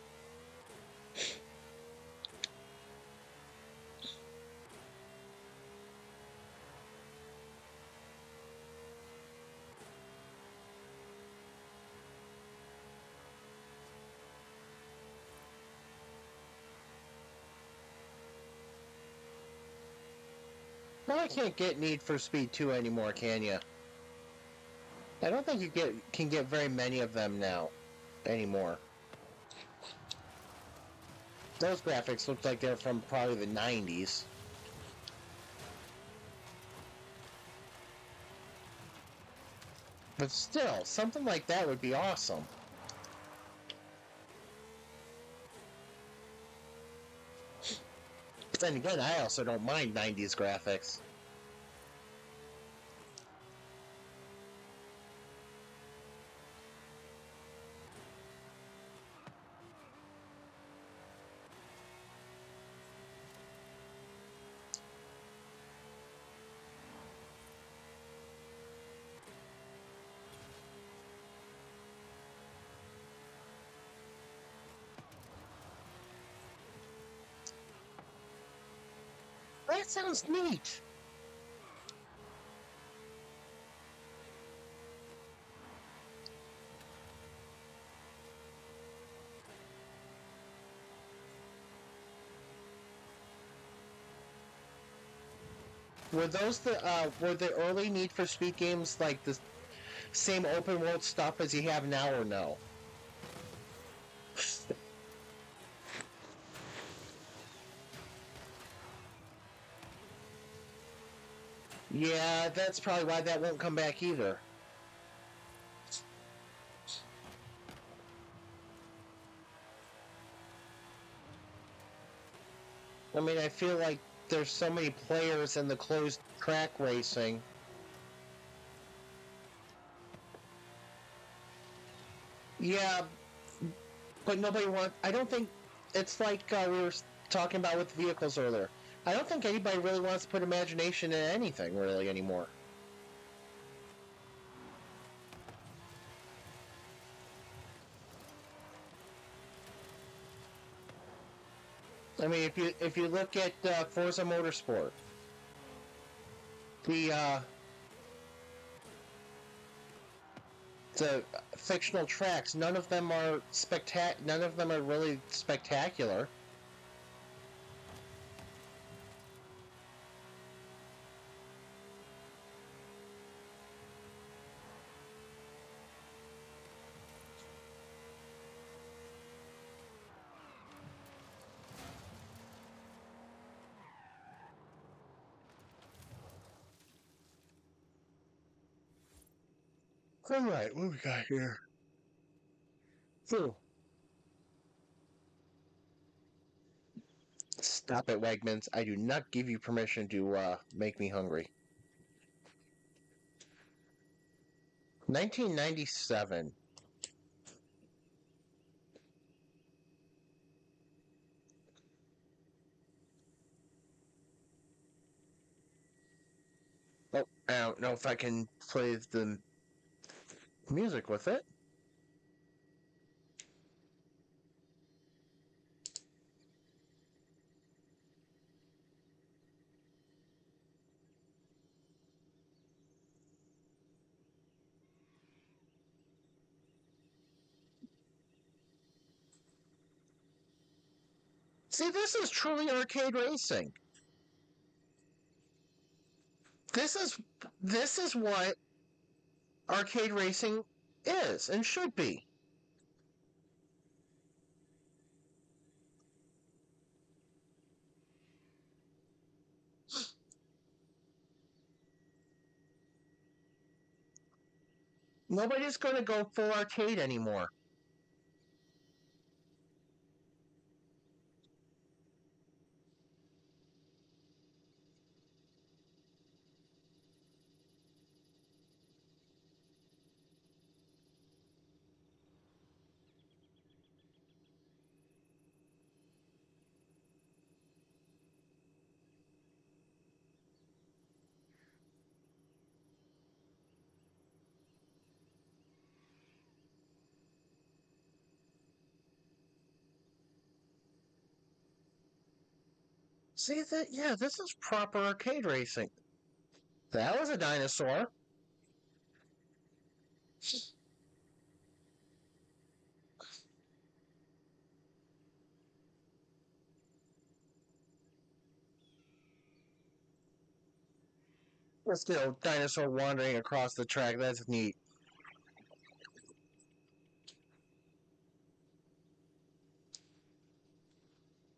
Well, I can't get Need for Speed 2 anymore, can you? I don't think you can get very many of them now anymore. Those graphics look like they're from probably the 90s. But still, something like that would be awesome. But then again, I also don't mind 90s graphics. That sounds neat. Were those were the early Need for Speed games like the same open world stuff as you have now, or no? Yeah, that's probably why that won't come back either. I mean, I feel like there's so many players in the closed track racing. Yeah, but nobody wants. I don't think it's like we were talking about with vehicles earlier. I don't think anybody really wants to put imagination in anything really anymore. I mean, if you look at Forza Motorsport, the fictional tracks, none of them are really spectacular. Alright, what we got here? Ooh. Stop it, Wegmans. I do not give you permission to make me hungry. 1997. Oh, I don't know if I can play the music with it. See, this is truly arcade racing. This is what arcade racing is and should be. Nobody's going to go full arcade anymore. See that? Yeah, this is proper arcade racing. That was a dinosaur. Still, dinosaur wandering across the track. That's neat.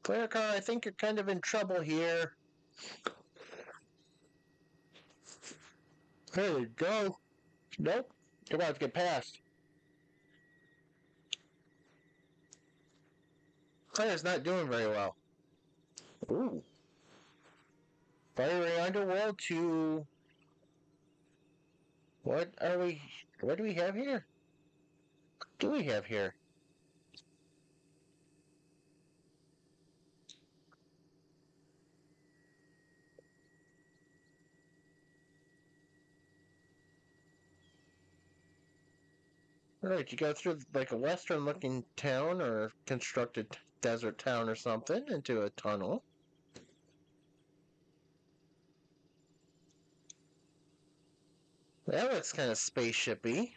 Player car, I think you're kind of in trouble here. There you go. Nope. You're about to get past. Player's not doing very well. Ooh. Fiery Underworld to... What do we have here? What do we have here? Alright, you go through like a western looking town or constructed desert town or something into a tunnel. That looks kind of spaceshipy.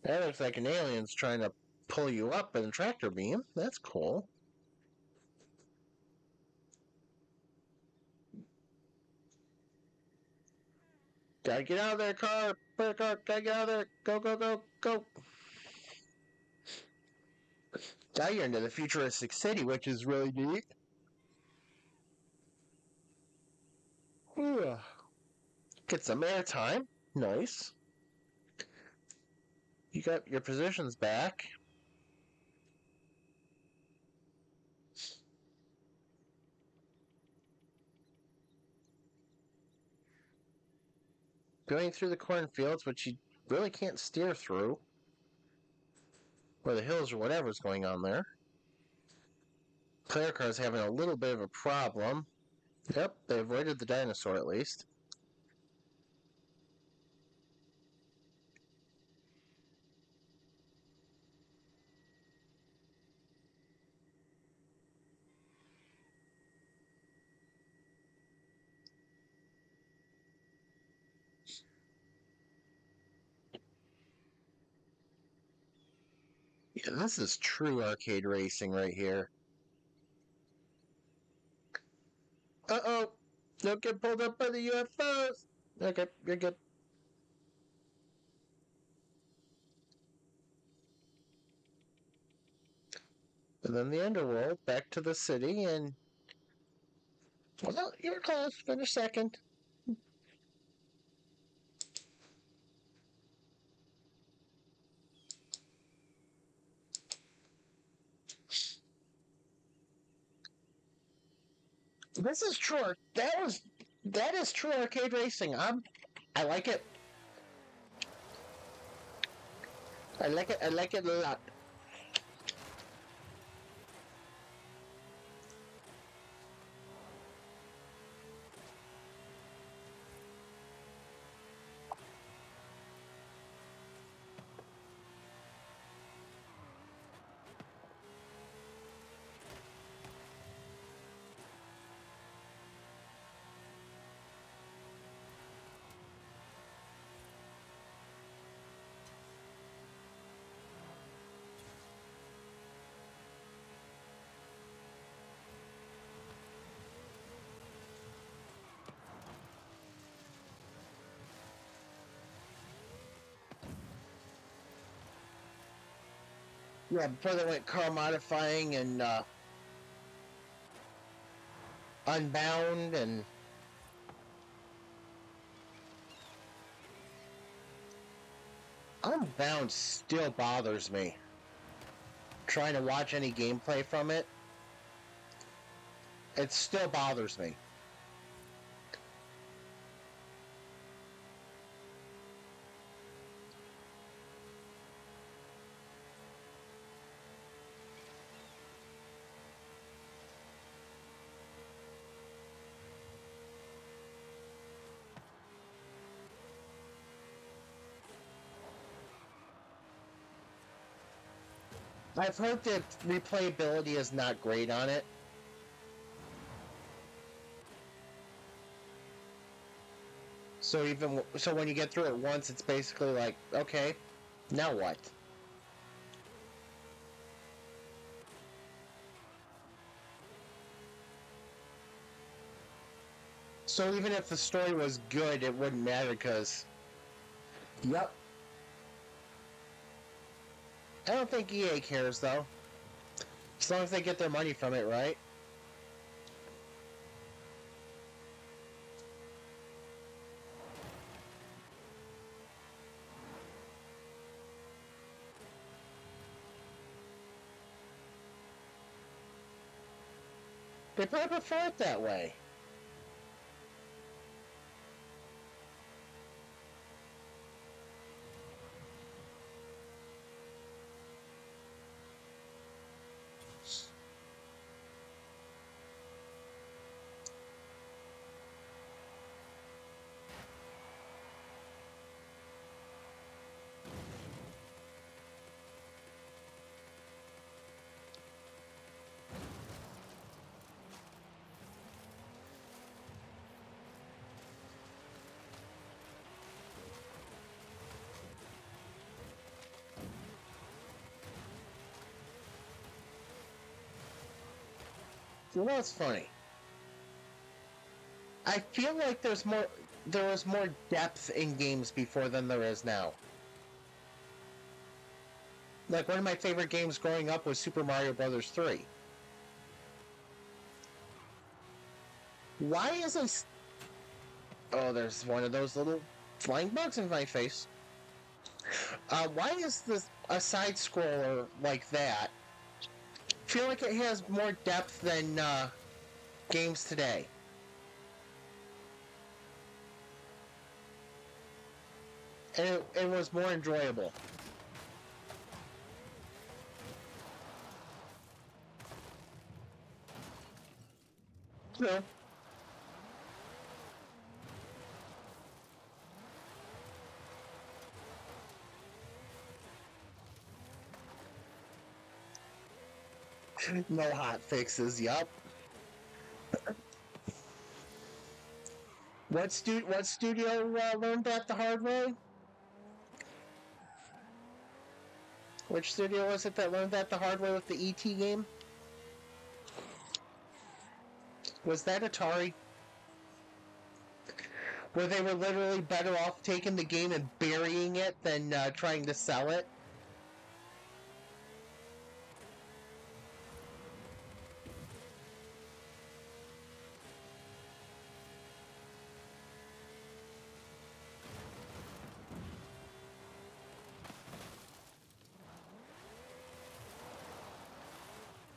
That looks like an alien's trying to pull you up in a tractor beam. That's cool. Gotta get out of there, car! Car, gotta get out of there! Go, go, go, go! Now you're into the futuristic city, which is really neat. Yeah. Get some airtime. Nice. You got your positions back. Going through the cornfields, which you really can't steer through. Or the hills or whatever's going on there. Player car's having a little bit of a problem. Yep, they avoided the dinosaur at least. Yeah, this is true arcade racing right here. Uh-oh. Don't get pulled up by the UFOs. Okay, you're good. And then the underworld, back to the city, and... Well, you were close. Finish second. This is true. That is true arcade racing. I like it. I like it. I like it a lot. Yeah, before they went car modifying and Unbound and Unbound still bothers me. Trying to watch any gameplay from it, it still bothers me. I've heard that replayability is not great on it. So when you get through it once, it's basically like, okay, now what? So even if the story was good, it wouldn't matter because, yep. I don't think EA cares though. As long as they get their money from it, right? They probably prefer it that way. You know what's funny? I feel like there was more depth in games before than there is now. Like one of my favorite games growing up was Super Mario Brothers 3. Why isn't... Oh, there's one of those little flying bugs in my face. Why is this a side scroller like that? I feel like it has more depth than games today. And it was more enjoyable. No. No hot fixes. Yup. What studio learned that the hard way? Which studio was it that learned that the hard way with the ET game? Was that Atari? Where they were literally better off taking the game and burying it than trying to sell it?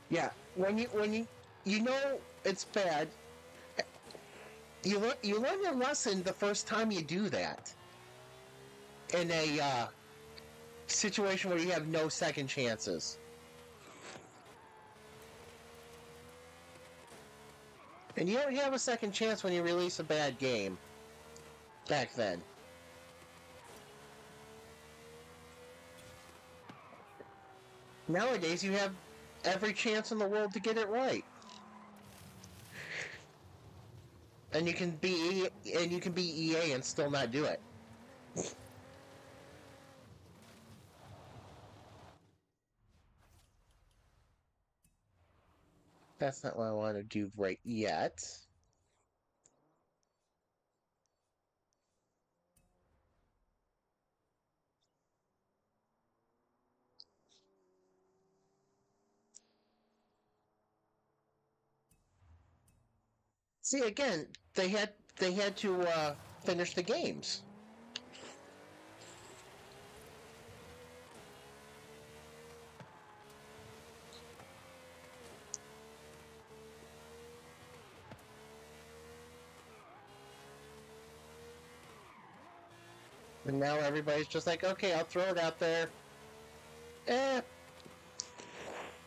Yeah, when you know it's bad, you learn your lesson the first time you do that. In a situation where you have no second chances. And you don't have a second chance when you release a bad game. Back then. Nowadays, you have every chance in the world to get it right. And you can be EA and still not do it. That's not what I want to do right yet. See, again, they had to finish the games. And now everybody's just like, okay, I'll throw it out there.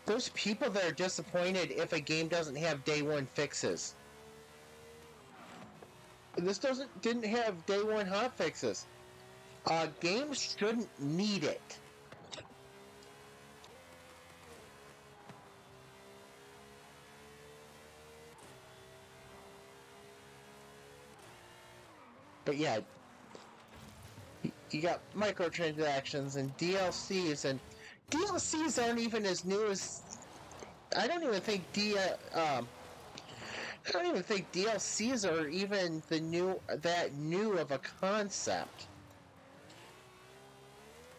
There's people that are disappointed if a game doesn't have day one fixes. This didn't have day one hot fixes. Games shouldn't need it. But yeah, you got microtransactions and DLCs, and DLCs aren't even as new as. I don't even think DLCs are even that new of a concept.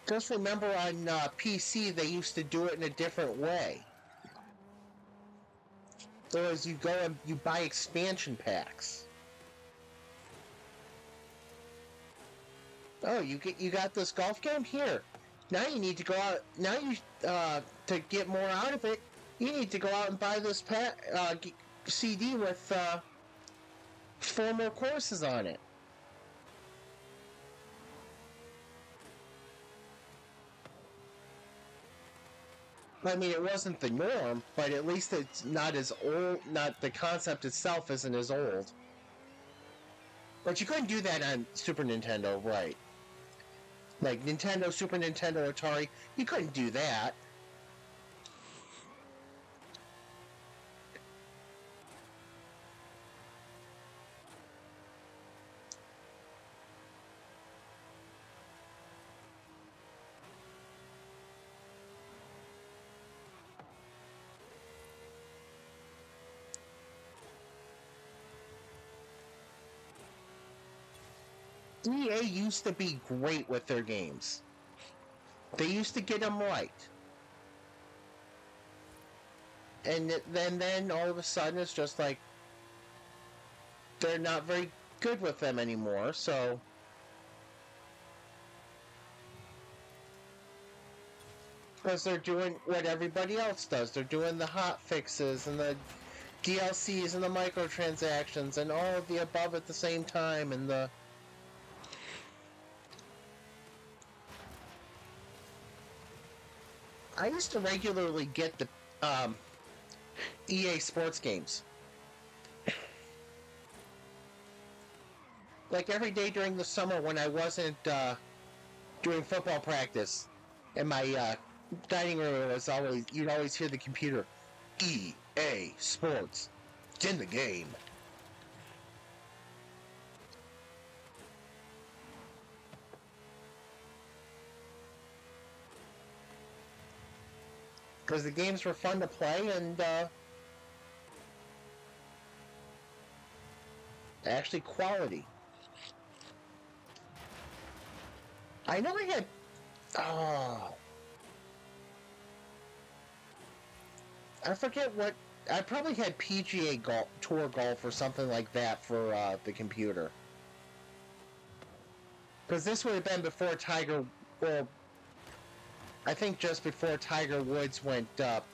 Just remember on PC they used to do it in a different way. So as you go and you buy expansion packs. Oh, you got this golf game here. Now you need to go out. Now you to get more out of it, you need to go out and buy this CD with 4 more courses on it. I mean, it wasn't the norm, but at least it's not as old. Not the concept itself isn't as old. But you couldn't do that on Super Nintendo, right? Like Nintendo, Super Nintendo, Atari, you couldn't do that. EA used to be great with their games. They used to get them right. And then all of a sudden it's just like they're not very good with them anymore, so because they're doing what everybody else does. They're doing the hot fixes and the DLCs and the microtransactions and all of the above at the same time, and the I used to regularly get the EA Sports games. like every day during the summer when I wasn't doing football practice, in my dining room, it was always you'd always hear the computer, EA Sports, it's in the game. Because the games were fun to play and actually quality. I know I had. Oh, I forget what. I probably had PGA golf, Tour Golf or something like that for the computer. Because this would have been before Tiger. Well, I think just before Tiger Woods went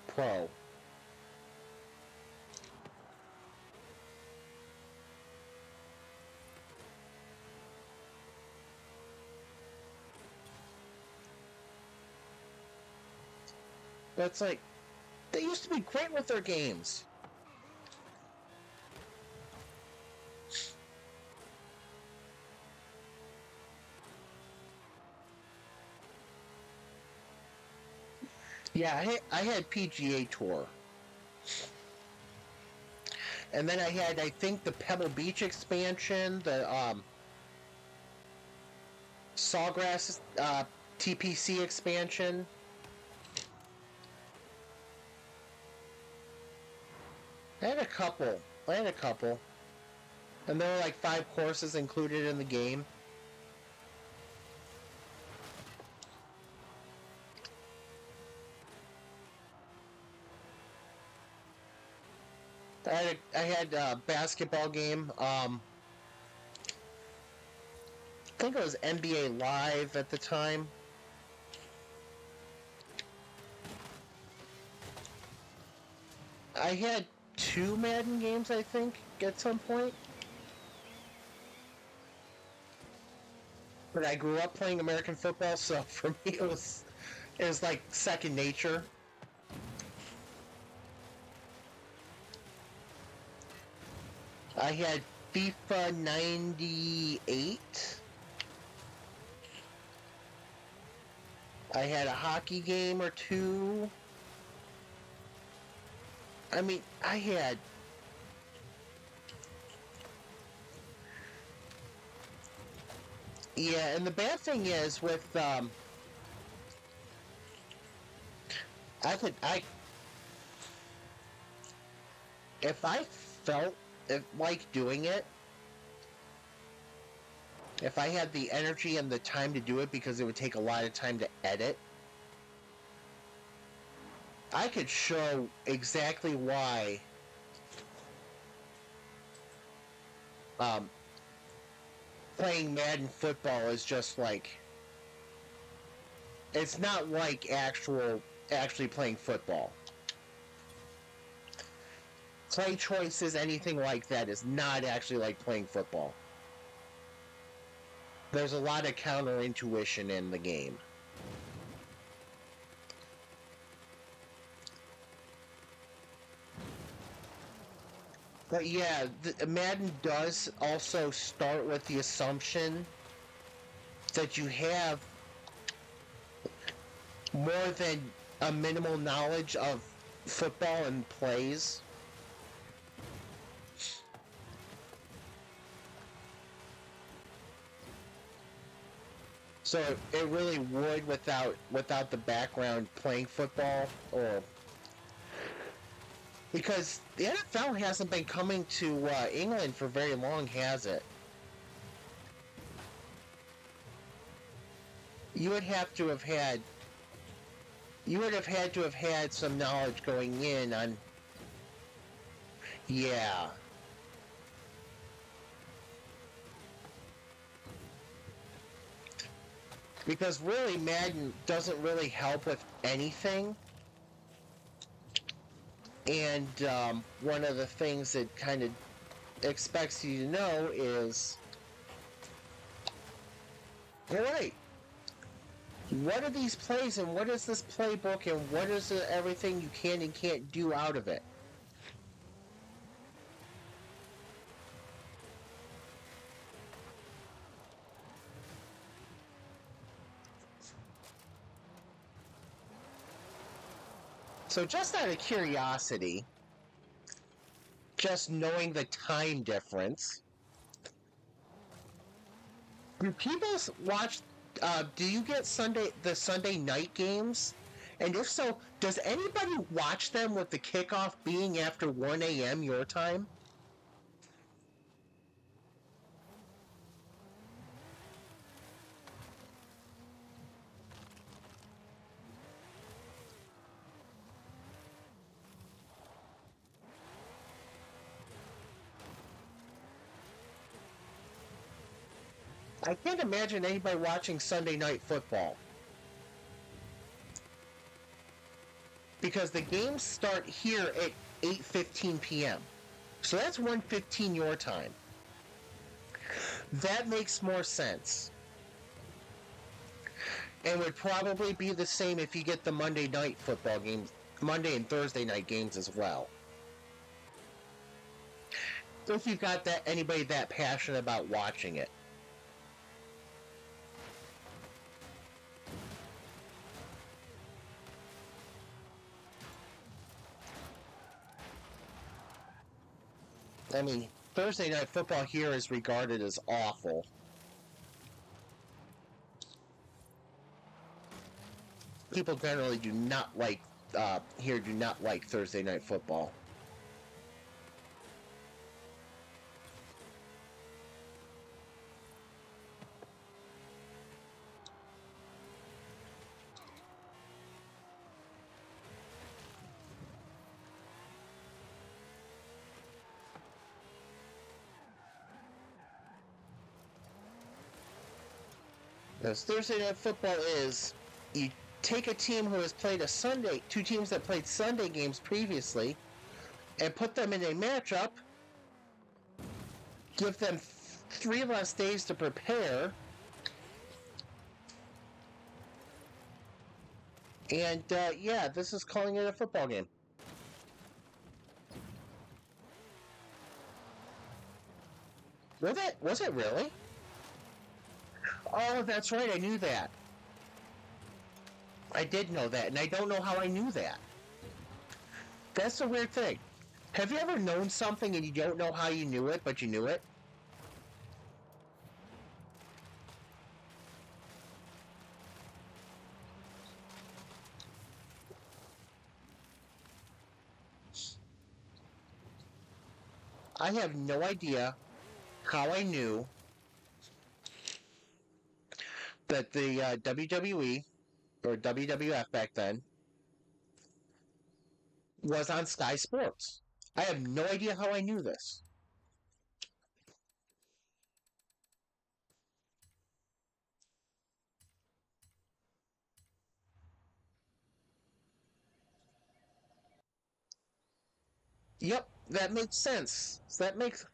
pro. But it's like, they used to be great with their games. Yeah, I had PGA Tour. And then I had, I think, the Pebble Beach expansion, the Sawgrass TPC expansion. I had a couple. And there were like 5 courses included in the game. I had a basketball game. I think it was NBA Live at the time. I had 2 Madden games, I think, at some point. But I grew up playing American football, so for me it was like second nature. I had FIFA 98. I had a hockey game or 2. I mean, I had... Yeah, and the bad thing is with, if I felt like doing it, if I had the energy and the time to do it, because it would take a lot of time to edit, I could show exactly why playing Madden football is just like, it's not like actually playing football. Play choices, anything like that is not actually like playing football. There's a lot of counter-intuition in the game. But yeah, Madden does also start with the assumption that you have more than a minimal knowledge of football and plays. So it really would without the background playing football, or because the NFL hasn't been coming to England for very long, has it? You would have to have had some knowledge going in on. Yeah. Because really, Madden doesn't really help with anything. And one of the things it kind of expects you to know is, alright, what are these plays and what is this playbook and what is everything you can and can't do out of it? So just out of curiosity, just knowing the time difference, do people watch? Do you get the Sunday night games? And if so, does anybody watch them with the kickoff being after 1 a.m. your time? I can't imagine anybody watching Sunday night football. Because the games start here at 8:15 p.m. So that's 1:15 your time. That makes more sense. And would probably be the same if you get the Monday night football games, Monday and Thursday night games as well. If you've got anybody that passionate about watching it. I mean, Thursday night football here is regarded as awful. People generally do not like Thursday night football. As Thursday night football is, you take a team who has played two teams that played Sunday games previously, and put them in a matchup, give them 3 less days to prepare, and yeah, this is calling it a football game. Was it really? Oh, that's right, I knew that. I did know that, and I don't know how I knew that. That's a weird thing. Have you ever known something and you don't know how you knew it, but you knew it? I have no idea how I knew that the WWE, or WWF back then, was on Sky Sports. I have no idea how I knew this. Yep, that makes sense. That makes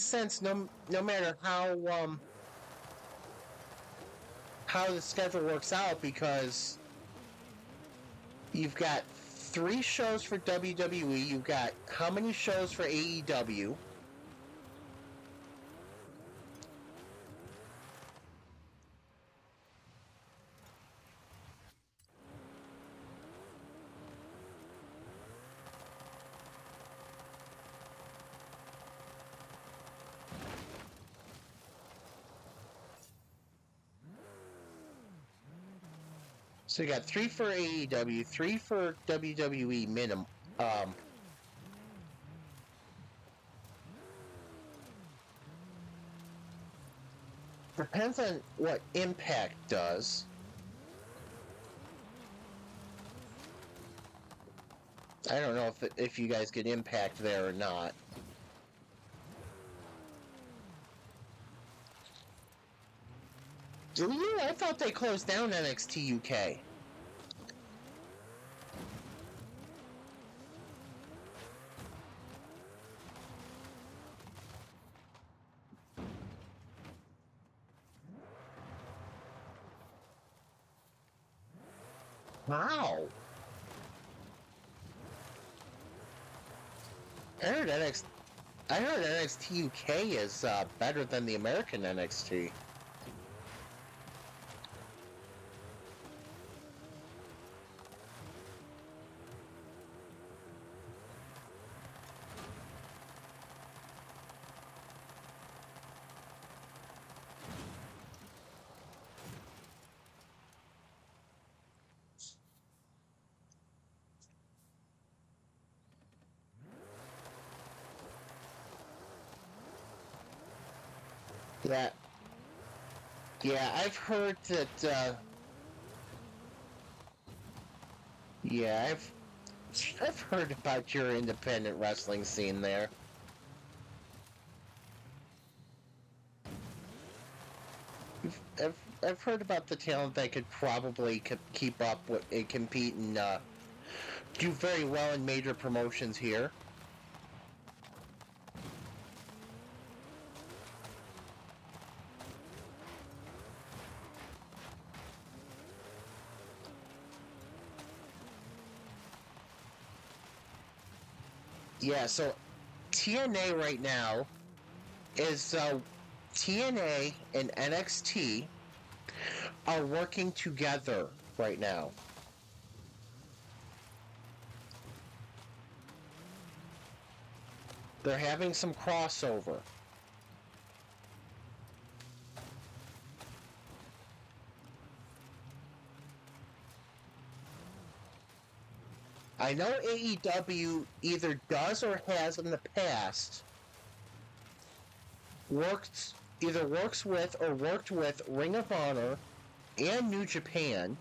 sense. No matter how the schedule works out, because you've got 3 shows for WWE. You've got how many shows for AEW? So you got 3 for AEW, 3 for WWE minimum. Depends on what Impact does. I don't know if you guys get Impact there or not. Do you? I thought they closed down NXT UK. Wow. I heard NXT UK is better than the American NXT. Yeah, yeah, I've heard that. Yeah, I've heard about your independent wrestling scene there. I've heard about the talent that could probably keep up with and compete and do very well in major promotions here. Yeah, so TNA right now is TNA and NXT are working together right now. They're having some crossover. I know AEW either does or has in the past works with or worked with Ring of Honor and New Japan.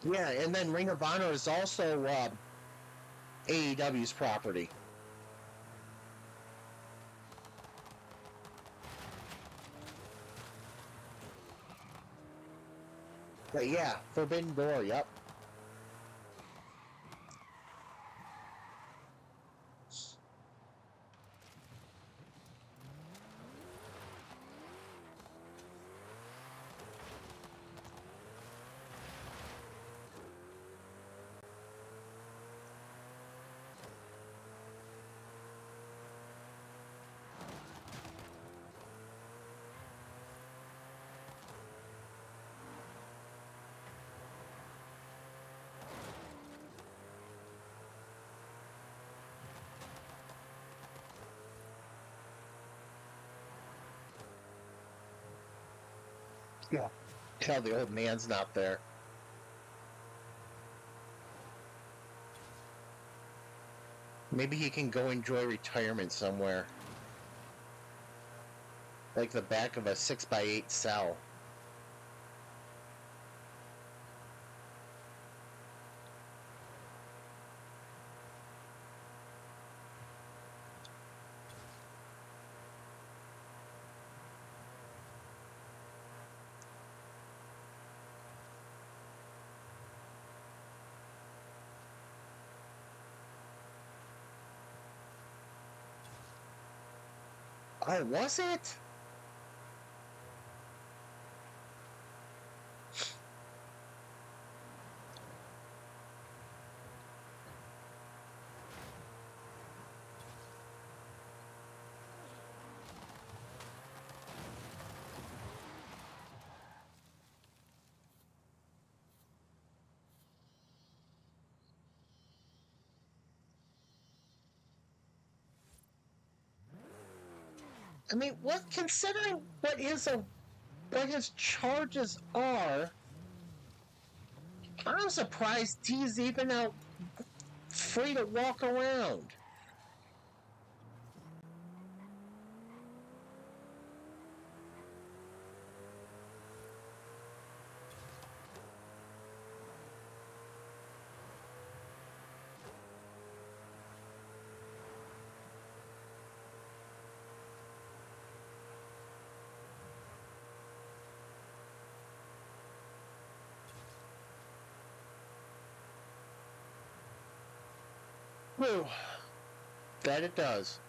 Yeah, and then Ring of Honor is also AEW's property. But yeah, Forbidden Door, yep. Yeah. Tell the old man's not there. Maybe he can go enjoy retirement somewhere. Like the back of a 6x8 cell. Oh, was it? I mean, what considering what his charges are, I'm surprised he's even out free to walk around. Whew. That it does.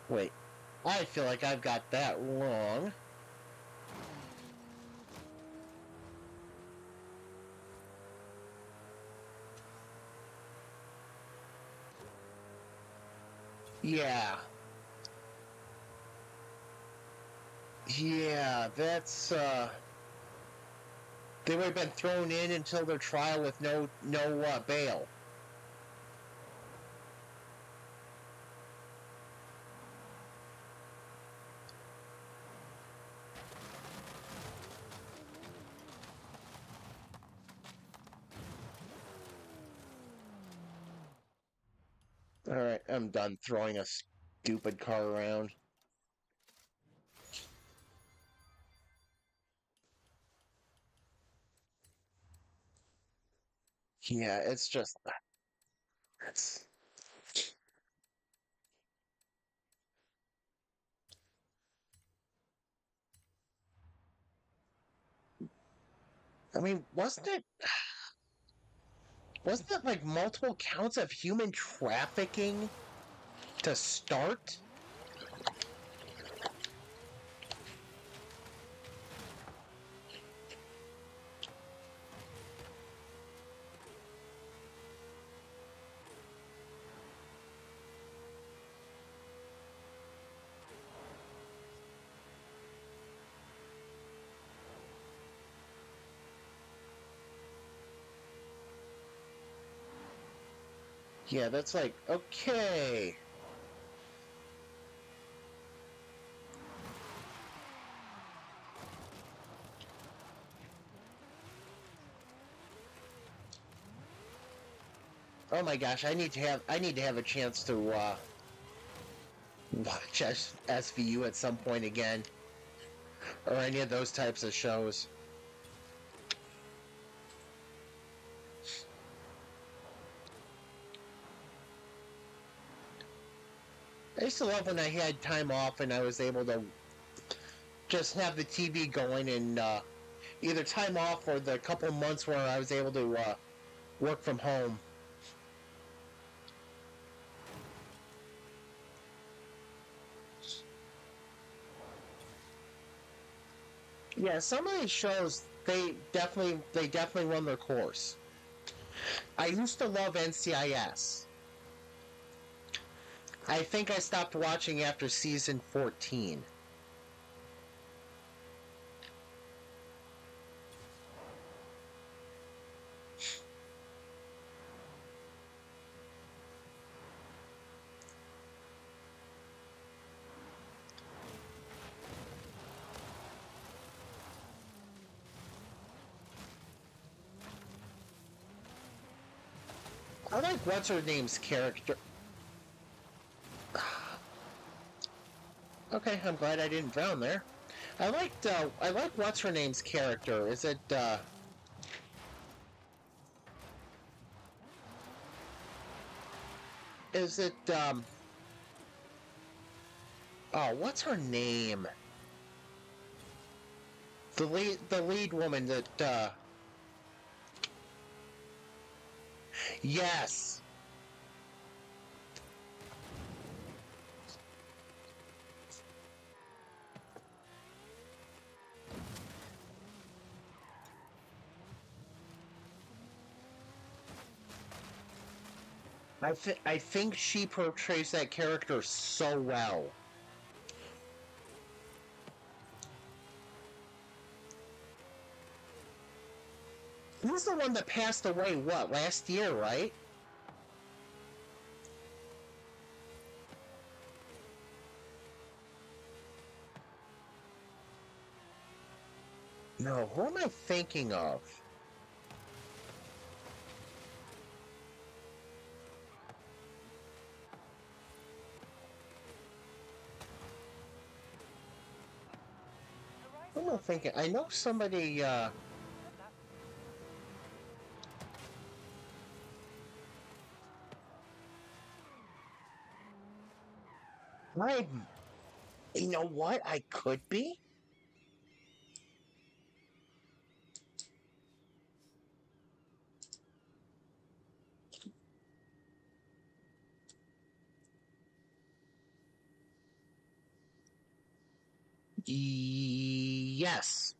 Wait, I feel like I've got that wrong. Yeah. Yeah, that's they would have been thrown in until their trial with no bail. All right, I'm done throwing a stupid car around. Yeah, it's just it's I mean, wasn't it like multiple counts of human trafficking to start? Yeah, that's like okay. Oh my gosh, I need to have a chance to watch SVU at some point again, or any of those types of shows. I used to love when I had time off and I was able to just have the TV going and either time off or the couple months where I was able to work from home. Yeah, some of these shows they definitely run their course. I used to love NCIS. I think I stopped watching after season 14. I like what's her name's character. Okay, I'm glad I didn't drown there. I like what's her name's character. Is it oh, what's her name? The lead woman that yes. I think she portrays that character so well. Who's the one that passed away, what, last year, right? No, who am I thinking of? Who am I thinking? I know somebody, I, you know what? I could be? Yes.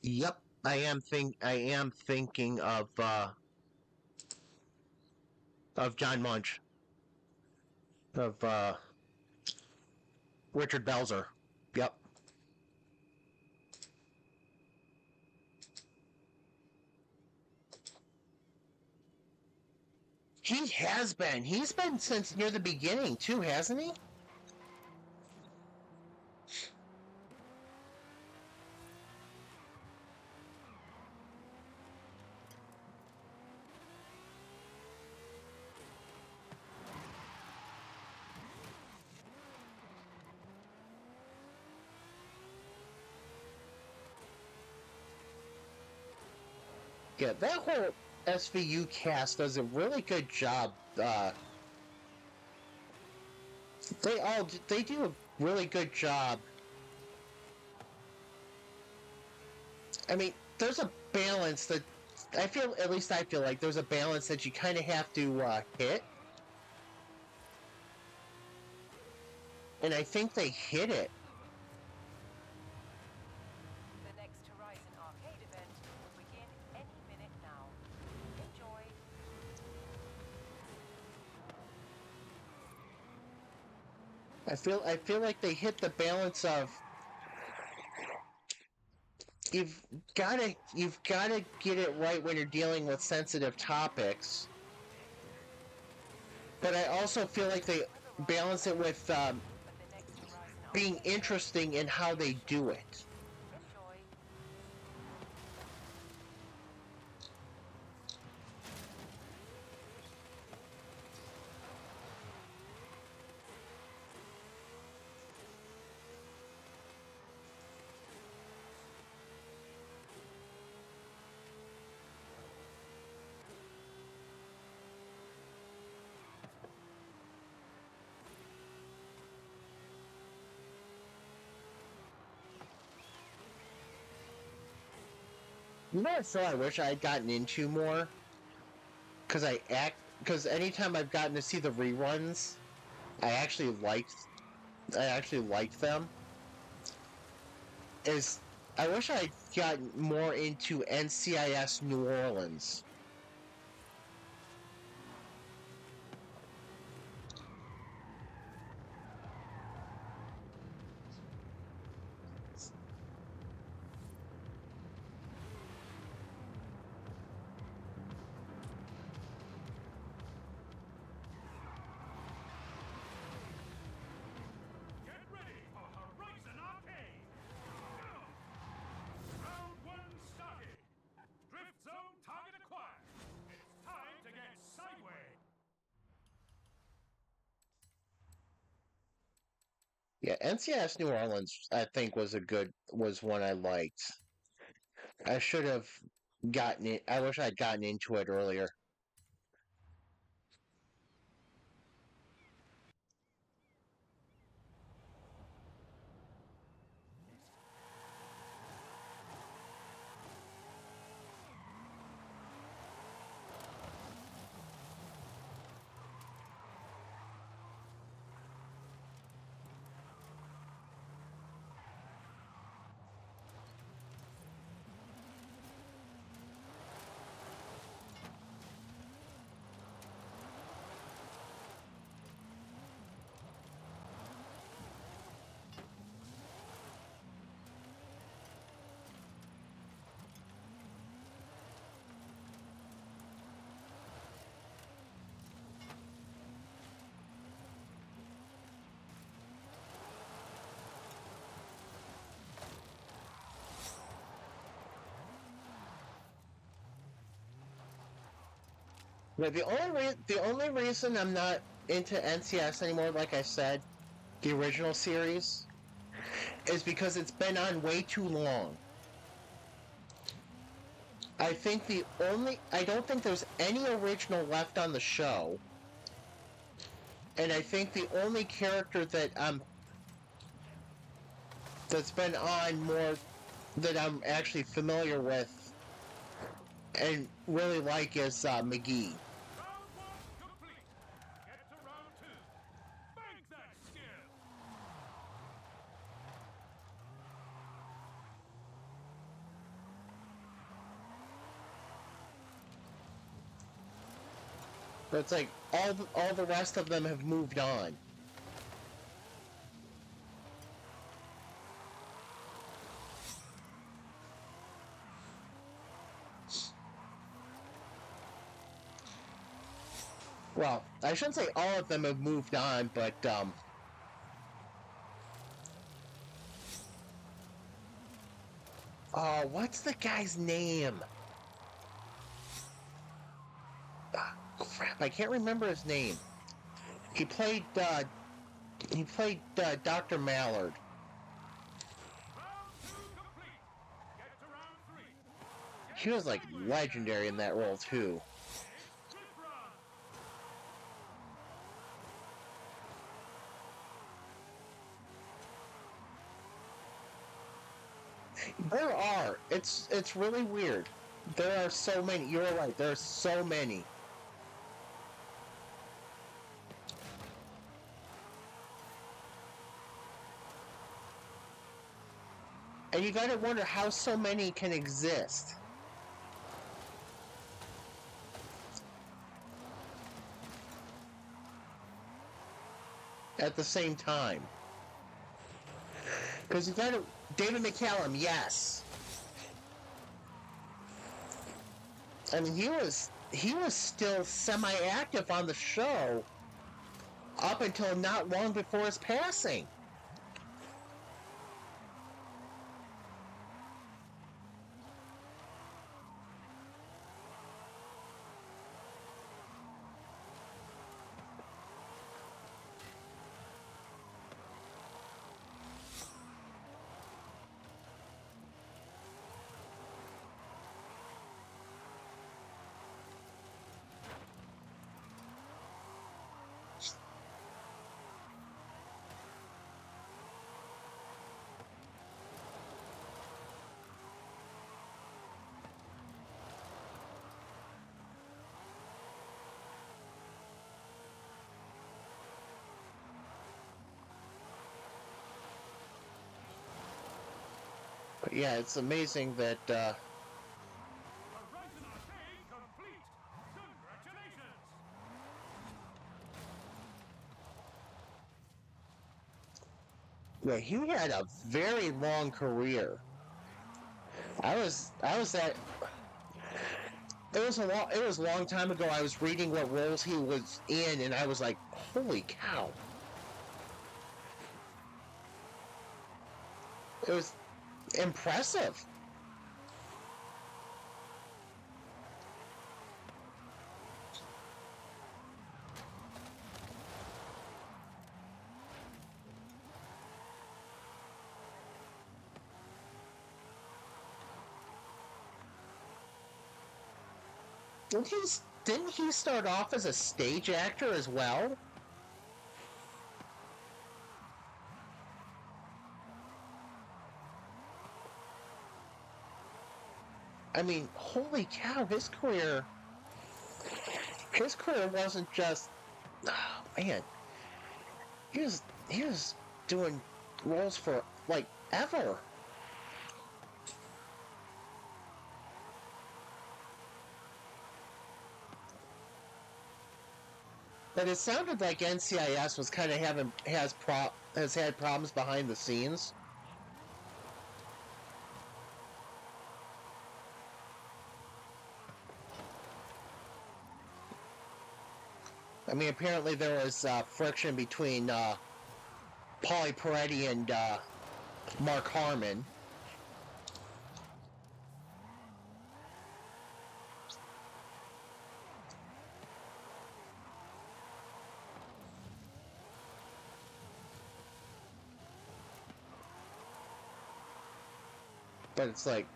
Yep, I am thinking of John Munch, of Richard Belzer. Yep. He has been. He's been since near the beginning too, hasn't he? Yeah, that whole SVU cast does a really good job. They do a really good job. I mean, there's a balance that I feel, at least I feel like there's a balance that you kind of have to hit, and I think they hit it. The next Horizon Arcade event will begin any minute now. Enjoy. I feel like they hit the balance of you've gotta get it right when you're dealing with sensitive topics. But I also feel like they balance it with being interesting in how they do it. Enjoy. You know what show I wish I had gotten into more? Because anytime I've gotten to see the reruns, I actually liked them. Is I wish I had gotten more into NCIS New Orleans. Get ready for Horizon Arcade! Go! Round one started. Drift zone target acquired. It's time to get sideways. Yeah, NCIS New Orleans, I think was one I liked. I should have gotten it. I wish I'd gotten into it earlier. Yeah, the only reason I'm not into NCS anymore, like I said, the original series, is because it's been on way too long. I don't think there's any original left on the show, and I think the only character that's been on more that I'm actually familiar with and really like is McGee. Round one complete. Get to round two. Bank that skill. But it's like all the rest of them have moved on. Well, I shouldn't say all of them have moved on, but oh, what's the guy's name? Ah, crap, I can't remember his name. He played Dr. Mallard. Round 2 complete. Get to round 3. He was like legendary in that role too. It's Drift Run. There are. It's really weird. There are so many. You're right. There are so many. And you gotta wonder how so many can exist. At the same time. Because you gotta... David McCallum, yes. I mean, he was still semi-active on the show up until not long before his passing. But yeah, it's amazing that Horizon Arcade complete. Congratulations. yeah, he had a very long career. I was at it was a long time ago. I was reading what roles he was in, and I was like, holy cow. It was impressive. Didn't he start off as a stage actor as well? I mean, holy cow, his career wasn't just, oh man, he was doing roles for like ever. But it sounded like NCIS was kind of has had problems behind the scenes. I mean, apparently there was friction between Paulie Peretti and Mark Harmon. But it's like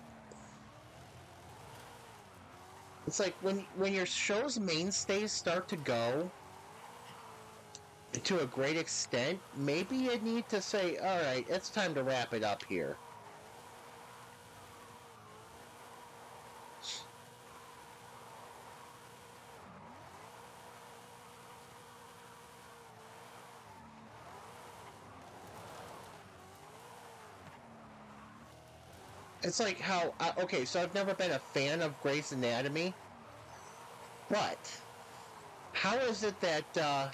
when your show's mainstays start to go to a great extent, maybe you need to say, all right, it's time to wrap it up here. It's like how, okay, so I've never been a fan of Grey's Anatomy, but how is it that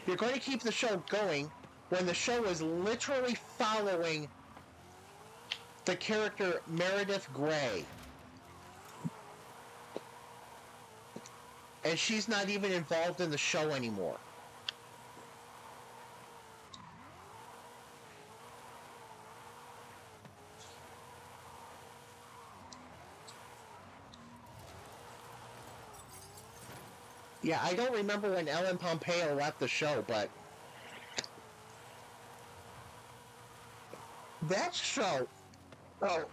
you're going to keep the show going when the show is literally following the character Meredith Grey? And she's not even involved in the show anymore. Yeah, I don't remember when Ellen Pompeo left the show, but that show, oh,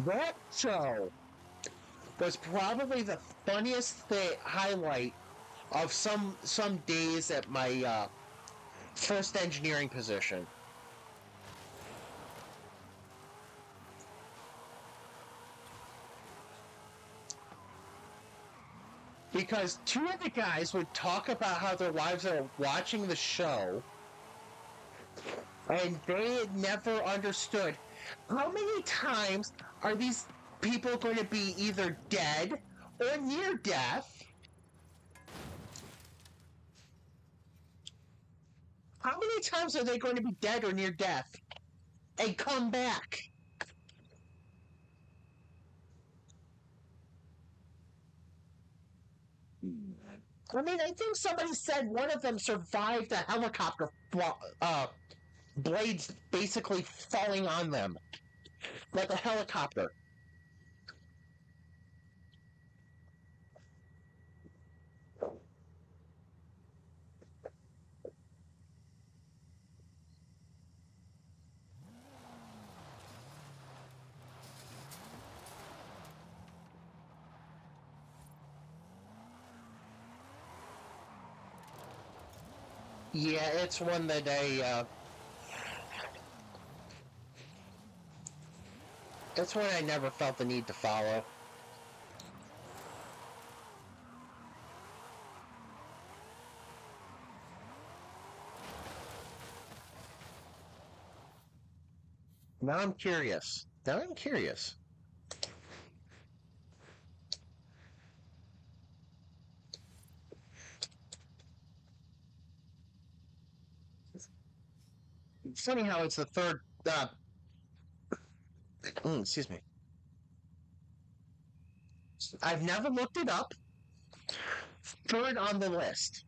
that show was probably the funniest highlight of some days at my first engineering position. Because two of the guys would talk about how their wives are watching the show, and they had never understood how many times are these people going to be either dead or near death. How many times are they going to be dead or near death and come back? I mean, I think somebody said one of them survived a helicopter blades basically falling on them. Like a helicopter. Yeah, it's one that it's one I never felt the need to follow. Now I'm curious. Now I'm curious. It's funny how it's the third. Excuse me. I've never looked it up. Third on the list.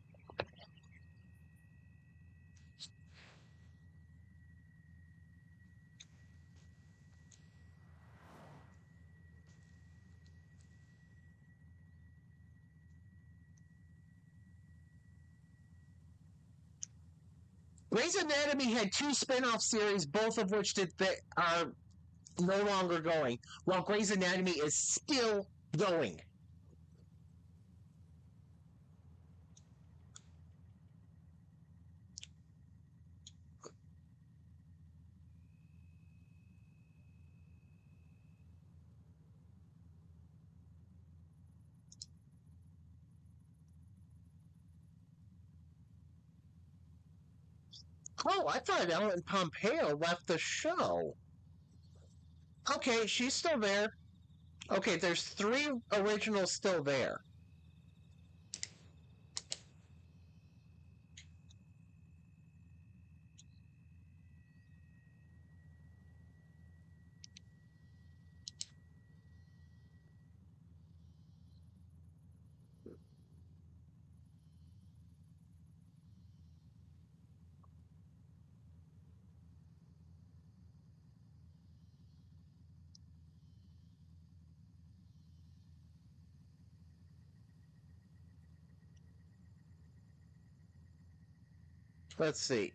Grey's Anatomy had two spin-off series, both of which are no longer going, while Grey's Anatomy is still going. Oh, I thought Ellen Pompeo left the show. Okay, she's still there. Okay, there's three originals still there. Let's see.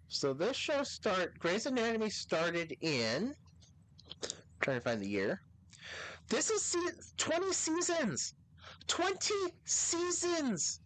So this show Grey's Anatomy started in, trying to find the year. This is 20 seasons. 20 seasons.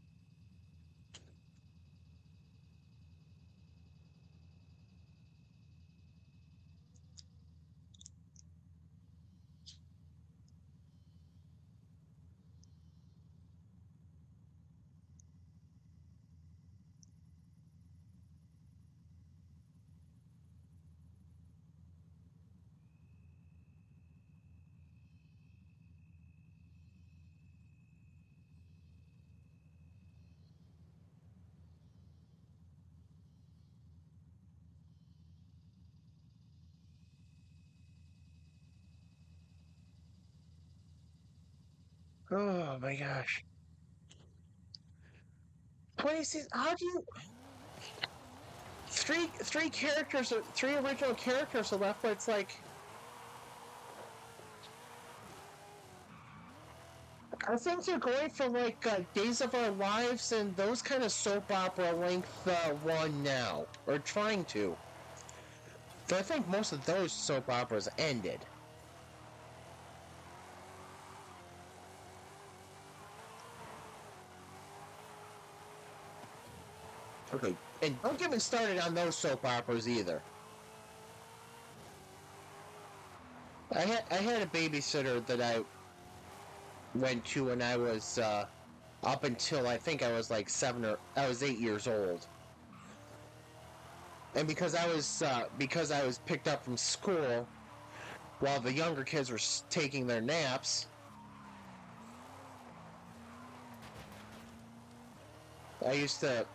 Oh my gosh. 26. How do you? Three characters, three original characters are left, but it's like. I think you're going for like Days of Our Lives and those kind of soap opera length one now, or trying to. But I think most of those soap operas ended. Okay, and don't get me started on those soap operas either. I had a babysitter that I went to when I was up until I think I was like 8 years old. And because I was picked up from school while the younger kids were taking their naps, I used to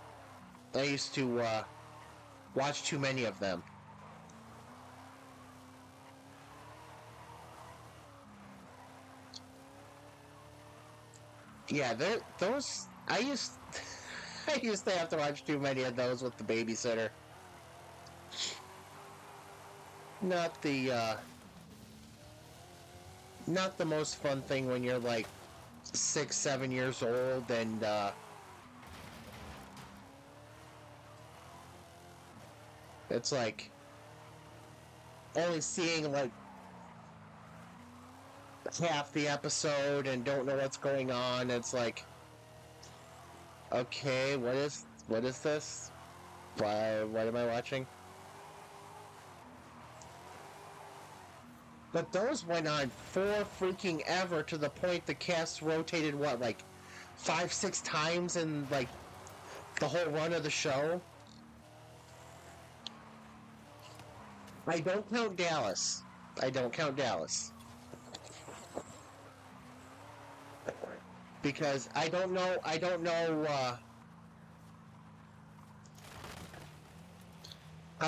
watch too many of them. Yeah, those I used I used to have to watch too many of those with the babysitter. Not the not the most fun thing when you're like 6, 7 years old and it's like only seeing like half the episode and don't know what's going on. It's like, okay, what is this? Why what am I watching? But those went on for freaking ever to the point the cast rotated what, like 5, 6 times in like the whole run of the show. I don't count Dallas. I don't count Dallas. Because I don't know I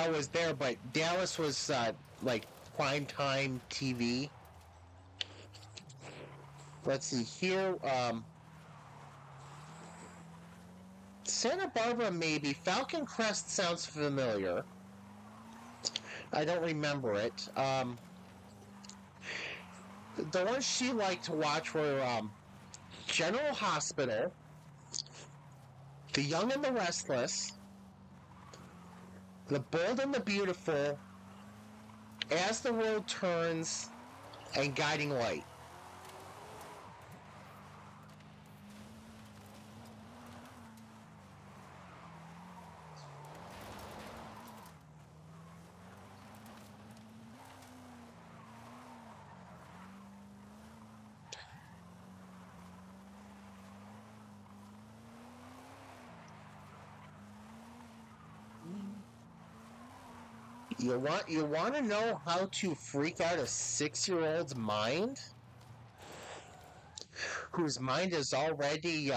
was there, but Dallas was like primetime TV. Let's see here. Santa Barbara, maybe. Falcon Crest sounds familiar. I don't remember it. The ones she liked to watch were General Hospital, The Young and the Restless, The Bold and the Beautiful, As the World Turns, and Guiding Light. You want to know how to freak out a 6-year-old's mind? Whose mind is already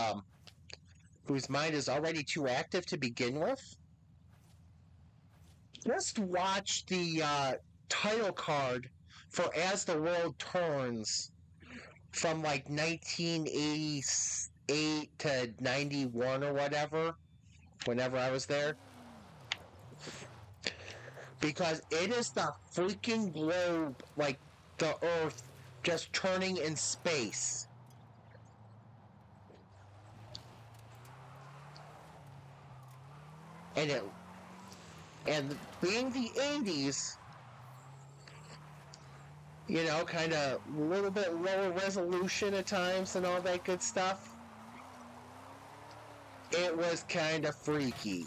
too active to begin with? Just watch the title card for As the World Turns from like 1988 to 91 or whatever, whenever I was there. Because it is the freaking globe, like the Earth, just turning in space. And being the 80s, you know, kind of a little bit lower resolution at times and all that good stuff, it was kind of freaky.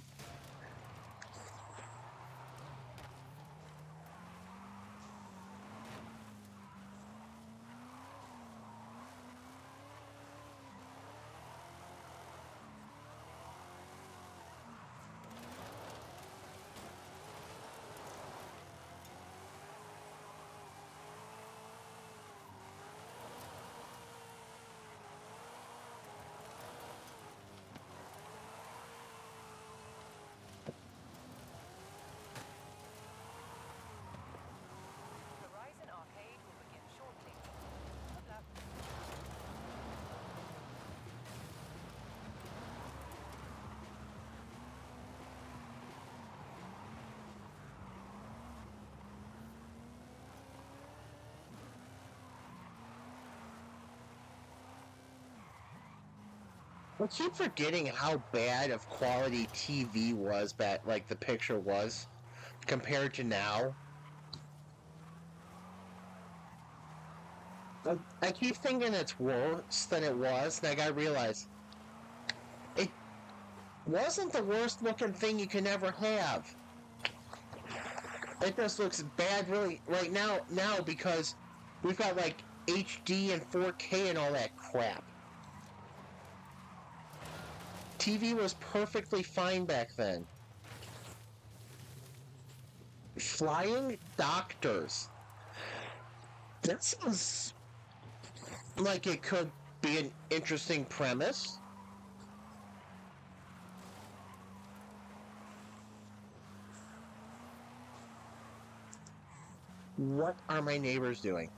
I keep forgetting how bad of quality TV was back, like the picture was, compared to now. I keep thinking it's worse than it was, and I gotta realize it wasn't the worst looking thing you can ever have. It just looks bad really right now because we've got like HD and 4K and all that crap. TV was perfectly fine back then. Flying doctors. That sounds like it could be an interesting premise. What are my neighbors doing?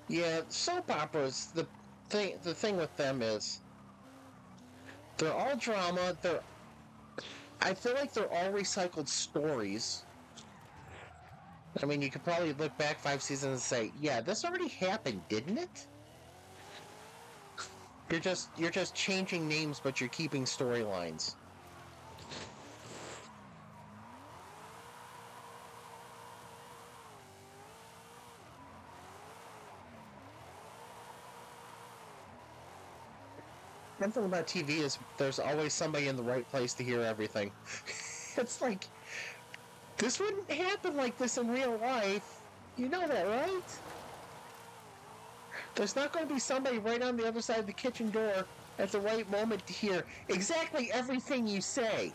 Yeah, soap operas. The thing with them is they're all drama. I feel like they're all recycled stories. I mean, you could probably look back 5 seasons and say, "Yeah, this already happened, didn't it?" You're just changing names, but you're keeping storylines. One thing about TV is there's always somebody in the right place to hear everything. It's like this wouldn't happen like this in real life. You know that, right? There's not going to be somebody right on the other side of the kitchen door at the right moment to hear exactly everything you say.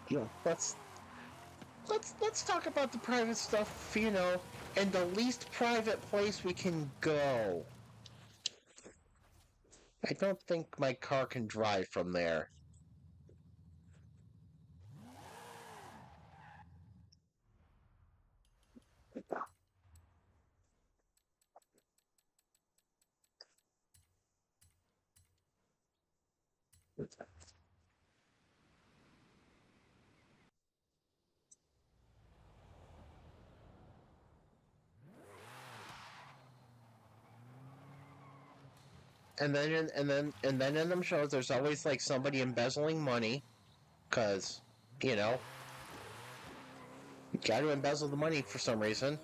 Yeah, let's talk about the private stuff, and the least private place we can go. I don't think my car can drive from there. And then in them shows, there's always like somebody embezzling money, cause you know you got to embezzle the money for some reason.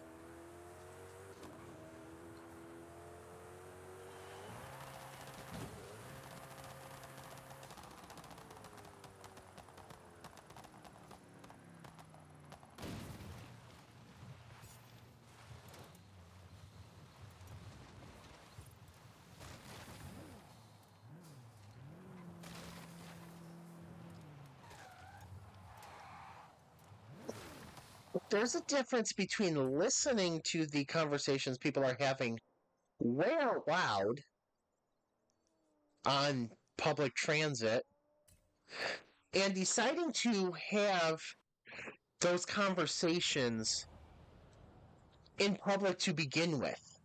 There's a difference between listening to the conversations people are having way out loud on public transit and deciding to have those conversations in public to begin with.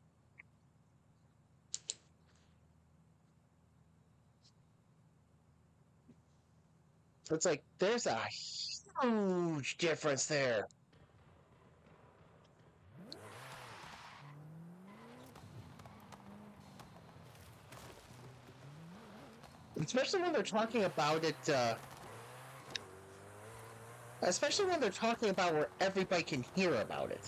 It's like there's a huge difference there. Especially when they're talking about it, especially when they're talking about where everybody can hear about it.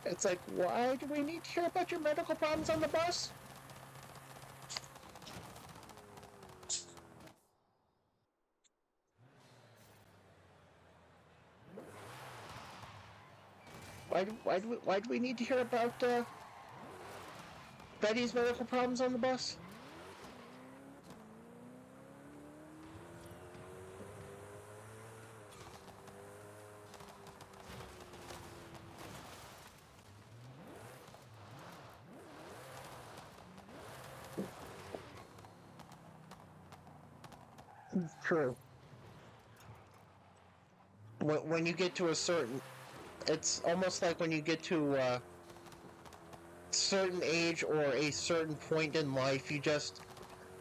It's like, why do we need to hear about your medical problems on the bus? Why do we need to hear about Betty's medical problems on the bus? True. When you get to a certain, it's almost like when you get to a certain age or a certain point in life,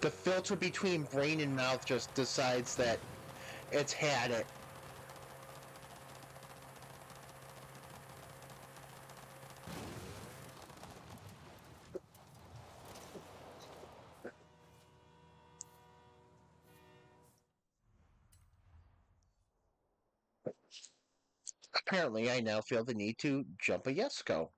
the filter between brain and mouth just decides that it's had it. Apparently, I now feel the need to jump a Yesco.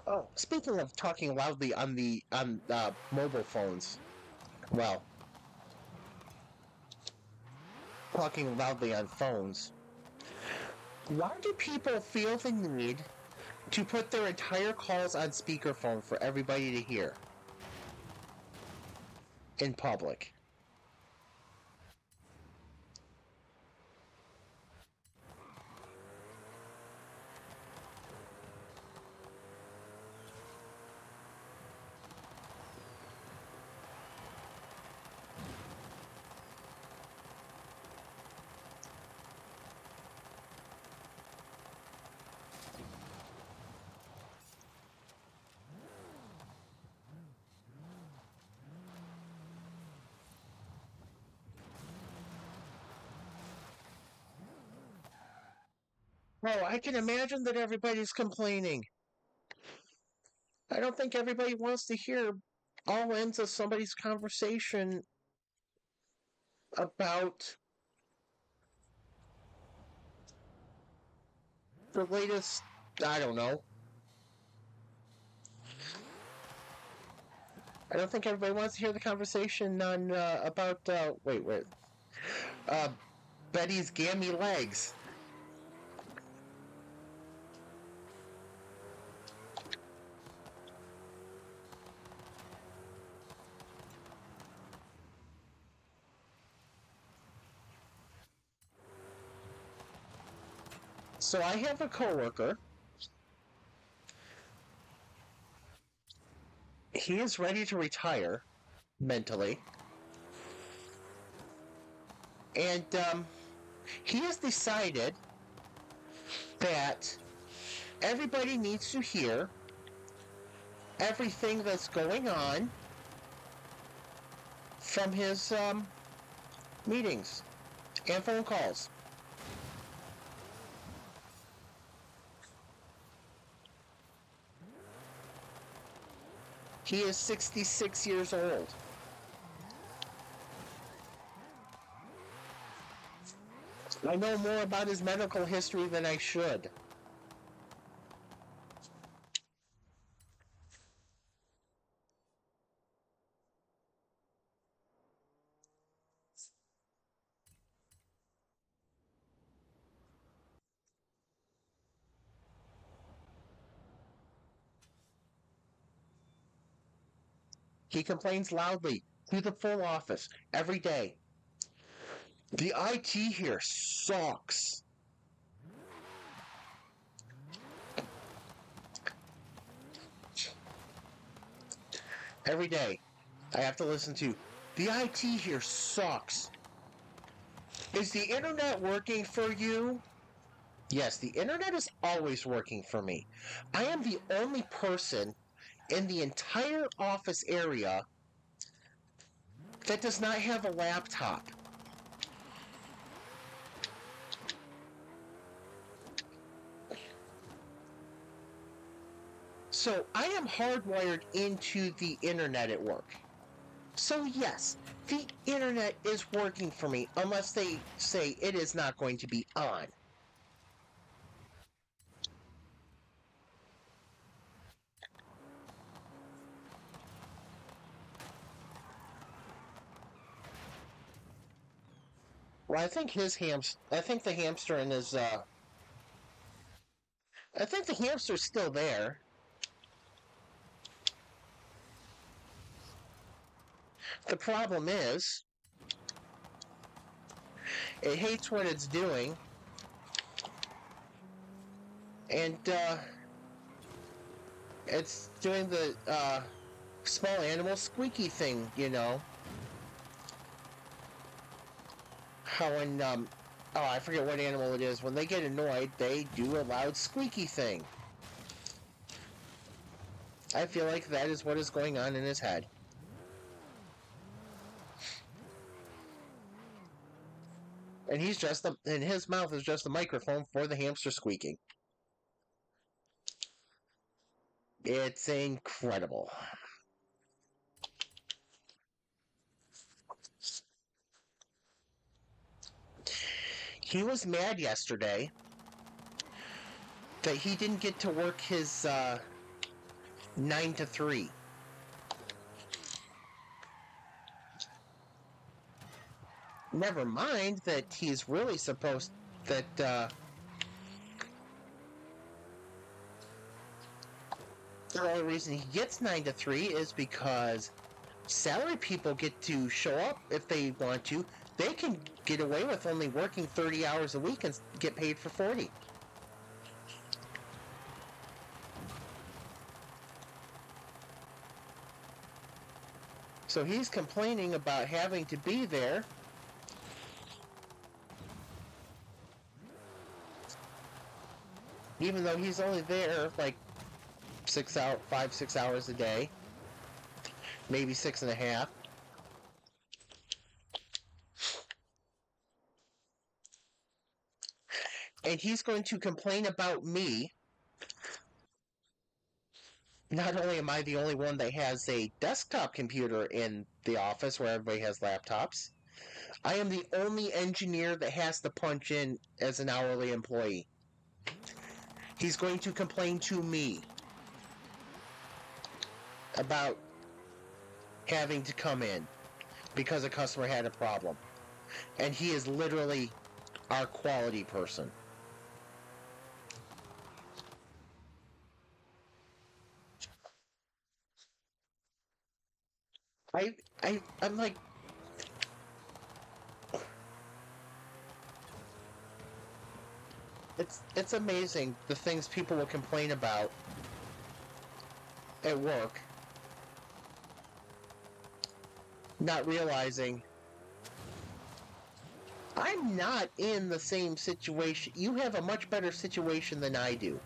Oh, speaking of talking loudly on mobile phones, well, talking loudly on phones. Why do people feel the need to put their entire calls on speakerphone for everybody to hear in public? Oh, I can imagine that everybody's complaining. I don't think everybody wants to hear all ends of somebody's conversation about the latest, I don't know. I don't think everybody wants to hear the conversation on about wait, uh, Betty's gammy legs. So I have a coworker. He is ready to retire mentally, and he has decided that everybody needs to hear everything that's going on from his meetings and phone calls. He is 66 years old. I know more about his medical history than I should. He complains loudly to the full office every day. The IT here sucks. Every day, I have to listen to, the IT here sucks. Is the internet working for you? Yes, the internet is always working for me. I am the only person in the entire office area that does not have a laptop. So I am hardwired into the internet at work. So yes, the internet is working for me, unless they say it is not going to be on. Well, I think I think the hamster in his, I think the hamster's still there. The problem is, it hates what it's doing, and, it's doing the, small animal squeaky thing, you know. How when, oh, I forget what animal it is. When they get annoyed, they do a loud squeaky thing. I feel like that is what is going on in his head. And and his mouth is just a microphone for the hamster squeaking. It's incredible. He was mad yesterday that he didn't get to work his 9 to 3. Never mind that he's really supposed that the only reason he gets 9 to 3 is because salary people get to show up if they want to. They can get away with only working 30 hours a week and get paid for 40. So he's complaining about having to be there. Even though he's only there like 5, 6 hours a day. Maybe 6.5. And he's going to complain about me. Not only am I the only one that has a desktop computer in the office where everybody has laptops, I am the only engineer that has to punch in as an hourly employee. He's going to complain to me about having to come in because a customer had a problem. And he is literally our quality person. I'm like, it's amazing the things people will complain about at work, not realizing I'm not in the same situation. You have a much better situation than I do.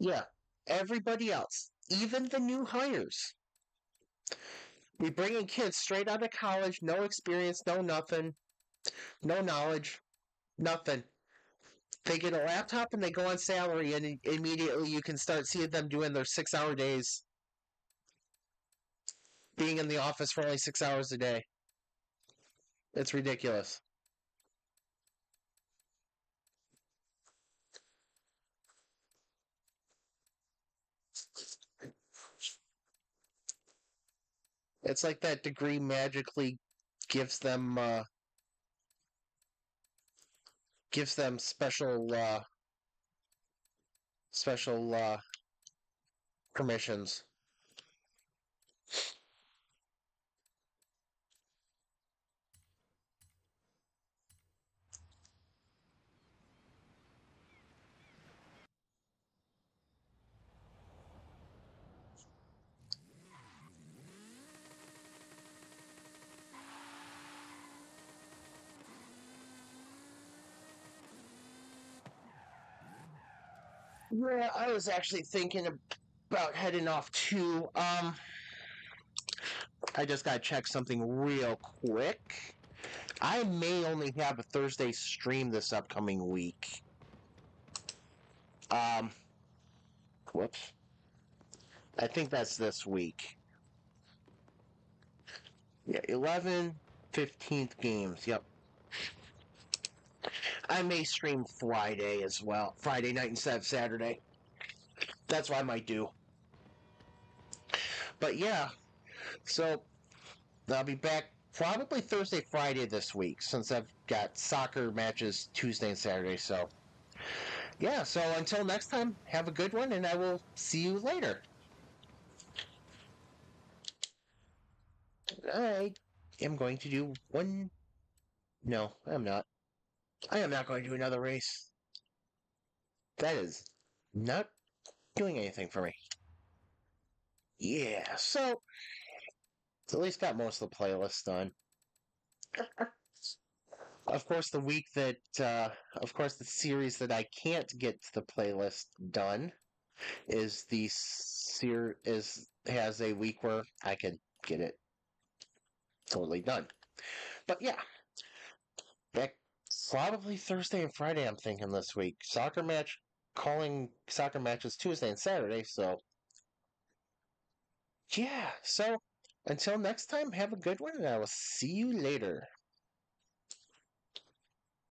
Yeah, everybody else, even the new hires. We bring in kids straight out of college, no experience, no nothing, no knowledge, nothing. They get a laptop and they go on salary, and immediately you can start seeing them doing their 6-hour days, being in the office for only 6 hours a day. It's ridiculous. It's like that degree magically gives them special permissions. Yeah, I was actually thinking about heading off too. I just gotta check something real quick. I may only have a Thursday stream this upcoming week. Um, whoops. I think that's this week. Yeah, 11, 15th games. Yep. I may stream Friday as well. Friday night instead of Saturday. That's what I might do. But yeah, so I'll be back probably Thursday, Friday this week since I've got soccer matches Tuesday and Saturday. So yeah, so until next time, have a good one and I will see you later. I am going to do one. No, I'm not. I am not going to do another race. That is not doing anything for me. Yeah, so at least got most of the playlist done. Of course, of course, the series that I can't get the playlist done is has a week where I can get it totally done. But yeah, back probably Thursday and Friday. I'm thinking this week calling soccer matches Tuesday and Saturday. So yeah, so until next time, have a good one, and I will see you later.